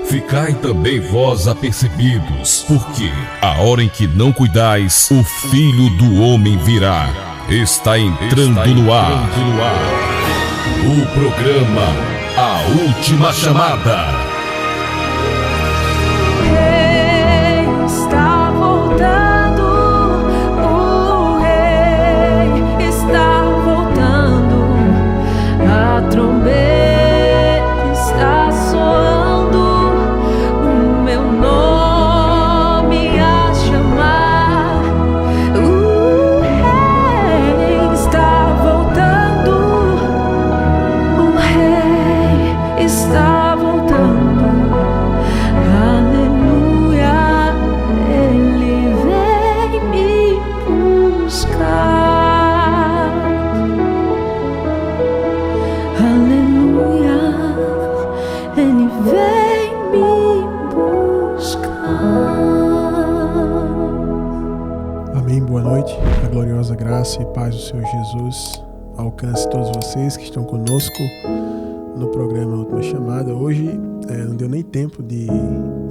Ficai também vós apercebidos, porque a hora em que não cuidais, o Filho do Homem virá. Está entrando no ar. O programa A Última Chamada. Graça e paz do Senhor Jesus alcance todos vocês que estão conosco no programa Última Chamada. Hoje não deu nem tempo de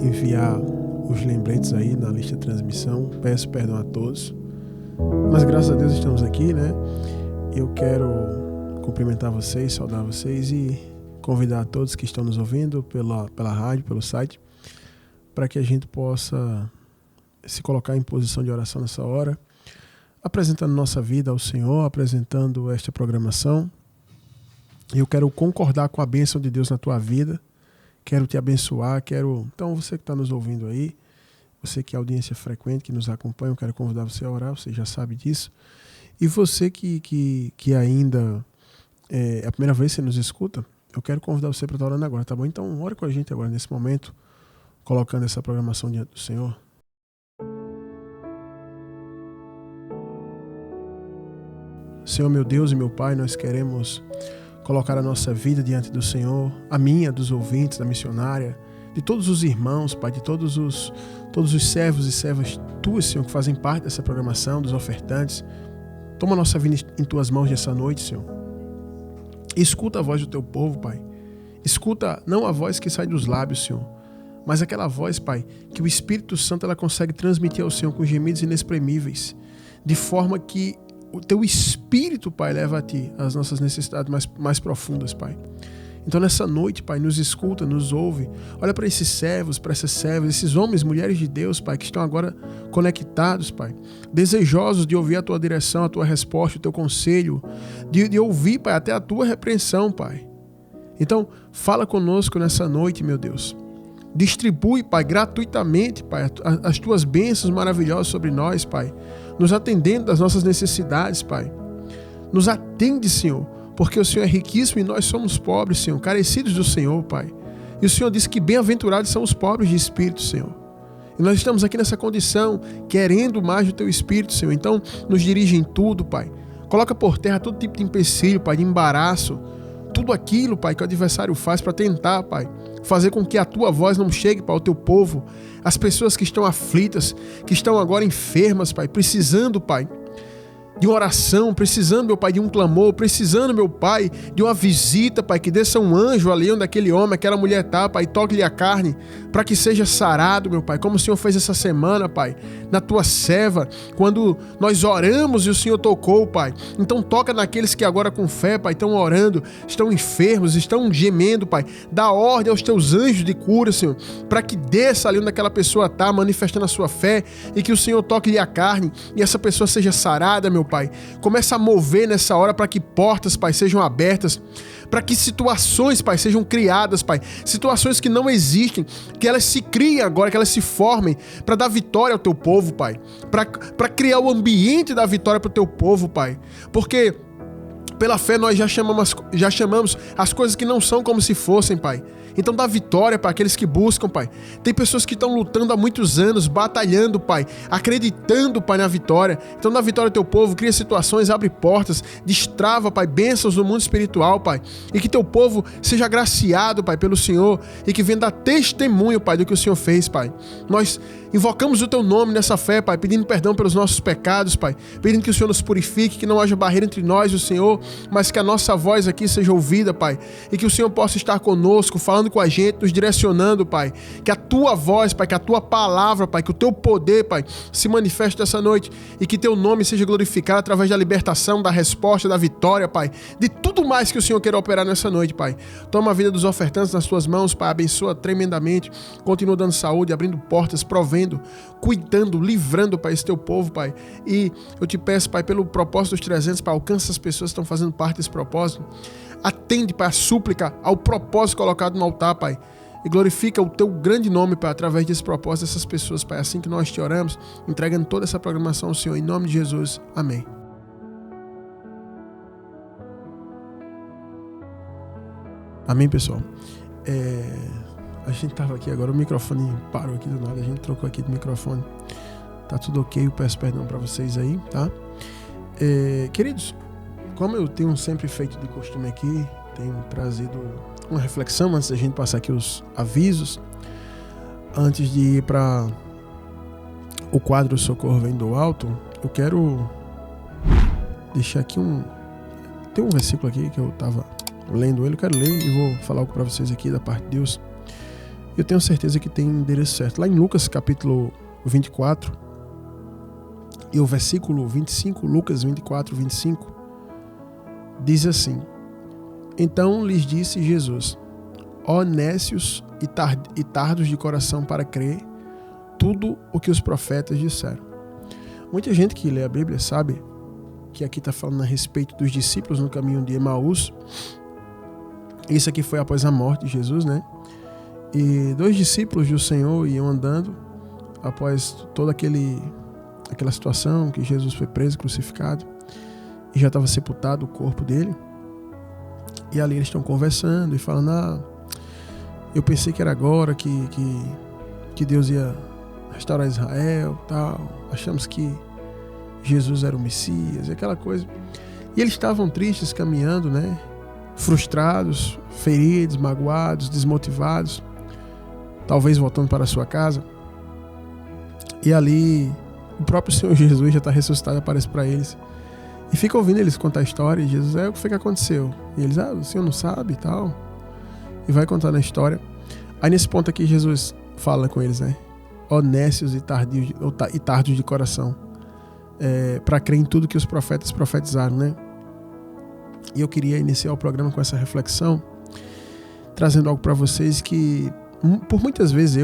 enviar os lembretes aí na lista de transmissão. Peço perdão a todos, mas graças a Deus estamos aqui, né? Eu quero cumprimentar vocês, saudar vocês e convidar a todos que estão nos ouvindo pela rádio, pelo site, para que a gente possa se colocar em posição de oração nessa hora, apresentando nossa vida ao Senhor, apresentando esta programação. E eu quero concordar com a bênção de Deus na tua vida. Quero te abençoar. Então, você que está nos ouvindo aí, você que é audiência frequente, que nos acompanha, eu quero convidar você a orar, você já sabe disso. E você que ainda é a primeira vez que você nos escuta, eu quero convidar você para estar orando agora, tá bom? Então, ore com a gente agora, nesse momento, colocando essa programação diante do Senhor. Senhor, meu Deus e meu Pai, nós queremos colocar a nossa vida diante do Senhor, a minha, dos ouvintes, da missionária, de todos os irmãos, Pai, de todos os servos e servas tuas, Senhor, que fazem parte dessa programação, dos ofertantes. Toma a nossa vida em tuas mãos nessa noite, Senhor. Escuta a voz do teu povo, Pai. Escuta não a voz que sai dos lábios, Senhor, mas aquela voz, Pai, que o Espírito Santo ela consegue transmitir ao Senhor com gemidos inexprimíveis, de forma que o teu Espírito, Pai, leva a ti as nossas necessidades mais profundas, Pai. Então nessa noite, Pai, nos escuta, nos ouve. Olha para esses servos, para essas servas, esses homens, mulheres de Deus, Pai, que estão agora conectados, Pai, desejosos de ouvir a tua direção, a tua resposta, o teu conselho, de ouvir, Pai, até a tua repreensão, Pai. Então fala conosco nessa noite, meu Deus. Distribui, Pai, gratuitamente, Pai, as tuas bênçãos maravilhosas sobre nós, Pai, nos atendendo das nossas necessidades, Pai. Nos atende, Senhor, porque o Senhor é riquíssimo e nós somos pobres, Senhor, carecidos do Senhor, Pai. E o Senhor disse que bem-aventurados são os pobres de espírito, Senhor. E nós estamos aqui nessa condição, querendo mais do Teu Espírito, Senhor. Então, nos dirige em tudo, Pai. Coloca por terra todo tipo de empecilho, Pai, de embaraço. Tudo aquilo, Pai, que o adversário faz para tentar, Pai, fazer com que a Tua voz não chegue para o Teu povo. As pessoas que estão aflitas, que estão agora enfermas, Pai, precisando, Pai, de uma oração, precisando, meu Pai, de um clamor, precisando, meu Pai, de uma visita, Pai, que desça um anjo ali onde aquele homem, aquela mulher tá, Pai, toque-lhe a carne, para que seja sarado, meu Pai, como o Senhor fez essa semana, Pai, na Tua serva, quando nós oramos e o Senhor tocou, Pai. Então toca naqueles que agora com fé, Pai, estão orando, estão enfermos, estão gemendo, Pai, dá ordem aos Teus anjos de cura, Senhor, para que desça ali onde aquela pessoa tá, manifestando a sua fé, e que o Senhor toque-lhe a carne, e essa pessoa seja sarada, meu Pai. Começa a mover nessa hora para que portas, Pai, sejam abertas, para que situações, Pai, sejam criadas, Pai, situações que não existem, que elas se criem agora, que elas se formem para dar vitória ao Teu povo, Pai, para criar o ambiente da vitória para o Teu povo, Pai, porque pela fé nós já chamamos as coisas que não são como se fossem, Pai. Então dá vitória para aqueles que buscam, Pai. Tem pessoas que estão lutando há muitos anos, batalhando, Pai, acreditando, Pai, na vitória. Então dá vitória ao Teu povo, cria situações, abre portas, destrava, Pai, bênçãos no mundo espiritual, Pai. E que Teu povo seja agraciado, Pai, pelo Senhor, e que venha dar testemunho, Pai, do que o Senhor fez, Pai. Nós invocamos o Teu nome nessa fé, Pai, pedindo perdão pelos nossos pecados, Pai, pedindo que o Senhor nos purifique, que não haja barreira entre nós e o Senhor, mas que a nossa voz aqui seja ouvida, Pai, e que o Senhor possa estar conosco, falando com a gente, nos direcionando, Pai, que a Tua voz, Pai, que a Tua palavra, Pai, que o Teu poder, Pai, se manifeste essa noite e que Teu nome seja glorificado através da libertação, da resposta, da vitória, Pai, de tudo mais que o Senhor queira operar nessa noite, Pai. Toma a vida dos ofertantes nas Tuas mãos, Pai, abençoa tremendamente, continua dando saúde, abrindo portas, provendo, cuidando, livrando, Pai, esse Teu povo, Pai, e eu te peço, Pai, pelo propósito dos 300, Pai, alcança as pessoas que estão fazendo parte desse propósito, atende, Pai, a súplica ao propósito colocado no altar, Pai, e glorifica o Teu grande nome, Pai, através desse propósito dessas pessoas, Pai, assim que nós te oramos, entregando toda essa programação ao Senhor, em nome de Jesus, amém. Amém, pessoal. A gente estava aqui agora, o microfone parou aqui do nada, a gente trocou aqui do microfone. Tá tudo ok, eu peço perdão para vocês aí, tá? Queridos, como eu tenho sempre feito de costume aqui, tenho trazido uma reflexão antes da gente passar aqui os avisos, antes de ir para o quadro Socorro Vem do Alto, eu quero deixar aqui tem um versículo aqui que eu estava lendo ele, eu quero ler e vou falar algo para vocês aqui da parte de Deus. Eu tenho certeza que tem endereço certo. Lá em Lucas capítulo 24 e o versículo 25, Lucas 24, 25, diz assim: Então lhes disse Jesus: Ó nécios e tardos de coração para crer tudo o que os profetas disseram. Muita gente que lê a Bíblia sabe que aqui está falando a respeito dos discípulos no caminho de Emaús. Isso aqui foi após a morte de Jesus, né? E 2 discípulos do Senhor iam andando após toda aquela situação que Jesus foi preso, crucificado, e já estava sepultado o corpo dele. E ali eles estão conversando e falando: eu pensei que era agora que Deus ia restaurar Israel, tal. Achamos que Jesus era o Messias, aquela coisa. E eles estavam tristes, caminhando, né? Frustrados, feridos, magoados, desmotivados, talvez voltando para a sua casa. E ali o próprio Senhor Jesus já está ressuscitado, aparece para eles e fica ouvindo eles contar a história. E Jesus: o que foi que aconteceu? E eles: o Senhor não sabe e tal. E vai contando a história. Aí nesse ponto aqui Jesus fala com eles, né? Ó nécios e tardos de coração, para crer em tudo que os profetas profetizaram, né? E eu queria iniciar o programa com essa reflexão, trazendo algo para vocês que, por muitas vezes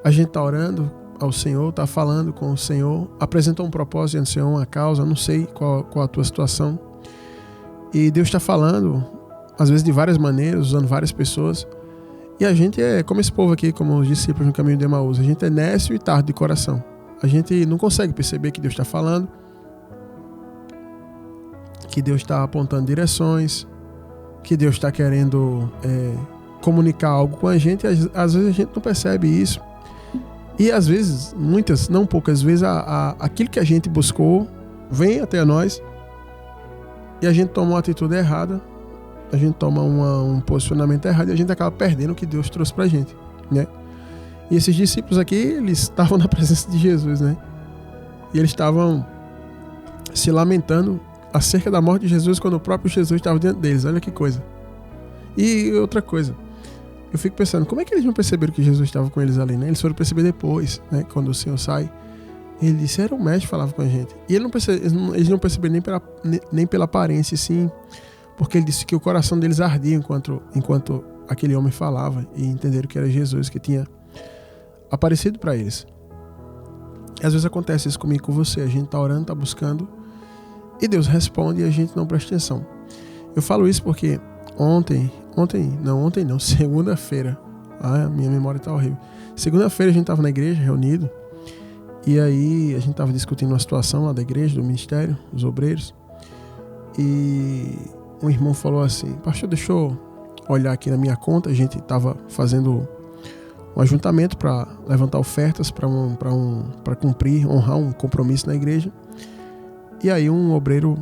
a gente está orando ao Senhor, está falando com o Senhor, apresenta um propósito diante do Senhor, uma causa, não sei qual a tua situação, e Deus está falando, às vezes de várias maneiras, usando várias pessoas, e a gente é como esse povo aqui, como os discípulos no caminho de Emaús, a gente é nécio e tardo de coração, a gente não consegue perceber que Deus está falando, que Deus está apontando direções, que Deus está querendo comunicar algo com a gente, e às vezes a gente não percebe isso. E às vezes, muitas, não poucas vezes, aquilo que a gente buscou vem até nós e a gente toma uma atitude errada, a gente toma um posicionamento errado e a gente acaba perdendo o que Deus trouxe pra gente, né? E esses discípulos aqui, eles estavam na presença de Jesus, né? E eles estavam se lamentando acerca da morte de Jesus quando o próprio Jesus estava diante deles. Olha que coisa. E outra coisa, eu fico pensando, como é que eles não perceberam que Jesus estava com eles ali, né? Eles foram perceber depois, né? Quando o Senhor sai, ele disse: era o mestre que falava com a gente. E eles não perceberam nem pela aparência, sim, porque ele disse que o coração deles ardia enquanto aquele homem falava, e entenderam que era Jesus que tinha aparecido para eles. E às vezes acontece isso comigo, com você. A gente está orando, está buscando, e Deus responde e a gente não presta atenção. Eu falo isso porque segunda-feira, minha memória está horrível. Segunda-feira a gente estava na igreja, reunido, e aí a gente estava discutindo uma situação lá da igreja, do ministério, os obreiros, e um irmão falou assim: pastor, deixa eu olhar aqui na minha conta. A gente estava fazendo um ajuntamento para levantar ofertas para cumprir, honrar um compromisso na igreja. E aí um obreiro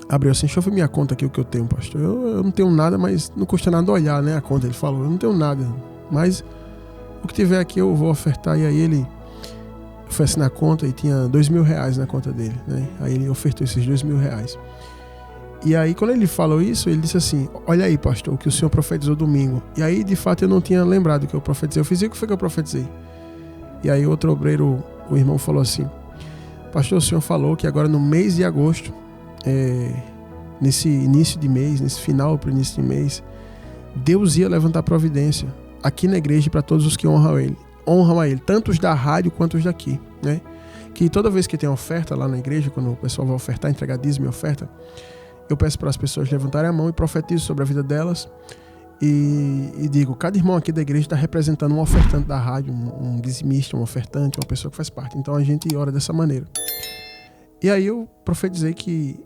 abriu assim: deixa eu ver minha conta aqui, o que eu tenho, pastor. Eu não tenho nada, mas não custa nada olhar, né, a conta. Ele falou: eu não tenho nada, mas o que tiver aqui eu vou ofertar. E aí ele fui assinar a conta e tinha R$2.000 na conta dele, né? Aí ele ofertou esses R$2.000. E aí, quando ele falou isso, ele disse assim: olha aí, pastor, o que o senhor profetizou domingo. E aí, de fato, eu não tinha lembrado que eu profetizei. Eu fiz o que foi que eu profetizei. E aí, outro obreiro, o irmão, falou assim: pastor, o senhor falou que agora no mês de agosto, nesse início de mês, nesse final para o início de mês, Deus ia levantar providência aqui na igreja para todos os que honram a Ele, tanto os da rádio quanto os daqui, né? Que toda vez que tem oferta lá na igreja, quando o pessoal vai ofertar, entregar dízimo e oferta, eu peço para as pessoas levantarem a mão e profetizo sobre a vida delas e digo: cada irmão aqui da igreja está representando um ofertante da rádio, um dizimista, um ofertante, uma pessoa que faz parte. Então a gente ora dessa maneira. E aí eu profetizei que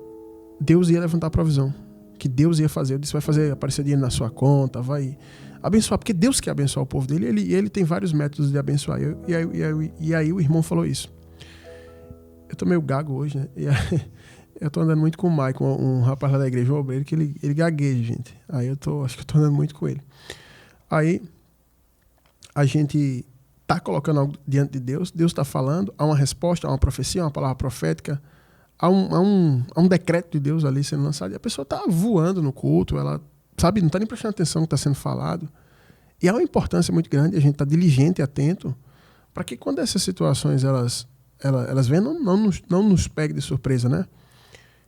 Deus ia levantar a provisão, que Deus ia fazer. Eu disse: vai fazer aparecer dinheiro na sua conta, vai abençoar, porque Deus quer abençoar o povo dele, e ele tem vários métodos de abençoar. E aí o irmão falou isso. Eu tô meio gago hoje, né? E aí, eu tô andando muito com o Maicon, um rapaz lá da igreja, um obreiro, que ele gagueja, gente. Aí acho que eu tô andando muito com ele. Aí a gente tá colocando algo diante de Deus, Deus tá falando, há uma resposta, há uma profecia, há uma palavra profética, há um decreto de Deus ali sendo lançado, e a pessoa tá voando no culto, ela, sabe, não tá nem prestando atenção no que está sendo falado. E há uma importância muito grande, a gente tá diligente e atento, para que quando essas situações elas vêm, não nos pegue de surpresa, né?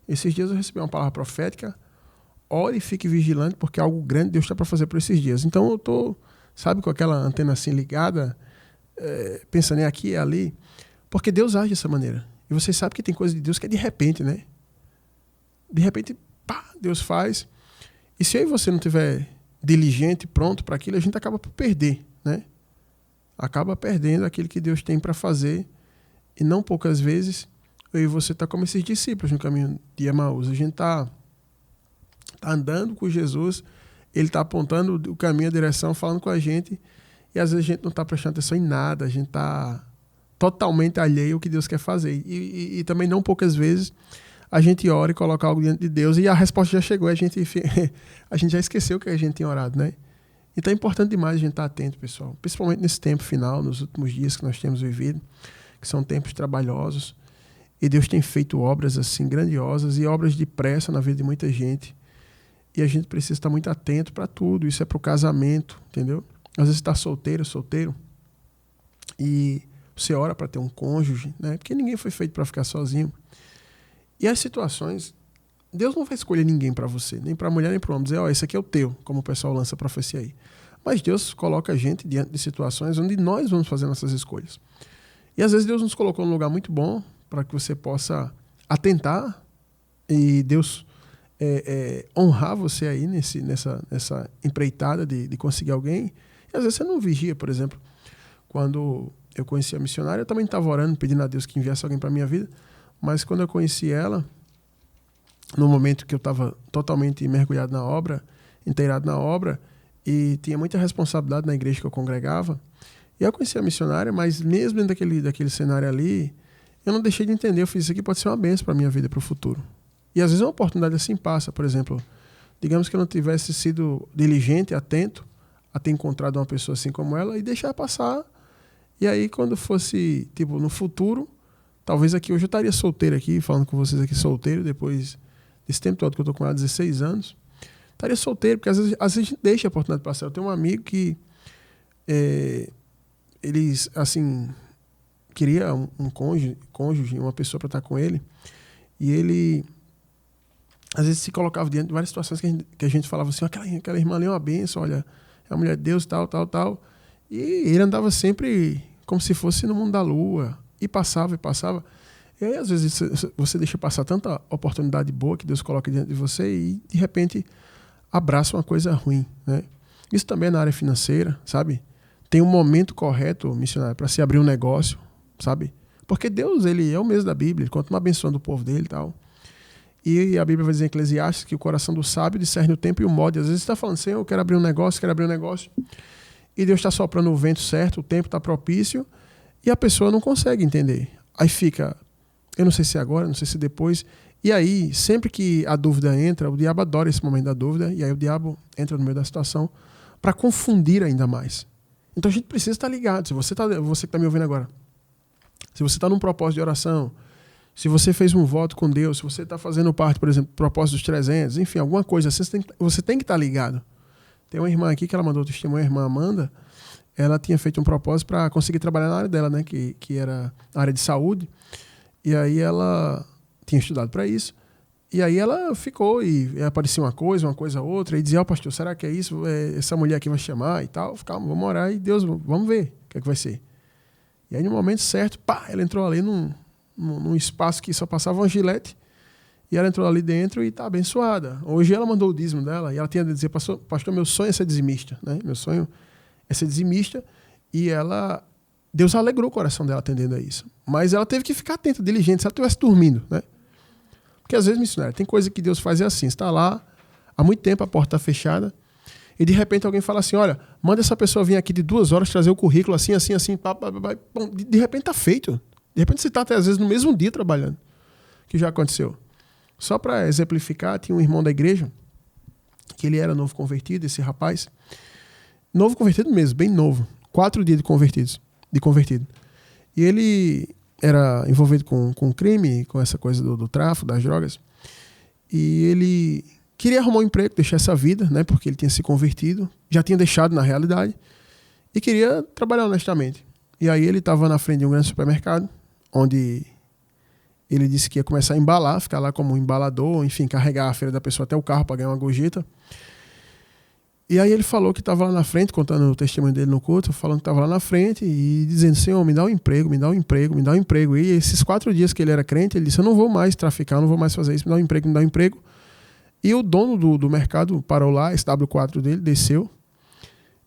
Esses dias eu recebi uma palavra profética: ore e fique vigilante, porque algo grande Deus está para fazer por esses dias. Então eu tô, sabe, com aquela antena assim ligada, pensando aqui e ali, porque Deus age dessa maneira. E vocês sabem que tem coisa de Deus que é de repente, né? De repente, pá, Deus faz. E se eu e você não tiver diligente, pronto para aquilo, a gente acaba por perder, né? Acaba perdendo aquilo que Deus tem para fazer. E não poucas vezes eu e você tá como esses discípulos no caminho de Emaús. A gente tá andando com Jesus, ele tá apontando o caminho, a direção, falando com a gente, e às vezes a gente não tá prestando atenção em nada, a gente tá totalmente alheio ao que Deus quer fazer. E também não poucas vezes a gente ora e coloca algo diante de Deus e a resposta já chegou, a gente já esqueceu que a gente tinha orado, né? Então é importante demais a gente estar atento, pessoal, principalmente nesse tempo final, nos últimos dias que nós temos vivido, que são tempos trabalhosos. E Deus tem feito obras assim grandiosas e obras de pressa na vida de muita gente. E a gente precisa estar muito atento para tudo. Isso é para o casamento, entendeu? Às vezes está solteiro, e você ora para ter um cônjuge, né? Porque ninguém foi feito para ficar sozinho. E as situações, Deus não vai escolher ninguém para você, nem para a mulher, nem para o homem. Dizer: ó, esse aqui é o teu, como o pessoal lança a profecia aí. Mas Deus coloca a gente diante de situações onde nós vamos fazer nossas escolhas. E às vezes Deus nos colocou num lugar muito bom, para que você possa atentar e Deus honrar você aí nessa empreitada de conseguir alguém. E às vezes você não vigia. Por exemplo, quando eu conheci a missionária, eu também estava orando, pedindo a Deus que enviasse alguém para a minha vida, mas quando eu conheci ela, no momento que eu estava totalmente mergulhado na obra, inteirado na obra, e tinha muita responsabilidade na igreja que eu congregava, e eu conheci a missionária, mas mesmo dentro daquele cenário ali, eu não deixei de entender. Eu fiz: isso aqui pode ser uma bênção para a minha vida e para o futuro. E às vezes uma oportunidade assim passa. Por exemplo, digamos que eu não tivesse sido diligente, atento a ter encontrado uma pessoa assim como ela e deixar passar. E aí quando fosse, tipo, no futuro, talvez aqui hoje eu estaria solteiro aqui, falando com vocês aqui solteiro, depois desse tempo todo que eu estou com ela, 16 anos. Estaria solteiro, porque às vezes a gente deixa a oportunidade passar. Eu tenho um amigo que eles, assim, queria um cônjuge, uma pessoa para estar com ele, e ele às vezes se colocava diante de várias situações que a gente falava assim: aquela irmã ali é uma bênção, olha, é a mulher de Deus, tal, e ele andava sempre como se fosse no mundo da lua, e passava, e aí às vezes você deixa passar tanta oportunidade boa que Deus coloca diante de você e de repente abraça uma coisa ruim, né? Isso também é na área financeira, sabe? Tem um momento correto, missionário, para se abrir um negócio, sabe? Porque Deus, ele é o mesmo da Bíblia, ele continua abençoando o povo dele e tal. E a Bíblia vai dizer em Eclesiastes que o coração do sábio discerne o tempo e o modo. E às vezes você está falando assim: eu quero abrir um negócio, e Deus está soprando o vento certo, o tempo está propício, e a pessoa não consegue entender. Aí fica: eu não sei se é agora, não sei se depois. E aí, sempre que a dúvida entra, o diabo adora esse momento da dúvida, e aí o diabo entra no meio da situação para confundir ainda mais. Então a gente precisa estar ligado. Se você que está me ouvindo agora Se você está num propósito de oração, se você fez um voto com Deus, se você está fazendo parte, por exemplo, do propósito dos 300, enfim, alguma coisa, você tem que estar ligado. Tem uma irmã aqui que ela mandou testemunho, a irmã Amanda, ela tinha feito um propósito para conseguir trabalhar na área dela, né, que era a área de saúde, e aí ela tinha estudado para isso, e aí ela ficou e aparecia uma coisa outra, e dizia, pastor, será que é isso? Essa mulher aqui vai chamar e tal? Calma, vamos orar e Deus, vamos ver o que é que vai ser. E aí no momento certo, ela entrou ali num espaço que só passava uma gilete, e ela entrou ali dentro e está abençoada. Hoje ela mandou o dízimo dela, e ela tinha de dizer, pastor, meu sonho é ser dizimista, né? Meu sonho é ser dizimista, e Deus alegrou o coração dela atendendo a isso. Mas ela teve que ficar atenta, diligente, se ela estivesse dormindo, né? Porque às vezes, missionário, tem coisa que Deus faz assim, você está lá, há muito tempo a porta está fechada, e de repente alguém fala assim, olha, manda essa pessoa vir aqui de 2 horas trazer o currículo assim, de repente está feito. De repente você está até às vezes no mesmo dia trabalhando, que já aconteceu. Só para exemplificar, tinha um irmão da igreja, que ele era novo convertido, esse rapaz, novo convertido mesmo, bem novo, 4 dias de convertido. E ele era envolvido com crime, com essa coisa do tráfico, das drogas, e ele queria arrumar um emprego, deixar essa vida, né, porque ele tinha se convertido, já tinha deixado na realidade, e queria trabalhar honestamente. E aí ele estava na frente de um grande supermercado, onde ele disse que ia começar a embalar, ficar lá como embalador, enfim, carregar a feira da pessoa até o carro para ganhar uma gorjeta. E aí ele falou que estava lá na frente, contando o testemunho dele no culto, falando que estava lá na frente e dizendo, Senhor, me dá um emprego, me dá um emprego, me dá um emprego. E esses 4 dias que ele era crente, ele disse, eu não vou mais traficar, não vou mais fazer isso, me dá um emprego, me dá um emprego. E o dono do mercado parou lá, esse W4 dele, desceu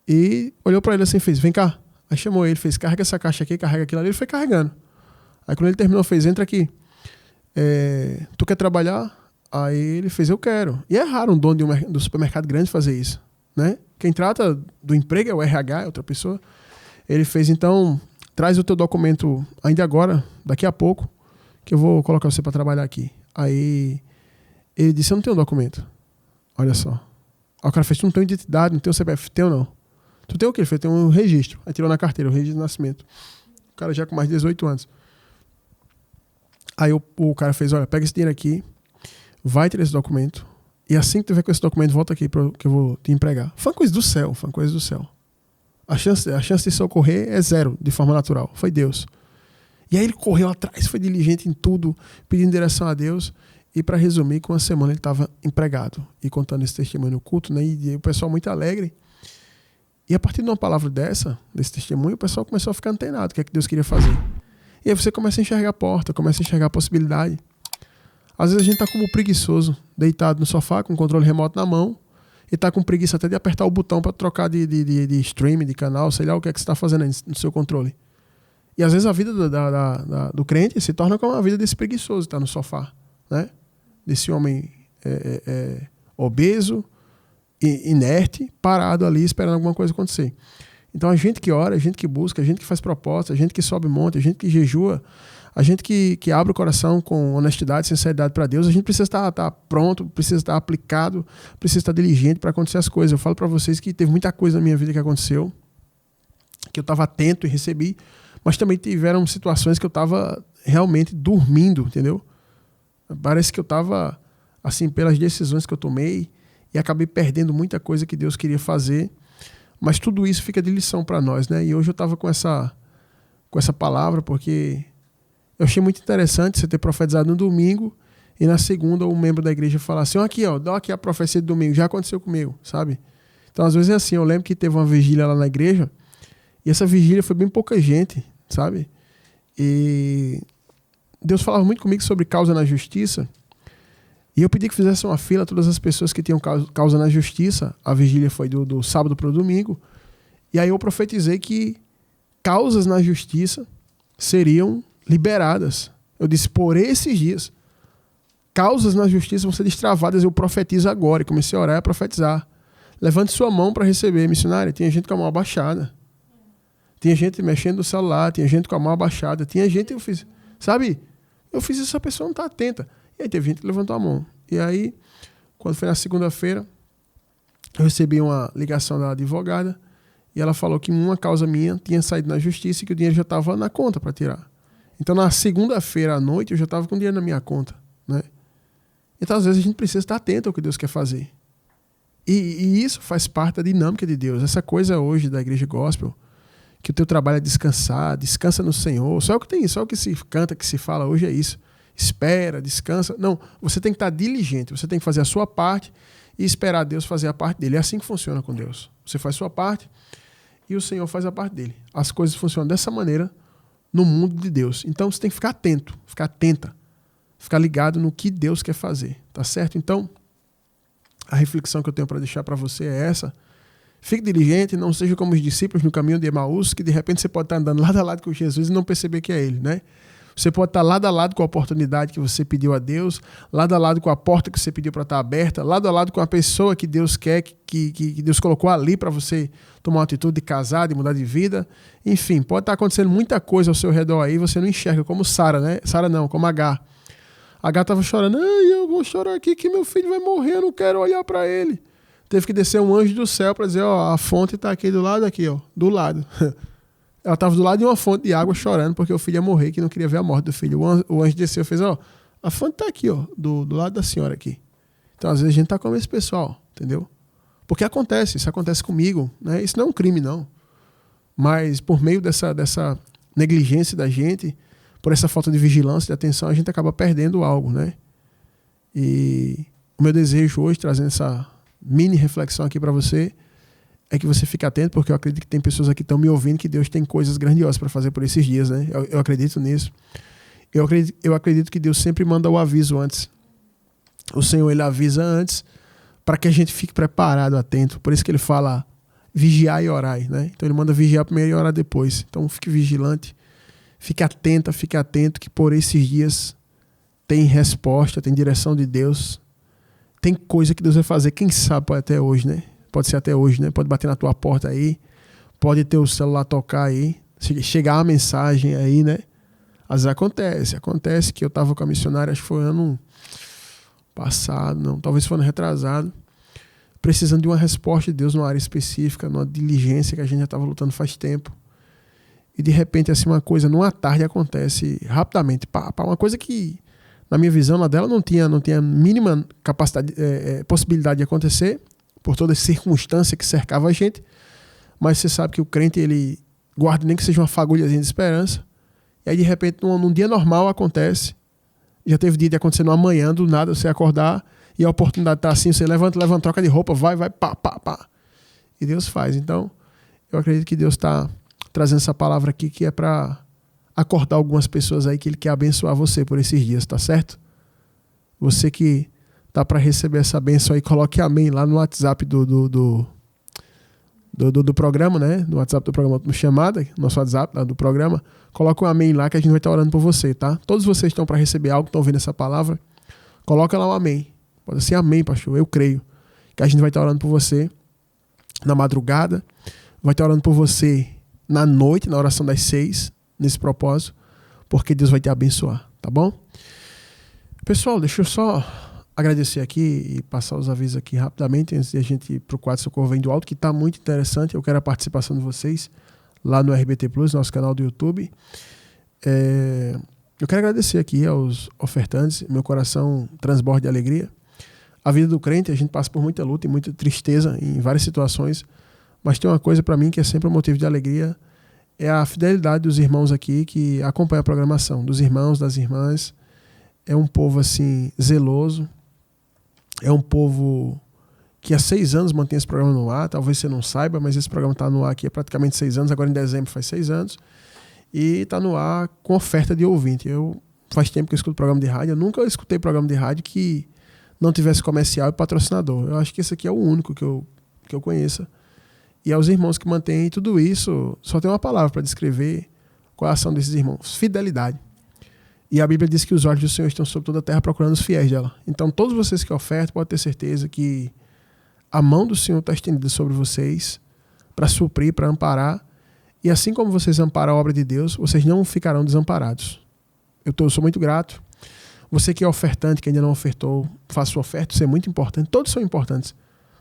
e olhou para ele assim, fez, vem cá. Aí chamou ele, fez, carrega essa caixa aqui, carrega aquilo ali, ele foi carregando. Aí quando ele terminou, fez, entra aqui. Tu quer trabalhar? Aí ele fez, eu quero. E é raro um dono do supermercado grande fazer isso, né? Quem trata do emprego é o RH, é outra pessoa. Ele fez, então, traz o teu documento ainda agora, daqui a pouco, que eu vou colocar você para trabalhar aqui. Aí ele disse, eu não tenho documento. Olha só. Aí o cara fez, tu não tem identidade, não tem o CPF, tem ou não? Tu tem o quê? Ele fez, tem um registro. Aí tirou na carteira, o registro de nascimento. O cara já com mais de 18 anos. Aí o cara fez, olha, pega esse dinheiro aqui, vai ter esse documento, e assim que tu tiver com esse documento, volta aqui que eu vou te empregar. Foi uma coisa do céu, foi uma coisa do céu. A chance de socorrer é 0, de forma natural. Foi Deus. E aí ele correu atrás, foi diligente em tudo, pedindo direção a Deus, e para resumir, com uma semana ele estava empregado, e contando esse testemunho no culto, né, e o pessoal muito alegre. E a partir de uma palavra desse testemunho, o pessoal começou a ficar antenado, o que é que Deus queria fazer. E aí você começa a enxergar a porta, começa a enxergar a possibilidade. Às vezes a gente está como preguiçoso, deitado no sofá, com o controle remoto na mão, e está com preguiça até de apertar o botão para trocar de streaming, de canal, sei lá o que é que você está fazendo aí no seu controle. E às vezes a vida do crente se torna como a vida desse preguiçoso, está no sofá, né? Desse homem obeso, inerte, parado ali, esperando alguma coisa acontecer. Então a gente que ora, a gente que busca, a gente que faz proposta, a gente que sobe monte, a gente que jejua, a gente que abre o coração com honestidade, sinceridade para Deus, a gente precisa estar pronto, precisa estar aplicado, precisa estar diligente para acontecer as coisas. Eu falo para vocês que teve muita coisa na minha vida que aconteceu, que eu estava atento e recebi, mas também tiveram situações que eu estava realmente dormindo, entendeu? Parece que eu estava, assim, pelas decisões que eu tomei, e acabei perdendo muita coisa que Deus queria fazer. Mas tudo isso fica de lição para nós, né? E hoje eu estava com essa palavra, porque eu achei muito interessante você ter profetizado no domingo e na segunda um membro da igreja falar assim, aqui, ó, dá aqui a profecia do domingo, já aconteceu comigo, sabe? Então às vezes é assim, eu lembro que teve uma vigília lá na igreja e essa vigília foi bem pouca gente, sabe? E Deus falava muito comigo sobre causa na justiça. E eu pedi que fizesse uma fila, todas as pessoas que tinham causa na justiça. A vigília foi do sábado para o domingo. E aí eu profetizei que causas na justiça seriam liberadas. Eu disse, por esses dias, causas na justiça vão ser destravadas. Eu profetizo agora. E comecei a orar e a profetizar. Levante sua mão para receber, missionário. Tinha gente com a mão abaixada. Tinha gente mexendo no celular. Tinha gente com a mão abaixada. Tinha gente, eu fiz, sabe? Eu fiz essa pessoa não estar atenta. E aí teve gente que levantou a mão. E aí, quando foi na segunda-feira, eu recebi uma ligação da advogada e ela falou que uma causa minha tinha saído na justiça e que o dinheiro já estava na conta para tirar. Então, na segunda-feira à noite, eu já estava com dinheiro na minha conta, né? Então, às vezes, a gente precisa estar atento ao que Deus quer fazer. E isso faz parte da dinâmica de Deus. Essa coisa hoje da igreja gospel, que o teu trabalho é descansar, descansa no Senhor. Só o que tem, só o que se canta, que se fala hoje é isso. Espera, descansa. Não, você tem que estar diligente, você tem que fazer a sua parte e esperar Deus fazer a parte dele. É assim que funciona com Deus. Você faz a sua parte e o Senhor faz a parte dele. As coisas funcionam dessa maneira no mundo de Deus. Então você tem que ficar atento, ficar atenta, ficar ligado no que Deus quer fazer, tá certo? Então, a reflexão que eu tenho para deixar para você é essa. Fique diligente, não seja como os discípulos no caminho de Emaús, que de repente você pode estar andando lado a lado com Jesus e não perceber que é ele, né? Você pode estar lado a lado com a oportunidade que você pediu a Deus, lado a lado com a porta que você pediu para estar aberta, lado a lado com a pessoa que Deus quer, que Deus colocou ali para você tomar uma atitude de casar, de mudar de vida. Enfim, pode estar acontecendo muita coisa ao seu redor aí, você não enxerga, como Sara, né? Sara não, como Agar. Agar estava chorando, eu vou chorar aqui que meu filho vai morrer, eu não quero olhar para ele. Teve que descer um anjo do céu para dizer, a fonte está aqui do lado, do lado. Ela estava do lado de uma fonte de água chorando porque o filho ia morrer, que não queria ver a morte do filho. O anjo desceu e fez, a fonte está aqui, do lado da senhora aqui. Então, às vezes, a gente está como esse pessoal, entendeu? Porque isso acontece comigo, né? Isso não é um crime, não. Mas, por meio dessa negligência da gente, por essa falta de vigilância, de atenção, a gente acaba perdendo algo, né? E o meu desejo hoje, trazendo essa mini reflexão aqui para você, é que você fique atento, porque eu acredito que tem pessoas aqui que estão me ouvindo, que Deus tem coisas grandiosas para fazer por esses dias, né? Eu acredito nisso. Eu acredito que Deus sempre manda o aviso antes. O Senhor, ele avisa antes para que a gente fique preparado, atento. Por isso que ele fala vigiar e orar, né? Então ele manda vigiar primeiro e orar depois. Então fique vigilante, fique atento que por esses dias tem resposta, tem direção de Deus. Tem coisa que Deus vai fazer, quem sabe até hoje, né? Pode ser até hoje, né? Pode bater na tua porta aí, pode ter o celular tocar aí, chegar uma mensagem aí, né? Às vezes acontece que eu estava com a missionária, acho que foi ano passado, não, talvez foi ano retrasado, precisando de uma resposta de Deus numa área específica, numa diligência que a gente já estava lutando faz tempo. E de repente, assim, uma coisa, numa tarde acontece rapidamente, uma coisa que, na minha visão, na dela, não tinha mínima capacidade, possibilidade de acontecer, por toda a circunstância que cercava a gente, mas você sabe que o crente, ele guarda nem que seja uma fagulhazinha de esperança, e aí de repente num dia normal acontece, já teve dia de acontecer no amanhã, do nada você acordar, e a oportunidade está assim, você levanta, troca de roupa, vai, pá, e Deus faz. Então, eu acredito que Deus está trazendo essa palavra aqui, que é para acordar algumas pessoas aí, que Ele quer abençoar você por esses dias, tá certo? Você que tá para receber essa bênção aí, coloque amém lá no WhatsApp do programa, né? No WhatsApp do programa, no chamada, nosso WhatsApp lá do programa, coloca um amém lá que a gente vai estar orando por você, tá? Todos vocês estão para receber algo, estão ouvindo essa palavra, coloca lá um amém. Pode ser amém, pastor, eu creio. Que a gente vai estar orando por você na madrugada, vai estar orando por você na noite, na oração das 6, nesse propósito, porque Deus vai te abençoar, tá bom? Pessoal, deixa eu só agradecer aqui e passar os avisos aqui rapidamente, antes de a gente ir para o quadro Socorro Vem do Alto, que está muito interessante. Eu quero a participação de vocês lá no RBT Plus, nosso canal do YouTube. Eu quero agradecer aqui aos ofertantes, meu coração transborda de alegria. A vida do crente, a gente passa por muita luta e muita tristeza em várias situações, mas tem uma coisa para mim que é sempre um motivo de alegria, é a fidelidade dos irmãos aqui que acompanham a programação, dos irmãos, das irmãs. É um povo assim zeloso, é um povo que há 6 anos mantém esse programa no ar. Talvez você não saiba, mas esse programa está no ar aqui há praticamente 6 anos. Agora em dezembro faz 6 anos. E está no ar com oferta de ouvinte. Faz tempo que eu escuto programa de rádio. Eu nunca escutei programa de rádio que não tivesse comercial e patrocinador. Eu acho que esse aqui é o único que eu conheça. E aos irmãos que mantêm tudo isso, só tem uma palavra para descrever qual é a ação desses irmãos: fidelidade. E a Bíblia diz que os olhos do Senhor estão sobre toda a terra procurando os fiéis dela. Então, todos vocês que ofertam, podem ter certeza que a mão do Senhor está estendida sobre vocês para suprir, para amparar. E assim como vocês amparam a obra de Deus, vocês não ficarão desamparados. Eu sou muito grato. Você que é ofertante, que ainda não ofertou, faça sua oferta, isso é muito importante. Todos são importantes.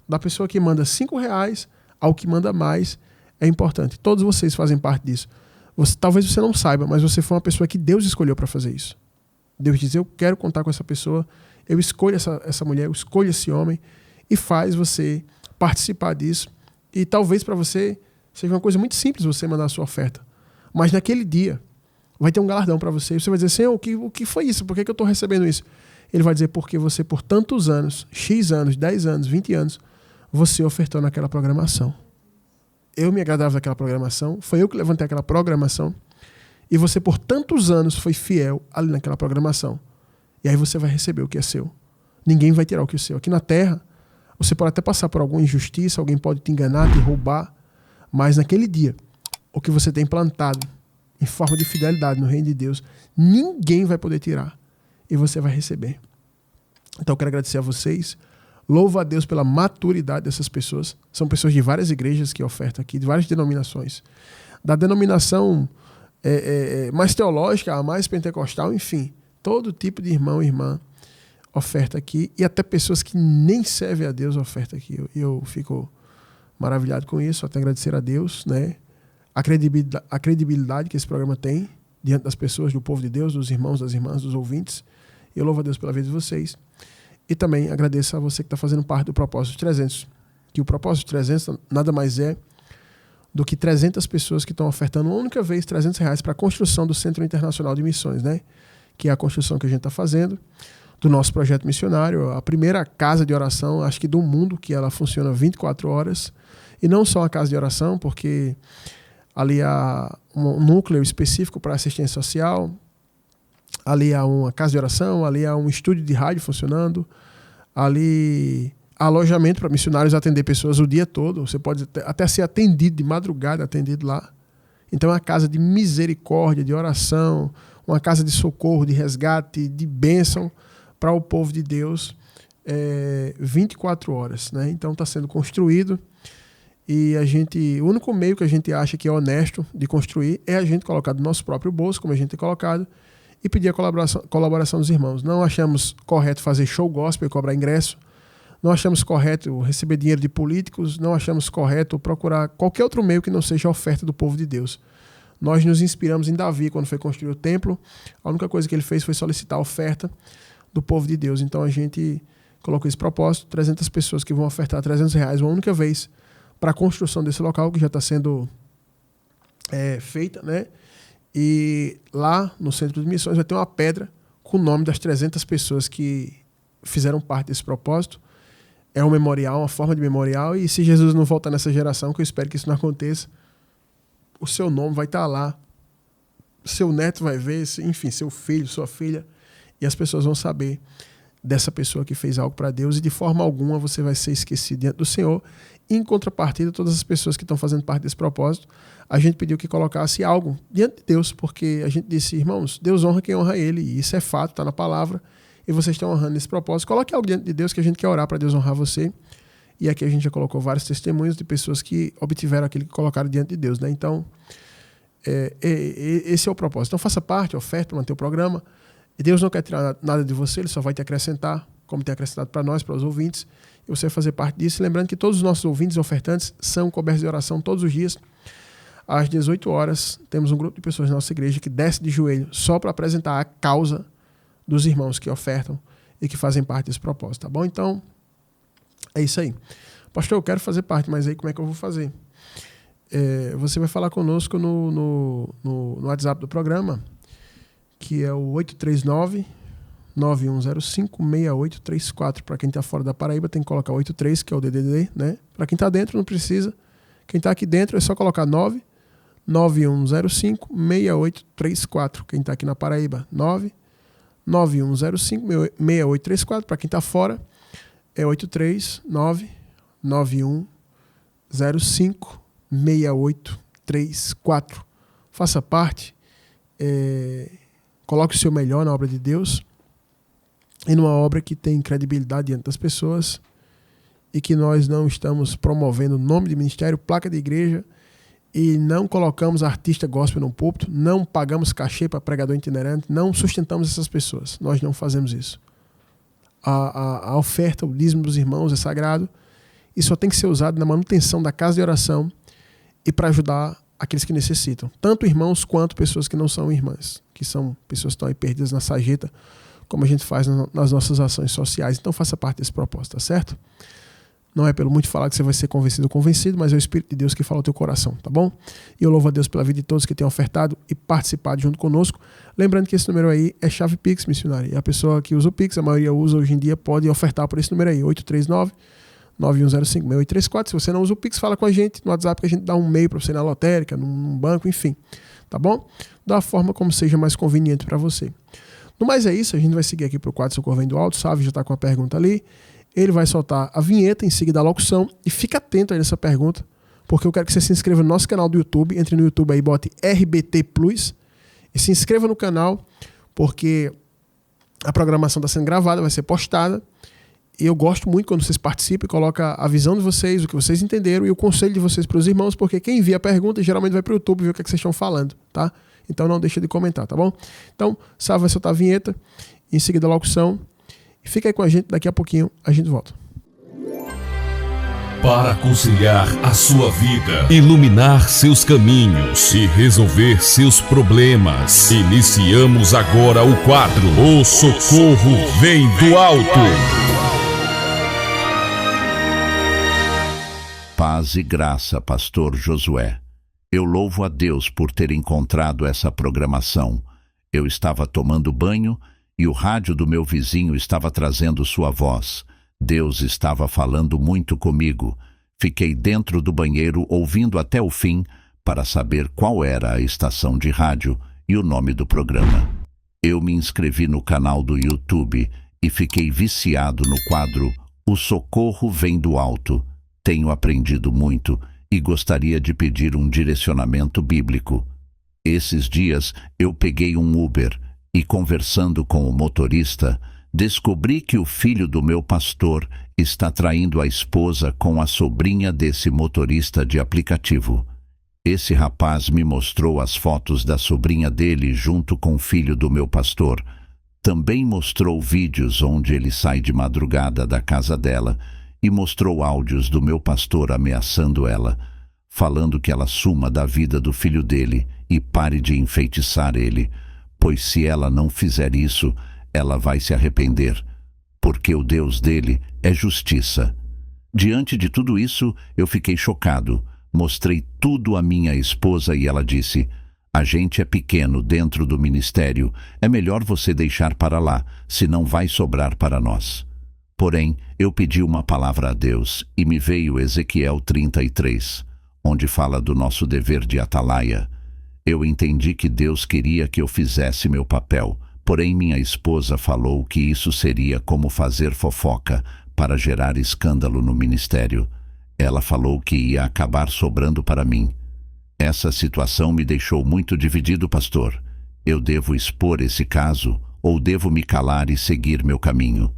Da pessoa que manda R$5 ao que manda mais, é importante. Todos vocês fazem parte disso. Talvez você não saiba, mas você foi uma pessoa que Deus escolheu para fazer isso. Deus diz, eu quero contar com essa pessoa, eu escolho essa mulher, eu escolho esse homem, e faz você participar disso. E talvez para você seja uma coisa muito simples você mandar a sua oferta. Mas naquele dia vai ter um galardão para você. E você vai dizer, Senhor, o que foi isso? Por que eu estou recebendo isso? Ele vai dizer, porque você por tantos anos, X anos, 10 anos, 20 anos, você ofertou naquela programação. Eu me agradava daquela programação, foi eu que levantei aquela programação, e você por tantos anos foi fiel ali naquela programação. E aí você vai receber o que é seu. Ninguém vai tirar o que é seu. Aqui na Terra, você pode até passar por alguma injustiça, alguém pode te enganar, te roubar, mas naquele dia, o que você tem plantado em forma de fidelidade no reino de Deus, ninguém vai poder tirar. E você vai receber. Então eu quero agradecer a vocês. Louvo a Deus pela maturidade dessas pessoas. São pessoas de várias igrejas que ofertam aqui, de várias denominações. Da denominação mais teológica, a mais pentecostal, enfim. Todo tipo de irmão e irmã oferta aqui. E até pessoas que nem servem a Deus ofertam aqui. Eu fico maravilhado com isso. Até agradecer a Deus, né? A credibilidade que esse programa tem diante das pessoas, do povo de Deus, dos irmãos, das irmãs, dos ouvintes. Eu louvo a Deus pela vida de vocês. E também agradeço a você que está fazendo parte do Propósito 300. Que o Propósito 300 nada mais é do que 300 pessoas que estão ofertando uma única vez R$300 para a construção do Centro Internacional de Missões, né? Que é a construção que a gente está fazendo do nosso projeto missionário. A primeira casa de oração, acho que do mundo, que ela funciona 24 horas. E não só uma casa de oração, porque ali há um núcleo específico para assistência social, ali há uma casa de oração, ali há um estúdio de rádio funcionando, ali há alojamento para missionários atender pessoas o dia todo. Você pode até ser atendido de madrugada, atendido lá. Então é uma casa de misericórdia, de oração, uma casa de socorro, de resgate, de bênção para o povo de Deus 24 horas. Né? Então está sendo construído. E o único meio que a gente acha que é honesto de construir é a gente colocar do nosso próprio bolso, como a gente tem colocado, e pedir a colaboração dos irmãos. Não achamos correto fazer show gospel e cobrar ingresso. Não achamos correto receber dinheiro de políticos. Não achamos correto procurar qualquer outro meio que não seja a oferta do povo de Deus. Nós nos inspiramos em Davi quando foi construir o templo. A única coisa que ele fez foi solicitar a oferta do povo de Deus. Então a gente colocou esse propósito, 300 pessoas que vão ofertar R$300 uma única vez para a construção desse local que já está sendo feita, né? E lá no Centro de Missões vai ter uma pedra com o nome das 300 pessoas que fizeram parte desse propósito. É um memorial, uma forma de memorial, e se Jesus não voltar nessa geração, que eu espero que isso não aconteça, o seu nome vai estar lá, seu neto vai ver, enfim, seu filho, sua filha, e as pessoas vão saber dessa pessoa que fez algo para Deus, e de forma alguma você vai ser esquecido diante do Senhor. E, em contrapartida, todas as pessoas que estão fazendo parte desse propósito, a gente pediu que colocasse algo diante de Deus, porque a gente disse, irmãos, Deus honra quem honra Ele, e isso é fato, está na palavra, e vocês estão honrando esse propósito. Coloque algo diante de Deus, que a gente quer orar para Deus honrar você. E aqui a gente já colocou vários testemunhos de pessoas que obtiveram aquilo que colocaram diante de Deus, né? Então, esse é o propósito. Então, faça parte, oferta para manter o programa. E Deus não quer tirar nada de você, Ele só vai te acrescentar, como tem acrescentado para nós, para os ouvintes. E você vai fazer parte disso. Lembrando que todos os nossos ouvintes e ofertantes são cobertos de oração todos os dias. Às 18 horas, temos um grupo de pessoas na nossa igreja que desce de joelho só para apresentar a causa dos irmãos que ofertam e que fazem parte desse propósito, tá bom? Então, é isso aí. Pastor, eu quero fazer parte, mas aí como é que eu vou fazer? Você vai falar conosco no WhatsApp do programa, que é o 839-9105-6834. Para quem está fora da Paraíba, tem que colocar 83, que é o DDD, né? Para quem está dentro, não precisa. Quem está aqui dentro é só colocar 99105-6834. Quem está aqui na Paraíba, 99105-6834. Para quem está fora, é 839-9105-6834. Faça parte. Coloque o seu melhor na obra de Deus e numa obra que tem credibilidade diante das pessoas e que nós não estamos promovendo nome de ministério, placa de igreja, e não colocamos artista gospel no púlpito, não pagamos cachê para pregador itinerante, não sustentamos essas pessoas. Nós não fazemos isso. A oferta, o dízimo dos irmãos é sagrado e só tem que ser usado na manutenção da casa de oração e para ajudar aqueles que necessitam. Tanto irmãos quanto pessoas que não são irmãs, que são pessoas que estão aí perdidas na sarjeta, como a gente faz nas nossas ações sociais. Então faça parte desse propósito, tá certo? Não é pelo muito falar que você vai ser convencido ou convencido, mas é o Espírito de Deus que fala ao teu coração, tá bom? E eu louvo a Deus pela vida de todos que têm ofertado e participado junto conosco. Lembrando que esse número aí é chave Pix, missionário. E a pessoa que usa o Pix, a maioria usa hoje em dia, pode ofertar por esse número aí, 839-9105-6834. Se você não usa o Pix, fala com a gente no WhatsApp que a gente dá um e-mail para você na lotérica, num banco, enfim. Tá bom? Da forma como seja mais conveniente para você. No mais é isso, a gente vai seguir aqui para o quadro Socorro Vem do Alto. Sávio já está com a pergunta ali. Ele vai soltar a vinheta em seguida a locução e fica atento aí nessa pergunta, porque eu quero que você se inscreva no nosso canal do YouTube. Entre no YouTube aí, bote RBT Plus e se inscreva no canal, porque a programação está sendo gravada, vai ser postada. E eu gosto muito quando vocês participam e colocam a visão de vocês, o que vocês entenderam e o conselho de vocês para os irmãos, porque quem envia a pergunta geralmente vai para o YouTube ver o que vocês estão falando, tá? Então não deixa de comentar, tá bom? Então, Sávio vai soltar a vinheta, em seguida a locução. Fica aí com a gente, daqui a pouquinho a gente volta. Para conciliar a sua vida, iluminar seus caminhos e resolver seus problemas, iniciamos agora o quadro O Socorro Vem do Alto. Paz e graça, Pastor Josué. Eu louvo a Deus por ter encontrado essa programação. Eu estava tomando banho e o rádio do meu vizinho estava trazendo sua voz. Deus estava falando muito comigo. Fiquei dentro do banheiro ouvindo até o fim para saber qual era a estação de rádio e o nome do programa. Eu me inscrevi no canal do YouTube e fiquei viciado no quadro O Socorro Vem do Alto. Tenho aprendido muito e gostaria de pedir um direcionamento bíblico. Esses dias eu peguei um Uber e, conversando com o motorista, descobri que o filho do meu pastor está traindo a esposa com a sobrinha desse motorista de aplicativo. Esse rapaz me mostrou as fotos da sobrinha dele junto com o filho do meu pastor. Também mostrou vídeos onde ele sai de madrugada da casa dela e mostrou áudios do meu pastor ameaçando ela, falando que ela suma da vida do filho dele e pare de enfeitiçar ele, pois se ela não fizer isso, ela vai se arrepender, porque o Deus dele é justiça. Diante de tudo isso, eu fiquei chocado. Mostrei tudo à minha esposa e ela disse: a gente é pequeno dentro do ministério, é melhor você deixar para lá, senão vai sobrar para nós. Porém, eu pedi uma palavra a Deus e me veio Ezequiel 33, onde fala do nosso dever de atalaia. Eu entendi que Deus queria que eu fizesse meu papel, porém minha esposa falou que isso seria como fazer fofoca para gerar escândalo no ministério. Ela falou que ia acabar sobrando para mim. Essa situação me deixou muito dividido, pastor. Eu devo expor esse caso ou devo me calar e seguir meu caminho?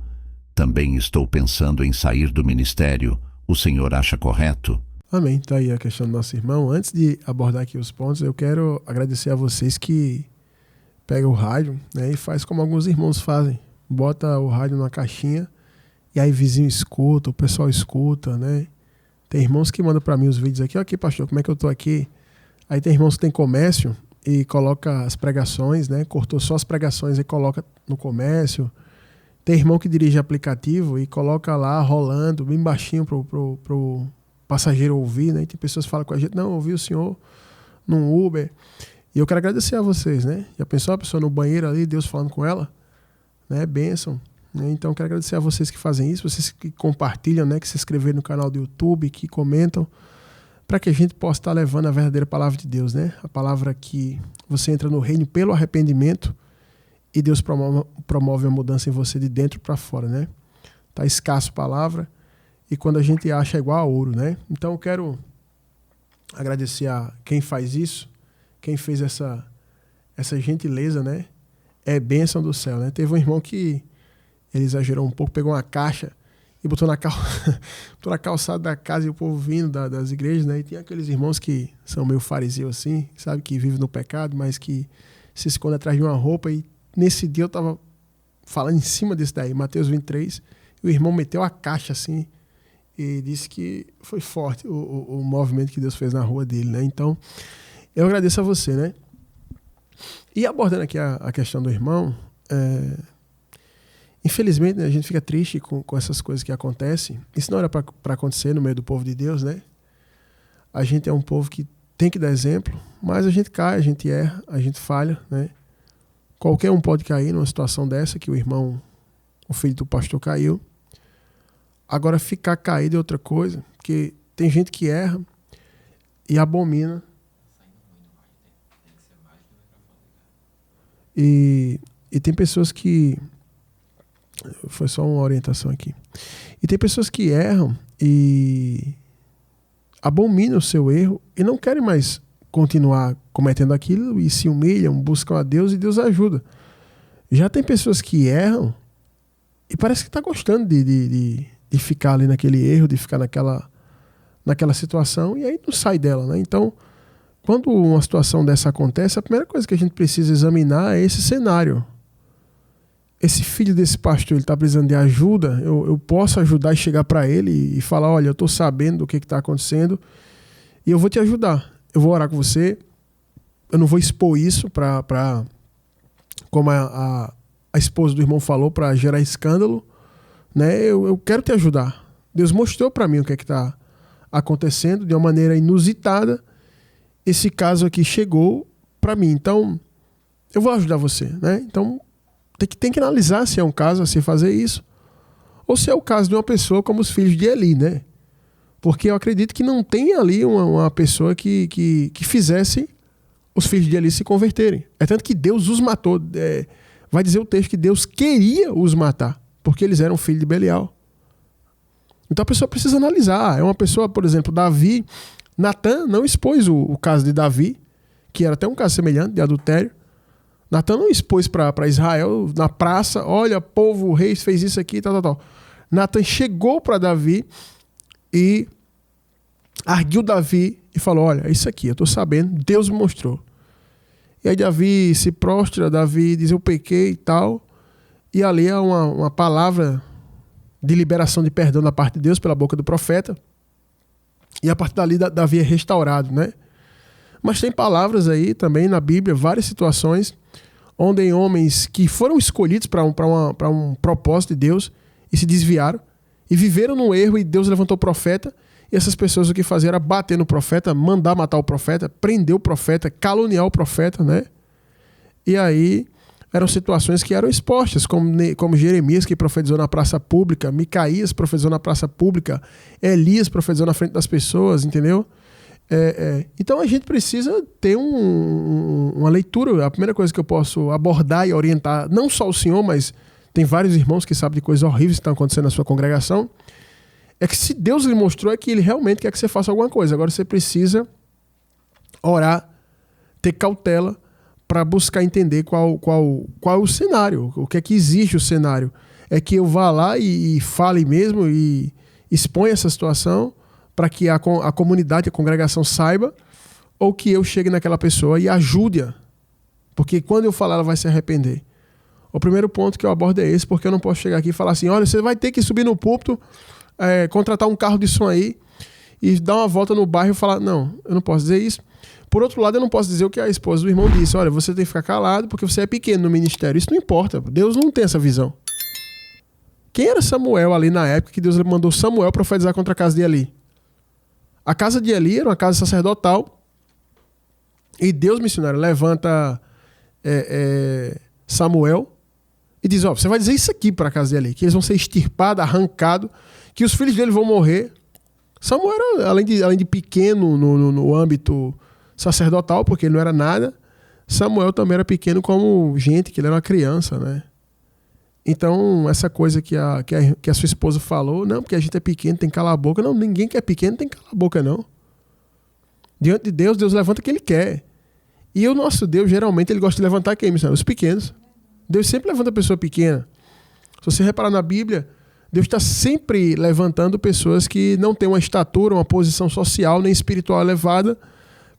Também estou pensando em sair do ministério. O senhor acha correto? Amém. Está aí a questão do nosso irmão. Antes de abordar aqui os pontos, eu quero agradecer a vocês que pegam o rádio, né, e faz como alguns irmãos fazem. Bota o rádio numa caixinha e aí vizinho escuta, o pessoal escuta, né? Tem irmãos que mandam para mim os vídeos aqui. Aqui, pastor, como é que eu tô aqui? Aí tem irmãos que tem comércio e coloca as pregações, né? Cortou só as pregações e coloca no comércio. Tem irmão que dirige aplicativo e coloca lá rolando bem baixinho pro passageiro ouvir, né? E tem pessoas que falam com a gente: não, ouvi o senhor num Uber. E eu quero agradecer a vocês, né? Já pensou a pessoa no banheiro ali, Deus falando com ela? Né? Bênção. Né? Então eu quero agradecer a vocês que fazem isso, vocês que compartilham, né? Que se inscreveram no canal do YouTube, que comentam, para que a gente possa estar levando a verdadeira palavra de Deus, né? A palavra que você entra no reino pelo arrependimento e Deus promove a mudança em você de dentro para fora, né? Tá escasso palavra e quando a gente acha é igual a ouro, né? Então eu quero agradecer a quem faz isso, quem fez essa gentileza, né? É bênção do céu, né? Teve um irmão que ele exagerou um pouco, pegou uma caixa e botou na calçada da casa e o povo vindo das igrejas, né? E tem aqueles irmãos que são meio fariseus assim, sabe? Que vivem no pecado, mas que se escondem atrás de uma roupa. E nesse dia eu tava falando em cima desse daí, Mateus 23, e o irmão meteu a caixa assim e disse que foi forte o movimento que Deus fez na rua dele, né? Então, Eu agradeço a você, né? E abordando aqui a questão do irmão, infelizmente, né, a gente fica triste com essas coisas que acontecem. Isso não era para acontecer no meio do povo de Deus, né? A gente é um povo que tem que dar exemplo, mas a gente cai, a gente erra, a gente falha, né? Qualquer um pode cair numa situação dessa, que o filho do pastor caiu. Agora, ficar caído é outra coisa, porque tem gente que erra e abomina. E tem pessoas que... Foi só uma orientação aqui. E tem pessoas que erram e abominam o seu erro e não querem mais continuar cometendo aquilo e se humilham, buscam a Deus e Deus ajuda. Já tem pessoas que erram e parece que está gostando de ficar ali naquele erro, de ficar naquela situação e aí não sai dela, né? Então, quando uma situação dessa acontece, a primeira coisa que a gente precisa examinar é esse cenário. Esse filho desse pastor, ele está precisando de ajuda, eu posso ajudar e chegar para ele e falar, olha, eu estou sabendo do que está acontecendo e eu vou te ajudar. Eu vou orar com você, eu não vou expor isso para como a esposa do irmão falou, para gerar escândalo, né? Eu quero te ajudar. Deus mostrou para mim o que está acontecendo de uma maneira inusitada. Esse caso aqui chegou para mim, então eu vou ajudar você, né? Então tem que analisar se é um caso a se fazer isso ou se é o caso de uma pessoa como os filhos de Eli, né? Porque eu acredito que não tem ali uma pessoa que fizesse os filhos de Eli se converterem. É tanto que Deus os matou. Vai dizer o texto que Deus queria os matar, porque eles eram filhos de Belial. Então a pessoa precisa analisar. É uma pessoa, por exemplo, Davi, Natan não expôs o caso de Davi, que era até um caso semelhante de adultério. Natan não expôs para Israel na praça, olha, povo, o rei fez isso aqui, tal. Natan chegou para Davi e arguiu Davi e falou, olha, isso aqui, eu estou sabendo, Deus me mostrou. E aí Davi se prostra, Davi diz, eu pequei e tal. E ali é uma palavra de liberação de perdão da parte de Deus pela boca do profeta. E a partir dali Davi é restaurado, né? Mas tem palavras aí também na Bíblia, várias situações, onde homens que foram escolhidos para um propósito de Deus e se desviaram e viveram num erro e Deus levantou o profeta e essas pessoas o que faziam era bater no profeta, mandar matar o profeta, prender o profeta, caluniar o profeta, né? E aí eram situações que eram expostas, como Jeremias que profetizou na praça pública, Micaías profetizou na praça pública, Elias profetizou na frente das pessoas, entendeu? Então a gente precisa ter uma leitura. A primeira coisa que eu posso abordar e orientar, não só o senhor, mas tem vários irmãos que sabem de coisas horríveis que estão acontecendo na sua congregação, é que se Deus lhe mostrou é que ele realmente quer que você faça alguma coisa. Agora você precisa orar, ter cautela para buscar entender qual é o cenário, o que é que exige o cenário. É que eu vá lá e fale mesmo e exponha essa situação para que a comunidade, a congregação saiba, ou que eu chegue naquela pessoa e ajude-a. Porque quando eu falar, ela vai se arrepender. O primeiro ponto que eu abordo é esse, porque eu não posso chegar aqui e falar assim, olha, você vai ter que subir no púlpito, contratar um carro de som aí e dar uma volta no bairro e falar, não, eu não posso dizer isso. Por outro lado, eu não posso dizer o que a esposa do irmão disse, olha, você tem que ficar calado porque você é pequeno no ministério. Isso não importa, Deus não tem essa visão. Quem era Samuel ali na época que Deus mandou Samuel profetizar contra a casa de Eli? A casa de Eli era uma casa sacerdotal e Deus, missionário, levanta Samuel e diz, você vai dizer isso aqui para a casa de Eli, que eles vão ser extirpados, arrancados, que os filhos dele vão morrer. Samuel era, além de pequeno no âmbito sacerdotal, porque ele não era nada, Samuel também era pequeno como gente, que ele era uma criança, né? Então, essa coisa que a sua esposa falou, não, porque a gente é pequeno, tem que calar a boca. Não, ninguém que é pequeno tem que calar a boca, não. Diante de Deus, Deus levanta quem Ele quer. E o nosso Deus, geralmente, Ele gosta de levantar quem, missionário? Os pequenos. Deus sempre levanta a pessoa pequena. Se você reparar na Bíblia, Deus está sempre levantando pessoas que não têm uma estatura, uma posição social nem espiritual elevada,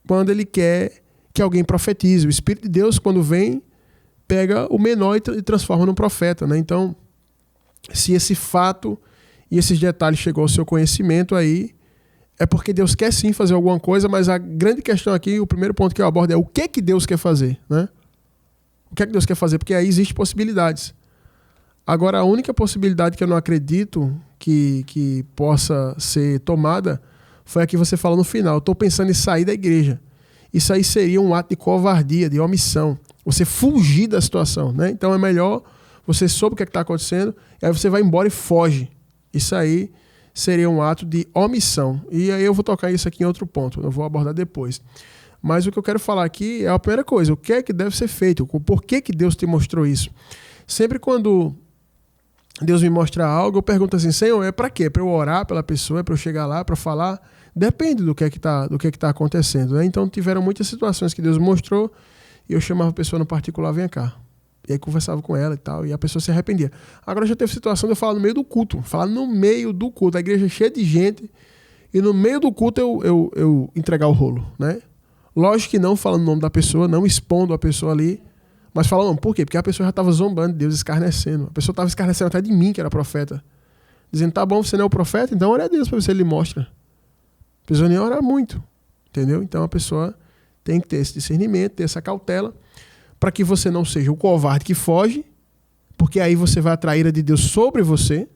quando Ele quer que alguém profetize. O Espírito de Deus, quando vem, pega o menor e transforma num profeta, né? Então, se esse fato e esses detalhes chegou ao seu conhecimento, aí é porque Deus quer sim fazer alguma coisa, mas a grande questão aqui, o primeiro ponto que eu abordo é o que Deus quer fazer, né? O que é que Deus quer fazer? Porque aí existem possibilidades. Agora, a única possibilidade que eu não acredito que possa ser tomada foi a que você falou no final. Estou pensando em sair da igreja. Isso aí seria um ato de covardia, de omissão. Você fugir da situação, né? Então é melhor você soube o que está acontecendo, e aí você vai embora e foge. Isso aí seria um ato de omissão. E aí eu vou tocar isso aqui em outro ponto, eu vou abordar depois. Mas o que eu quero falar aqui é a primeira coisa, o que é que deve ser feito? Por que Deus te mostrou isso? Sempre quando Deus me mostra algo, eu pergunto assim, Senhor, é para quê? É para eu orar pela pessoa, é para eu chegar lá, para falar? Depende do que é que tá acontecendo, né? Então tiveram muitas situações que Deus mostrou e eu chamava a pessoa no particular, vem cá. E aí conversava com ela e tal, e a pessoa se arrependia. Agora já teve situação de eu falar no meio do culto, a igreja cheia de gente, e no meio do culto eu entregar o rolo, né? Lógico que não falando o nome da pessoa, não expondo a pessoa ali, mas falando, por quê? Porque a pessoa já estava zombando de Deus, escarnecendo. A pessoa estava escarnecendo até de mim, que era profeta. Dizendo, tá bom, você não é o profeta? Então ore a Deus para ver se ele mostra. A pessoa nem ora muito, entendeu? Então a pessoa tem que ter esse discernimento, ter essa cautela, para que você não seja o covarde que foge, porque aí você vai atrair a ira de Deus sobre você,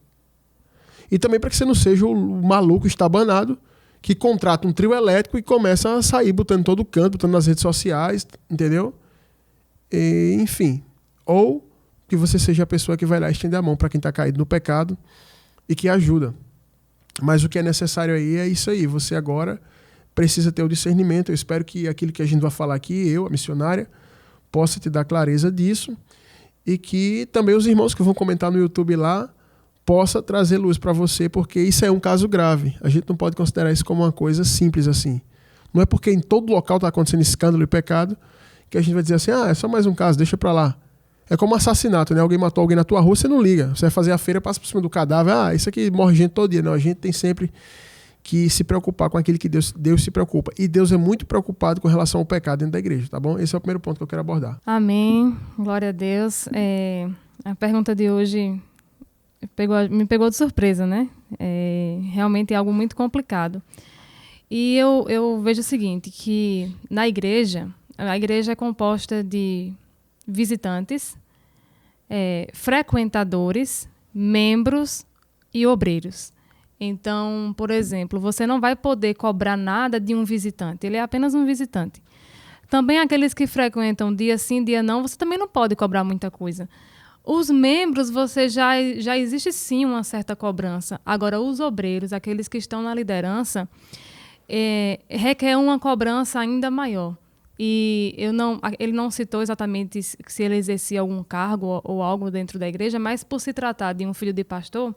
e também para que você não seja o maluco estabanado que contrata um trio elétrico e começa a sair botando em todo canto, botando nas redes sociais, entendeu? E, enfim. Ou que você seja a pessoa que vai lá estender a mão para quem está caído no pecado e que ajuda. Mas o que é necessário aí é isso aí. Você agora precisa ter o discernimento. Eu espero que aquilo que a gente vai falar aqui, eu, a missionária, possa te dar clareza disso e que também os irmãos que vão comentar no YouTube lá possa trazer luz para você, porque isso é um caso grave. A gente não pode considerar isso como uma coisa simples assim. Não é porque em todo local está acontecendo escândalo e pecado que a gente vai dizer assim, é só mais um caso, deixa para lá. É como assassinato, né? Alguém matou alguém na tua rua, você não liga. Você vai fazer a feira, passa por cima do cadáver, isso aqui morre gente todo dia. Não, a gente tem sempre que se preocupar com aquilo que Deus se preocupa. E Deus é muito preocupado com relação ao pecado dentro da igreja, tá bom? Esse é o primeiro ponto que eu quero abordar. Amém. Glória a Deus. A pergunta de hoje me pegou de surpresa, né? Realmente é algo muito complicado. E eu vejo o seguinte, que na igreja, a igreja é composta de visitantes, frequentadores, membros e obreiros. Então, por exemplo, você não vai poder cobrar nada de um visitante, ele é apenas um visitante. Também aqueles que frequentam dia sim, dia não, você também não pode cobrar muita coisa. Os membros, você já existe sim uma certa cobrança. Agora, os obreiros, aqueles que estão na liderança, requer uma cobrança ainda maior. E ele não citou exatamente se ele exercia algum cargo ou algo dentro da igreja, mas por se tratar de um filho de pastor,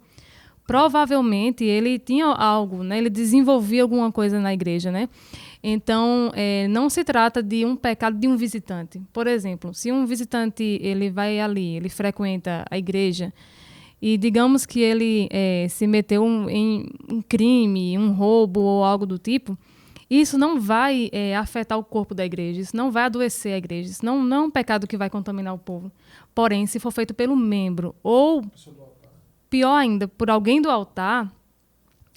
provavelmente ele tinha algo, né? Ele desenvolvia alguma coisa na igreja, né? Então, não se trata de um pecado de um visitante. Por exemplo, se um visitante ele vai ali, ele frequenta a igreja e digamos que ele se meteu em um crime, um roubo ou algo do tipo, isso não vai afetar o corpo da igreja, isso não vai adoecer a igreja, isso não é um pecado que vai contaminar o povo. Porém, se for feito pelo membro ou, pior ainda, por alguém do altar,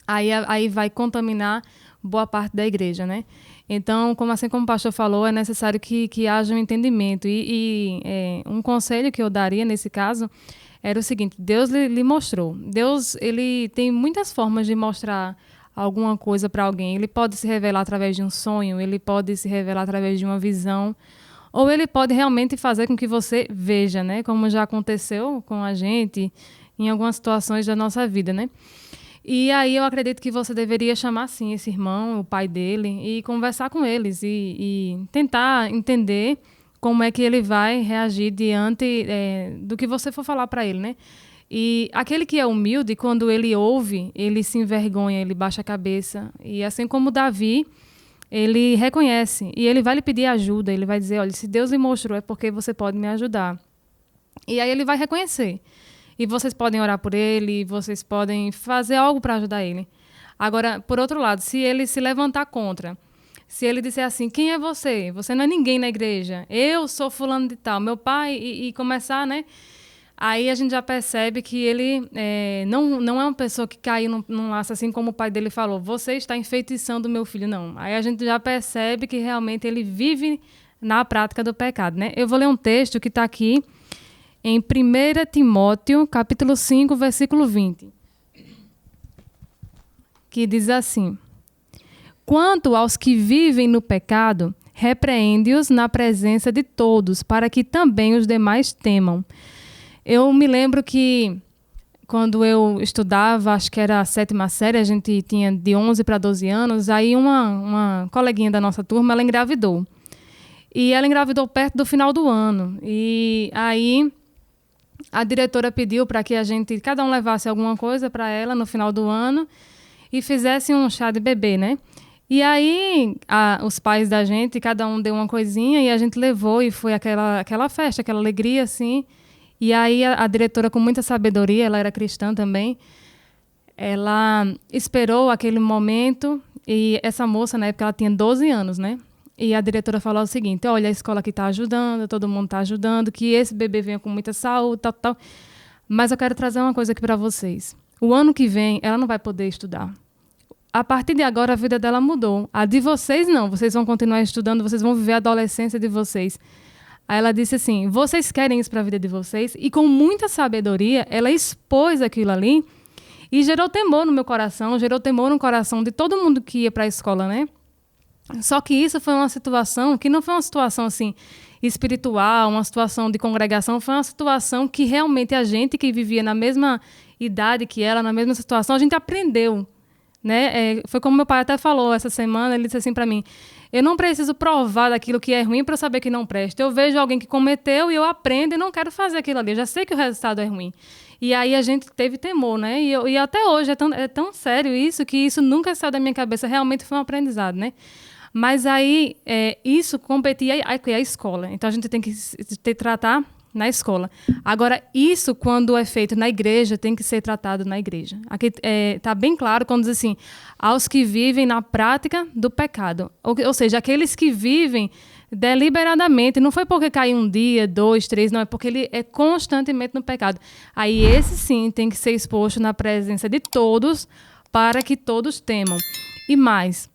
aí vai contaminar boa parte da igreja, né? Então, como o pastor falou, é necessário que haja um entendimento. E um conselho que eu daria nesse caso era o seguinte, Deus lhe mostrou. Deus ele tem muitas formas de mostrar alguma coisa para alguém. Ele pode se revelar através de um sonho, ele pode se revelar através de uma visão, ou ele pode realmente fazer com que você veja, né? Como já aconteceu com a gente em algumas situações da nossa vida, né? E aí eu acredito que você deveria chamar, sim, esse irmão, o pai dele, e conversar com eles e tentar entender como é que ele vai reagir diante do que você for falar para ele, né? E aquele que é humilde, quando ele ouve, ele se envergonha, ele baixa a cabeça. E assim como Davi, ele reconhece e ele vai lhe pedir ajuda, ele vai dizer, olha, se Deus lhe mostrou é porque você pode me ajudar. E aí ele vai reconhecer. E vocês podem orar por ele, vocês podem fazer algo para ajudar ele. Agora, por outro lado, se ele se levantar contra, se ele disser assim, quem é você? Você não é ninguém na igreja. Eu sou fulano de tal, meu pai, e começar, né, Aí a gente já percebe que ele não é uma pessoa que caiu num laço assim como o pai dele falou, você está enfeitiçando meu filho, não. Aí a gente já percebe que realmente ele vive na prática do pecado, né? Eu vou ler um texto que está aqui em 1 Timóteo, capítulo 5, versículo 20, que diz assim: quanto aos que vivem no pecado, repreende-os na presença de todos, para que também os demais temam. Eu me lembro que quando eu estudava, acho que era a 7ª série, a gente tinha de 11 para 12 anos, aí uma coleguinha da nossa turma, ela engravidou. E ela engravidou perto do final do ano. E aí a diretora pediu para que cada um levasse alguma coisa para ela no final do ano e fizesse um chá de bebê, né? E aí os pais da gente, cada um deu uma coisinha e a gente levou e foi aquela festa, aquela alegria, assim. E aí a diretora, com muita sabedoria, ela era cristã também, ela esperou aquele momento e essa moça, na época, ela tinha 12 anos, né? E a diretora falou o seguinte: olha, a escola aqui está ajudando, todo mundo está ajudando, que esse bebê venha com muita saúde, tal. Mas eu quero trazer uma coisa aqui para vocês. O ano que vem, ela não vai poder estudar. A partir de agora, a vida dela mudou. A de vocês, não. Vocês vão continuar estudando, vocês vão viver a adolescência de vocês. Aí ela disse assim: vocês querem isso para a vida de vocês? E com muita sabedoria, ela expôs aquilo ali e gerou temor no meu coração, gerou temor no coração de todo mundo que ia para a escola, né? Só que isso foi uma situação que não foi uma situação assim espiritual, uma situação de congregação, foi uma situação que realmente a gente que vivia na mesma idade que ela, na mesma situação, a gente aprendeu, né? Foi como meu pai até falou essa semana, ele disse assim para mim: eu não preciso provar daquilo que é ruim para eu saber que não presta. Eu vejo alguém que cometeu e eu aprendo e não quero fazer aquilo ali. Eu já sei que o resultado é ruim. E aí a gente teve temor, né? E até hoje é tão sério isso que isso nunca saiu da minha cabeça. Realmente foi um aprendizado, né? Mas aí isso competia a escola. Então a gente tem que tratar na escola. Agora, isso, quando é feito na igreja, tem que ser tratado na igreja. Aqui está bem claro quando diz assim: aos que vivem na prática do pecado. Ou seja, aqueles que vivem deliberadamente. Não foi porque caiu um dia, 2, 3, não. É porque ele é constantemente no pecado. Aí esse sim tem que ser exposto na presença de todos, para que todos temam. E mais,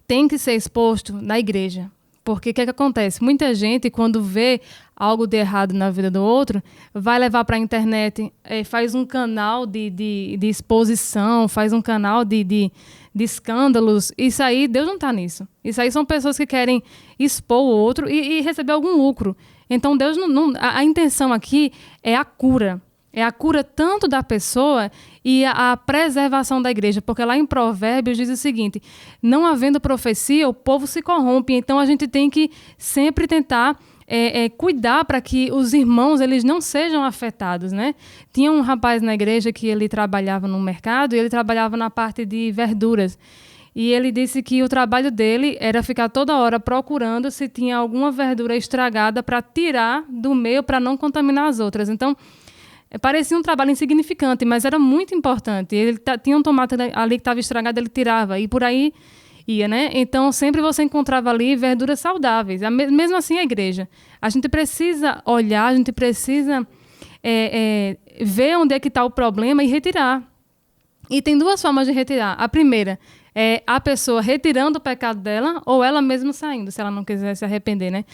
tem que ser exposto na igreja. Porque o que acontece? Muita gente, quando vê algo de errado na vida do outro, vai levar para a internet, faz um canal de exposição, faz um canal de escândalos. Isso aí, Deus não está nisso. Isso aí são pessoas que querem expor o outro e receber algum lucro. Então, Deus a intenção aqui é a cura. É a cura tanto da pessoa e a preservação da igreja. Porque lá em Provérbios diz o seguinte: não havendo profecia, o povo se corrompe. Então a gente tem que sempre tentar cuidar para que os irmãos eles não sejam afetados, né? Tinha um rapaz na igreja que ele trabalhava no mercado e ele trabalhava na parte de verduras. E ele disse que o trabalho dele era ficar toda hora procurando se tinha alguma verdura estragada para tirar do meio para não contaminar as outras. Então, parecia um trabalho insignificante, mas era muito importante. Ele tinha um tomate ali que estava estragado, ele tirava, e por aí ia, né? Então, sempre você encontrava ali verduras saudáveis. Mesmo assim, a igreja. A gente precisa olhar, a gente precisa ver onde é que está o problema e retirar. E tem 2 formas de retirar. A primeira é a pessoa retirando o pecado dela ou ela mesma saindo, se ela não quiser se arrepender, né?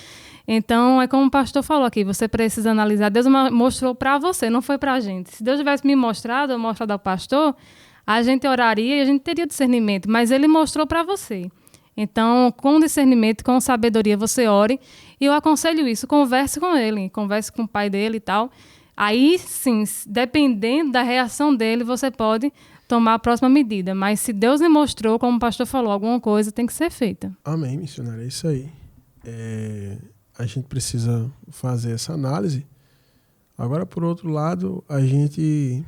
Então, é como o pastor falou aqui, você precisa analisar. Deus mostrou para você, não foi para a gente. Se Deus tivesse me mostrado ou mostrado ao pastor, a gente oraria e a gente teria discernimento, mas ele mostrou para você. Então, com discernimento, com sabedoria, você ore. E eu aconselho isso, converse com ele, converse com o pai dele e tal. Aí, sim, dependendo da reação dele, você pode tomar a próxima medida. Mas se Deus lhe mostrou, como o pastor falou, alguma coisa tem que ser feita. Amém, missionária, é isso aí. A gente precisa fazer essa análise. Agora, por outro lado, a gente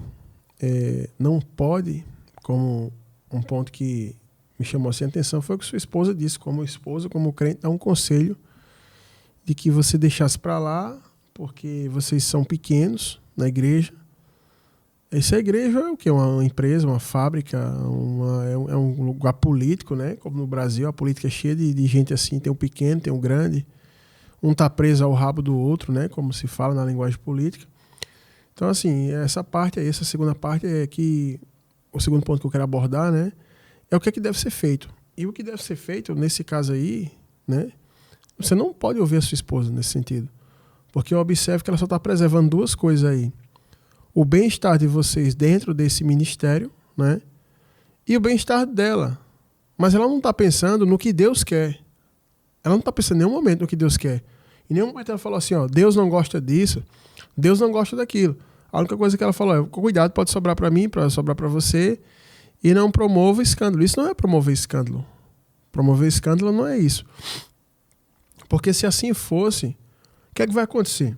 não pode, como um ponto que me chamou assim a atenção, foi o que sua esposa disse, como esposa, como crente, dá um conselho de que você deixasse para lá, porque vocês são pequenos na igreja. Essa igreja é o quê? Uma empresa, uma fábrica, é um lugar político, né? Como no Brasil, a política é cheia de gente assim, tem o pequeno, tem o grande. Um está preso ao rabo do outro, né? Como se fala na linguagem política. Então, assim, essa parte aí, essa segunda parte é que o segundo ponto que eu quero abordar, né, é o que é que deve ser feito. E o que deve ser feito, nesse caso aí, né, você não pode ouvir a sua esposa nesse sentido. Porque eu observo que ela só está preservando duas coisas aí. O bem-estar de vocês dentro desse ministério, né, e o bem-estar dela. Mas ela não está pensando no que Deus quer. Ela não está pensando em nenhum momento no que Deus quer. Em nenhum momento ela falou assim, ó, Deus não gosta disso, Deus não gosta daquilo. A única coisa que ela falou é, cuidado, pode sobrar para mim, pode sobrar para você, e não promova escândalo. Isso não é promover escândalo. Promover escândalo não é isso. Porque se assim fosse, o que é que vai acontecer?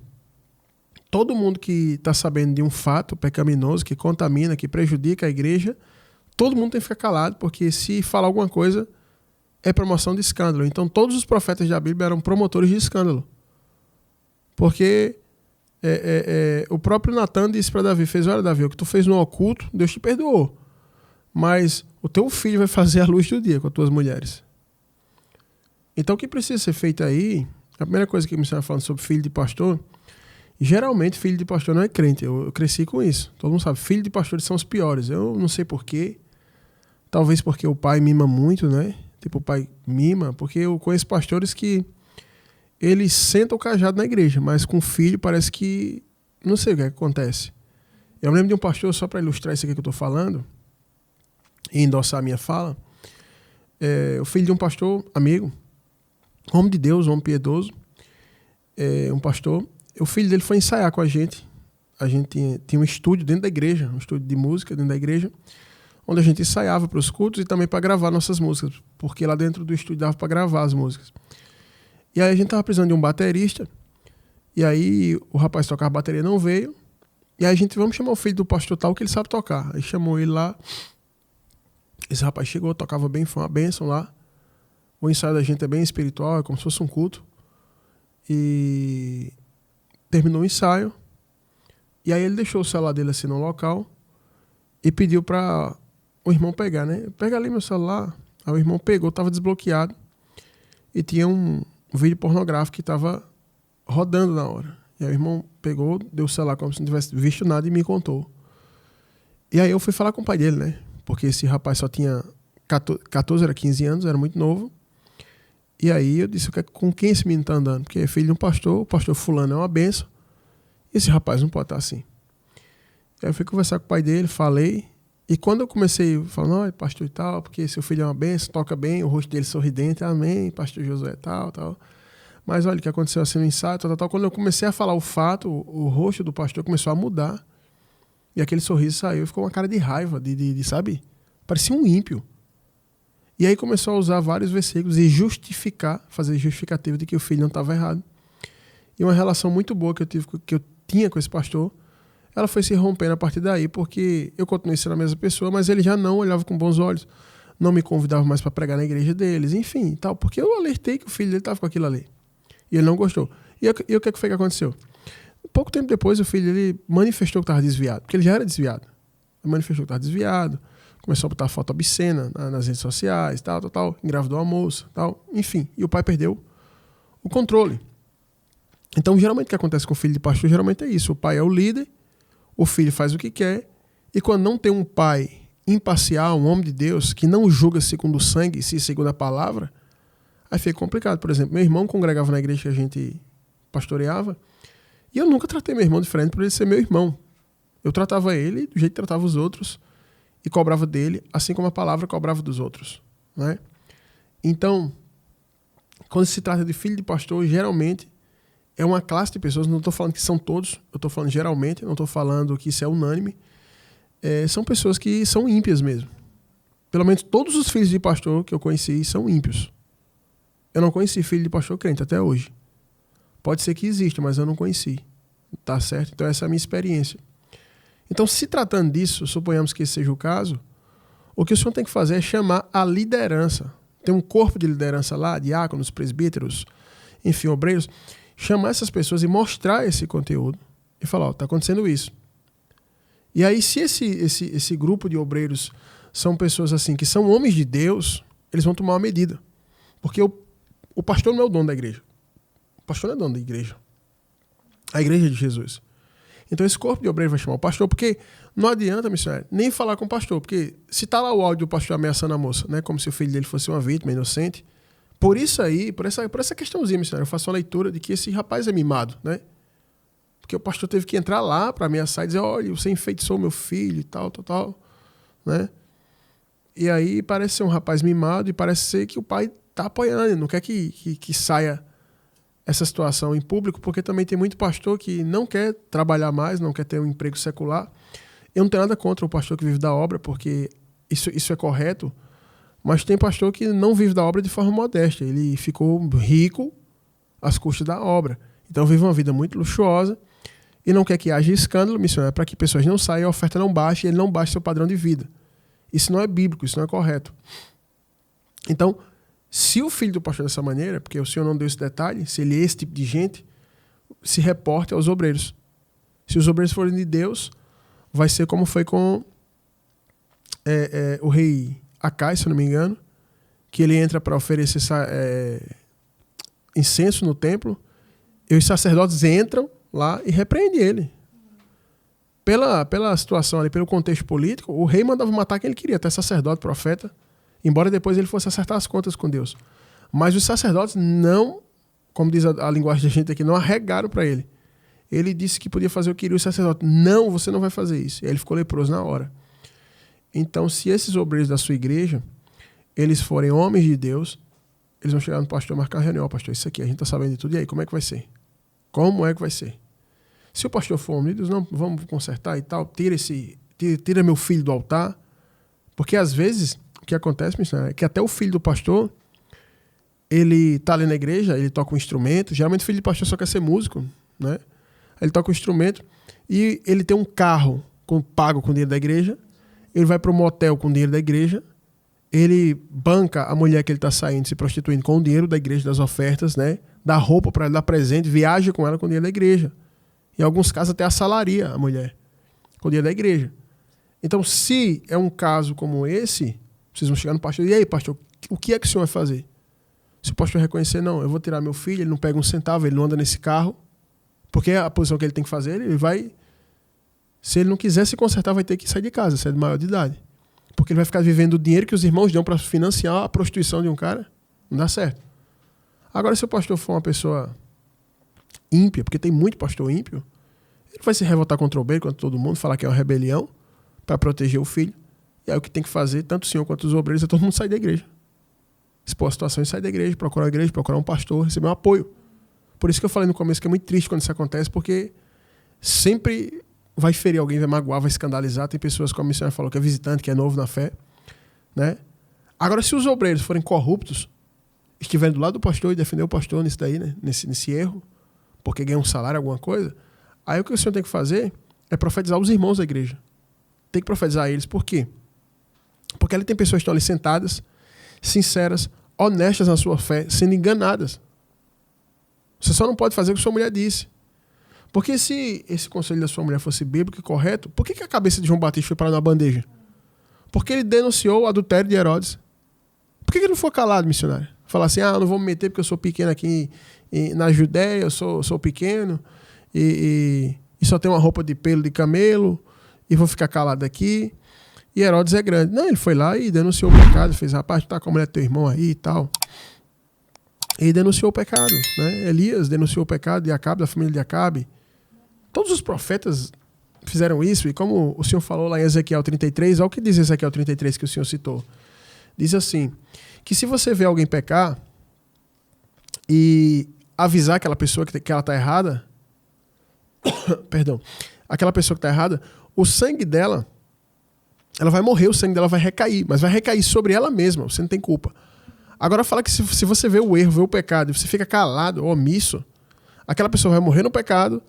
Todo mundo que está sabendo de um fato pecaminoso, que contamina, que prejudica a igreja, todo mundo tem que ficar calado, porque se falar alguma coisa, é promoção de escândalo. Então todos os profetas da Bíblia eram promotores de escândalo. Porque o próprio Natan disse para Davi, olha Davi, o que tu fez no oculto, Deus te perdoou. Mas o teu filho vai fazer a luz do dia com as tuas mulheres. Então o que precisa ser feito aí, a primeira coisa que me estava falando sobre filho de pastor, geralmente filho de pastor não é crente, eu cresci com isso. Todo mundo sabe, filho de pastores são os piores. Eu não sei porquê, talvez porque o pai mima muito, né? Tipo, o pai mima, porque eu conheço pastores que eles sentam o cajado na igreja, mas com o filho parece que... Não sei o que acontece. Eu me lembro de um pastor, só para ilustrar isso aqui que eu estou falando, e endossar a minha fala, o filho de um pastor amigo, homem de Deus, homem piedoso, um pastor, o filho dele foi ensaiar com a gente. A gente tinha um estúdio dentro da igreja, um estúdio de música dentro da igreja, onde a gente ensaiava para os cultos e também para gravar nossas músicas, porque lá dentro do estúdio dava para gravar as músicas. E aí a gente estava precisando de um baterista, e aí o rapaz que tocava bateria não veio, e aí a gente, vamos chamar o filho do pastor tal, que ele sabe tocar. Aí chamou ele lá, esse rapaz chegou, tocava bem, foi uma bênção lá. O ensaio da gente é bem espiritual, é como se fosse um culto. E terminou o ensaio, e aí ele deixou o celular dele assim no local, e pediu para o irmão pegar, né? Pega ali meu celular. Aí o irmão pegou, estava desbloqueado, e tinha um vídeo pornográfico que estava rodando na hora. E aí o irmão pegou, deu o celular como se não tivesse visto nada e me contou. E aí eu fui falar com o pai dele, né? Porque esse rapaz só tinha 14, era 15 anos, era muito novo. E aí eu disse, com quem esse menino está andando? Porque é filho de um pastor, o pastor fulano é uma benção. E esse rapaz não pode estar assim. Aí eu fui conversar com o pai dele, falei. E quando eu comecei a falar, não, pastor e tal, porque seu filho é uma benção, toca bem, o rosto dele sorridente, amém, pastor Josué tal. Mas olha o que aconteceu assim no ensaio, tal. Quando eu comecei a falar o fato, o rosto do pastor começou a mudar. E aquele sorriso saiu, ficou uma cara de raiva, sabe? Parecia um ímpio. E aí começou a usar vários versículos e fazer justificativa de que o filho não estava errado. E uma relação muito boa que eu tinha com esse pastor, ela foi se rompendo a partir daí, porque eu continuei sendo a mesma pessoa, mas ele já não olhava com bons olhos, não me convidava mais para pregar na igreja deles, enfim, tal, porque eu alertei que o filho dele estava com aquilo ali. E ele não gostou. E o que foi que aconteceu? Pouco tempo depois, o filho dele manifestou que estava desviado, porque ele já era desviado. Ele manifestou que estava desviado, começou a botar foto obscena nas redes sociais, tal, engravidou a moça, tal, enfim. E o pai perdeu o controle. Então, geralmente, o que acontece com o filho de pastor, geralmente é isso. O pai é o líder, o filho faz o que quer, e quando não tem um pai imparcial, um homem de Deus, que não julga segundo o sangue, e sim segundo a palavra, aí fica complicado. Por exemplo, meu irmão congregava na igreja que a gente pastoreava, e eu nunca tratei meu irmão diferente por ele ser meu irmão. Eu tratava ele do jeito que tratava os outros, e cobrava dele, assim como a palavra cobrava dos outros, né? Então, quando se trata de filho de pastor, geralmente é uma classe de pessoas, não estou falando que são todos, eu estou falando geralmente, não estou falando que isso é unânime, são pessoas que são ímpias mesmo. Pelo menos todos os filhos de pastor que eu conheci são ímpios. Eu não conheci filho de pastor crente até hoje. Pode ser que exista, mas eu não conheci. Tá certo? Então essa é a minha experiência. Então, se tratando disso, suponhamos que esse seja o caso, o que o senhor tem que fazer é chamar a liderança. Tem um corpo de liderança lá, diáconos, presbíteros, enfim, obreiros. Chamar essas pessoas e mostrar esse conteúdo. E falar, ó, tá acontecendo isso. E aí, se esse grupo de obreiros são pessoas assim, que são homens de Deus, eles vão tomar uma medida. Porque o pastor não é o dono da igreja. O pastor não é dono da igreja. A igreja é de Jesus. Então esse corpo de obreiro vai chamar o pastor, porque não adianta, missionário, nem falar com o pastor, porque se tá lá o áudio do pastor ameaçando a moça, né, como se o filho dele fosse uma vítima inocente, por isso aí, por essa questãozinha, missionário, eu faço uma leitura de que esse rapaz é mimado, né? Porque o pastor teve que entrar lá para ameaçar e dizer, olha, você enfeitiçou meu filho e tal, né? E aí parece ser um rapaz mimado e parece ser que o pai tá apoiando, não quer que saia essa situação em público, porque também tem muito pastor que não quer trabalhar mais, não quer ter um emprego secular. Eu não tenho nada contra o pastor que vive da obra, porque isso é correto, mas tem pastor que não vive da obra de forma modesta. Ele ficou rico às custas da obra. Então vive uma vida muito luxuosa e não quer que haja escândalo, missionário, para que pessoas não saiam, a oferta não baixe e ele não baixe seu padrão de vida. Isso não é bíblico, isso não é correto. Então, se o filho do pastor dessa maneira, porque o senhor não deu esse detalhe, se ele é esse tipo de gente, se reporte aos obreiros. Se os obreiros forem de Deus, vai ser como foi com o rei Acai, se eu não me engano, que ele entra para oferecer incenso no templo, e os sacerdotes entram lá e repreendem ele. Pela situação ali, pelo contexto político, o rei mandava matar quem ele queria, até sacerdote, profeta, embora depois ele fosse acertar as contas com Deus. Mas os sacerdotes não, como diz a linguagem da gente aqui, não arregaram para ele. Ele disse que podia fazer o que queria, o sacerdote, não, você não vai fazer isso. E aí ele ficou leproso na hora. Então, se esses obreiros da sua igreja, eles forem homens de Deus, eles vão chegar no pastor e marcar uma reunião. Pastor, isso aqui, a gente está sabendo de tudo, e aí, como é que vai ser? Como é que vai ser? Se o pastor for homem de Deus, não, vamos consertar e tal, tira meu filho do altar, porque às vezes, o que acontece, missionário, é que até o filho do pastor, ele está ali na igreja, ele toca um instrumento, geralmente o filho do pastor só quer ser músico, né? Ele toca um instrumento e ele tem um carro pago com dinheiro da igreja, ele vai para um motel com dinheiro da igreja, ele banca a mulher que ele está saindo, se prostituindo com o dinheiro da igreja, das ofertas, né? Dá roupa para ela, dá presente, viaja com ela com o dinheiro da igreja. Em alguns casos até assalaria a mulher com o dinheiro da igreja. Então, se é um caso como esse, vocês vão chegar no pastor e aí, pastor, o que é que o senhor vai fazer? Se o pastor reconhecer, não, eu vou tirar meu filho, ele não pega um centavo, ele não anda nesse carro, porque a posição que ele tem que fazer, ele vai... Se ele não quiser se consertar, vai ter que sair de casa, se é de maior de idade. Porque ele vai ficar vivendo o dinheiro que os irmãos dão para financiar a prostituição de um cara. Não dá certo. Agora, se o pastor for uma pessoa ímpia, porque tem muito pastor ímpio, ele vai se revoltar contra o obreiro, contra todo mundo, falar que é uma rebelião para proteger o filho. E aí o que tem que fazer, tanto o senhor quanto os obreiros, é todo mundo sair da igreja. Expor a situação e sair da igreja, procurar um pastor, receber um apoio. Por isso que eu falei no começo que é muito triste quando isso acontece, porque sempre vai ferir alguém, vai magoar, vai escandalizar. Tem pessoas, como a missionária falou, que é visitante, que é novo na fé, né? Agora, se os obreiros forem corruptos, estiverem do lado do pastor e defender o pastor nisso daí, né? Nesse erro, porque ganha um salário, alguma coisa, aí o que o senhor tem que fazer é profetizar os irmãos da igreja. Tem que profetizar eles. Por quê? Porque ali tem pessoas que estão ali sentadas, sinceras, honestas na sua fé, sendo enganadas. Você só não pode fazer o que sua mulher disse. Porque se esse conselho da sua mulher fosse bíblico e correto, por que a cabeça de João Batista foi parar na bandeja? Porque ele denunciou o adultério de Herodes. Por que ele não foi calado, missionário? Falar assim, não vou me meter porque eu sou pequeno aqui na Judéia, eu sou pequeno e só tenho uma roupa de pelo de camelo e vou ficar calado aqui. E Herodes é grande. Não, ele foi lá e denunciou o pecado, fez, rapaz, tá com a mulher do teu irmão aí e tal. E denunciou o pecado, né? Elias denunciou o pecado de Acabe, da família de Acabe. Todos os profetas fizeram isso, e como o senhor falou lá em Ezequiel 33, olha o que diz Ezequiel 33 que o senhor citou. Diz assim, que se você vê alguém pecar e avisar aquela pessoa que ela está errada, perdão, aquela pessoa que está errada, o sangue dela, ela vai morrer, o sangue dela vai recair, mas vai recair sobre ela mesma, você não tem culpa. Agora fala que se você vê o erro, vê o pecado, e você fica calado, omisso, aquela pessoa vai morrer no pecado,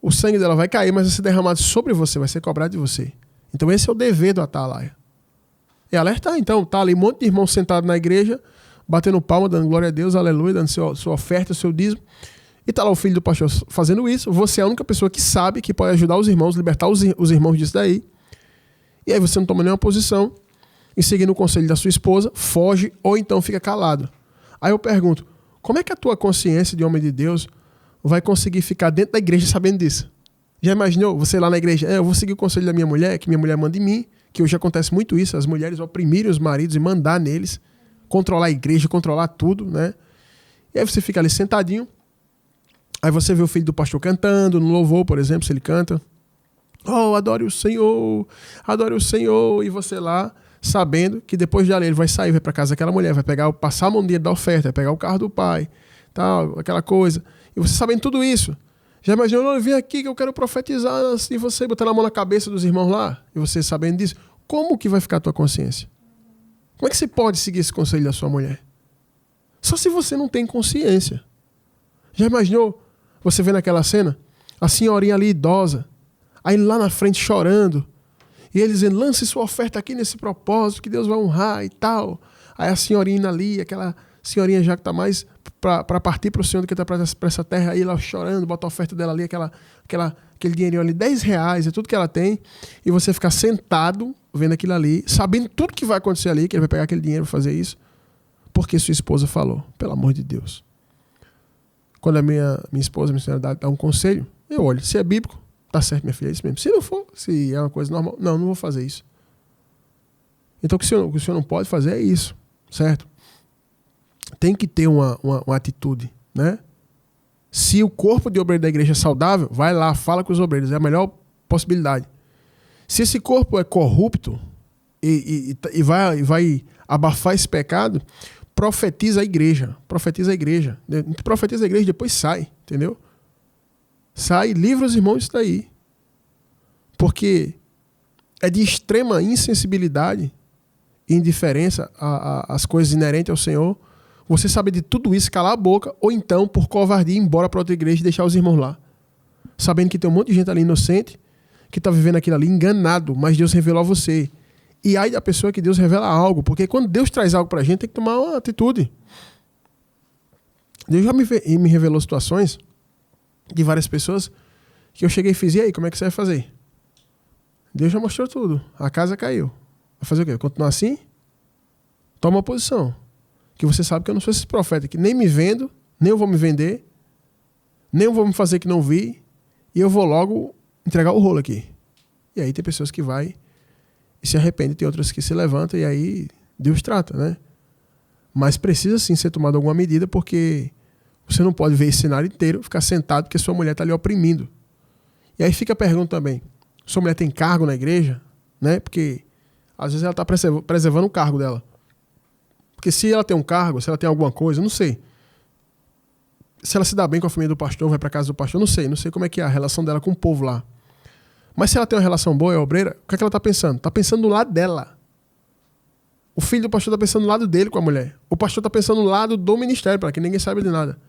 o sangue dela vai cair, mas vai ser derramado sobre você, vai ser cobrado de você. Então esse é o dever do atalaia. É alertar, então. Tá ali um monte de irmão sentado na igreja, batendo palma, dando glória a Deus, aleluia, dando sua oferta, seu dízimo. E tá lá o filho do pastor fazendo isso. Você é a única pessoa que sabe, que pode ajudar os irmãos, libertar os irmãos disso daí. E aí você não toma nenhuma posição, e seguindo o conselho da sua esposa, foge ou então fica calado. Aí eu pergunto, como é que a tua consciência de homem de Deus vai conseguir ficar dentro da igreja sabendo disso? Já imaginou você lá na igreja? Eu vou seguir o conselho da minha mulher, que minha mulher manda em mim, que hoje acontece muito isso, as mulheres oprimirem os maridos e mandar neles, controlar a igreja, controlar tudo, né? E aí você fica ali sentadinho, aí você vê o filho do pastor cantando, no louvor, por exemplo, se ele canta. Oh, adore o Senhor, e você lá, sabendo que depois de ali ele vai sair, vai para casa daquela mulher, vai passar a mão dele da oferta, vai pegar o carro do pai, tal, aquela coisa. E você sabendo tudo isso, já imaginou, eu vim aqui que eu quero profetizar e você botando a mão na cabeça dos irmãos lá, e você sabendo disso, como que vai ficar a tua consciência? Como é que você pode seguir esse conselho da sua mulher? Só se você não tem consciência. Já imaginou você vendo aquela cena? A senhorinha ali idosa, aí lá na frente chorando, e ele dizendo, lance sua oferta aqui nesse propósito, que Deus vai honrar e tal. Aí a senhorinha ali, aquela senhorinha já que está mais para partir para o Senhor do que está para essa terra, aí ela chorando, bota a oferta dela ali, aquele dinheirinho ali, R$10, é tudo que ela tem, e você ficar sentado vendo aquilo ali, sabendo tudo que vai acontecer ali, que ele vai pegar aquele dinheiro para fazer isso, porque sua esposa falou, pelo amor de Deus. Quando a minha esposa, minha senhora, dá um conselho, eu olho, se é bíblico, tá certo, minha filha, é isso mesmo. Se não for, se é uma coisa normal, não vou fazer isso. Então o que o senhor não pode fazer é isso, certo? Tem que ter uma atitude, né? Se o corpo de obreiro da igreja é saudável, vai lá, fala com os obreiros, é a melhor possibilidade. Se esse corpo é corrupto e vai abafar esse pecado, profetiza a igreja. Profetiza a igreja e depois sai, entendeu? Sai e livra os irmãos disso daí. Porque é de extrema insensibilidade e indiferença às coisas inerentes ao Senhor. Você sabe de tudo isso, calar a boca, ou então, por covardia, ir embora para outra igreja e deixar os irmãos lá. Sabendo que tem um monte de gente ali inocente, que está vivendo aquilo ali enganado, mas Deus revelou a você. E ai da pessoa que Deus revela algo, porque quando Deus traz algo para a gente, tem que tomar uma atitude. Deus já me revelou situações de várias pessoas que eu cheguei e fiz, e aí, como é que você vai fazer? Deus já mostrou tudo. A casa caiu. Vai fazer o quê? Continuar assim? Toma uma posição. Que você sabe que eu não sou esse profeta que nem me vendo, nem eu vou me vender, nem eu vou me fazer que não vi, e eu vou logo entregar o rolo aqui. E aí tem pessoas que vai e se arrependem, tem outras que se levantam, e aí Deus trata, né? Mas precisa sim ser tomada alguma medida, porque você não pode ver esse cenário inteiro, ficar sentado porque sua mulher está ali oprimindo. E aí fica a pergunta também, sua mulher tem cargo na igreja? Né? Porque às vezes ela está preservando o cargo dela. Porque se ela tem um cargo, se ela tem alguma coisa, não sei. Se ela se dá bem com a família do pastor, vai para casa do pastor, não sei como é que é a relação dela com o povo lá. Mas se ela tem uma relação boa, é obreira, o que é que ela está pensando? Está pensando do lado dela. O filho do pastor está pensando do lado dele com a mulher. O pastor está pensando do lado do ministério, para que ninguém saiba de nada.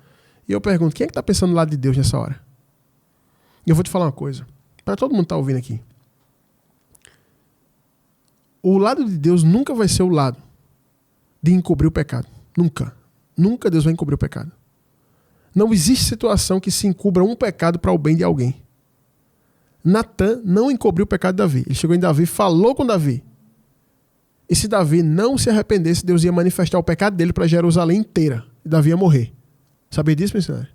E eu pergunto, quem é que está pensando do lado de Deus nessa hora? E eu vou te falar uma coisa, para todo mundo que está ouvindo aqui. O lado de Deus nunca vai ser o lado de encobrir o pecado. Nunca. Nunca Deus vai encobrir o pecado. Não existe situação que se encubra um pecado para o bem de alguém. Natan não encobriu o pecado de Davi. Ele chegou em Davi, falou com Davi. E se Davi não se arrependesse, Deus ia manifestar o pecado dele para Jerusalém inteira. E Davi ia morrer. Sabia disso, missionário?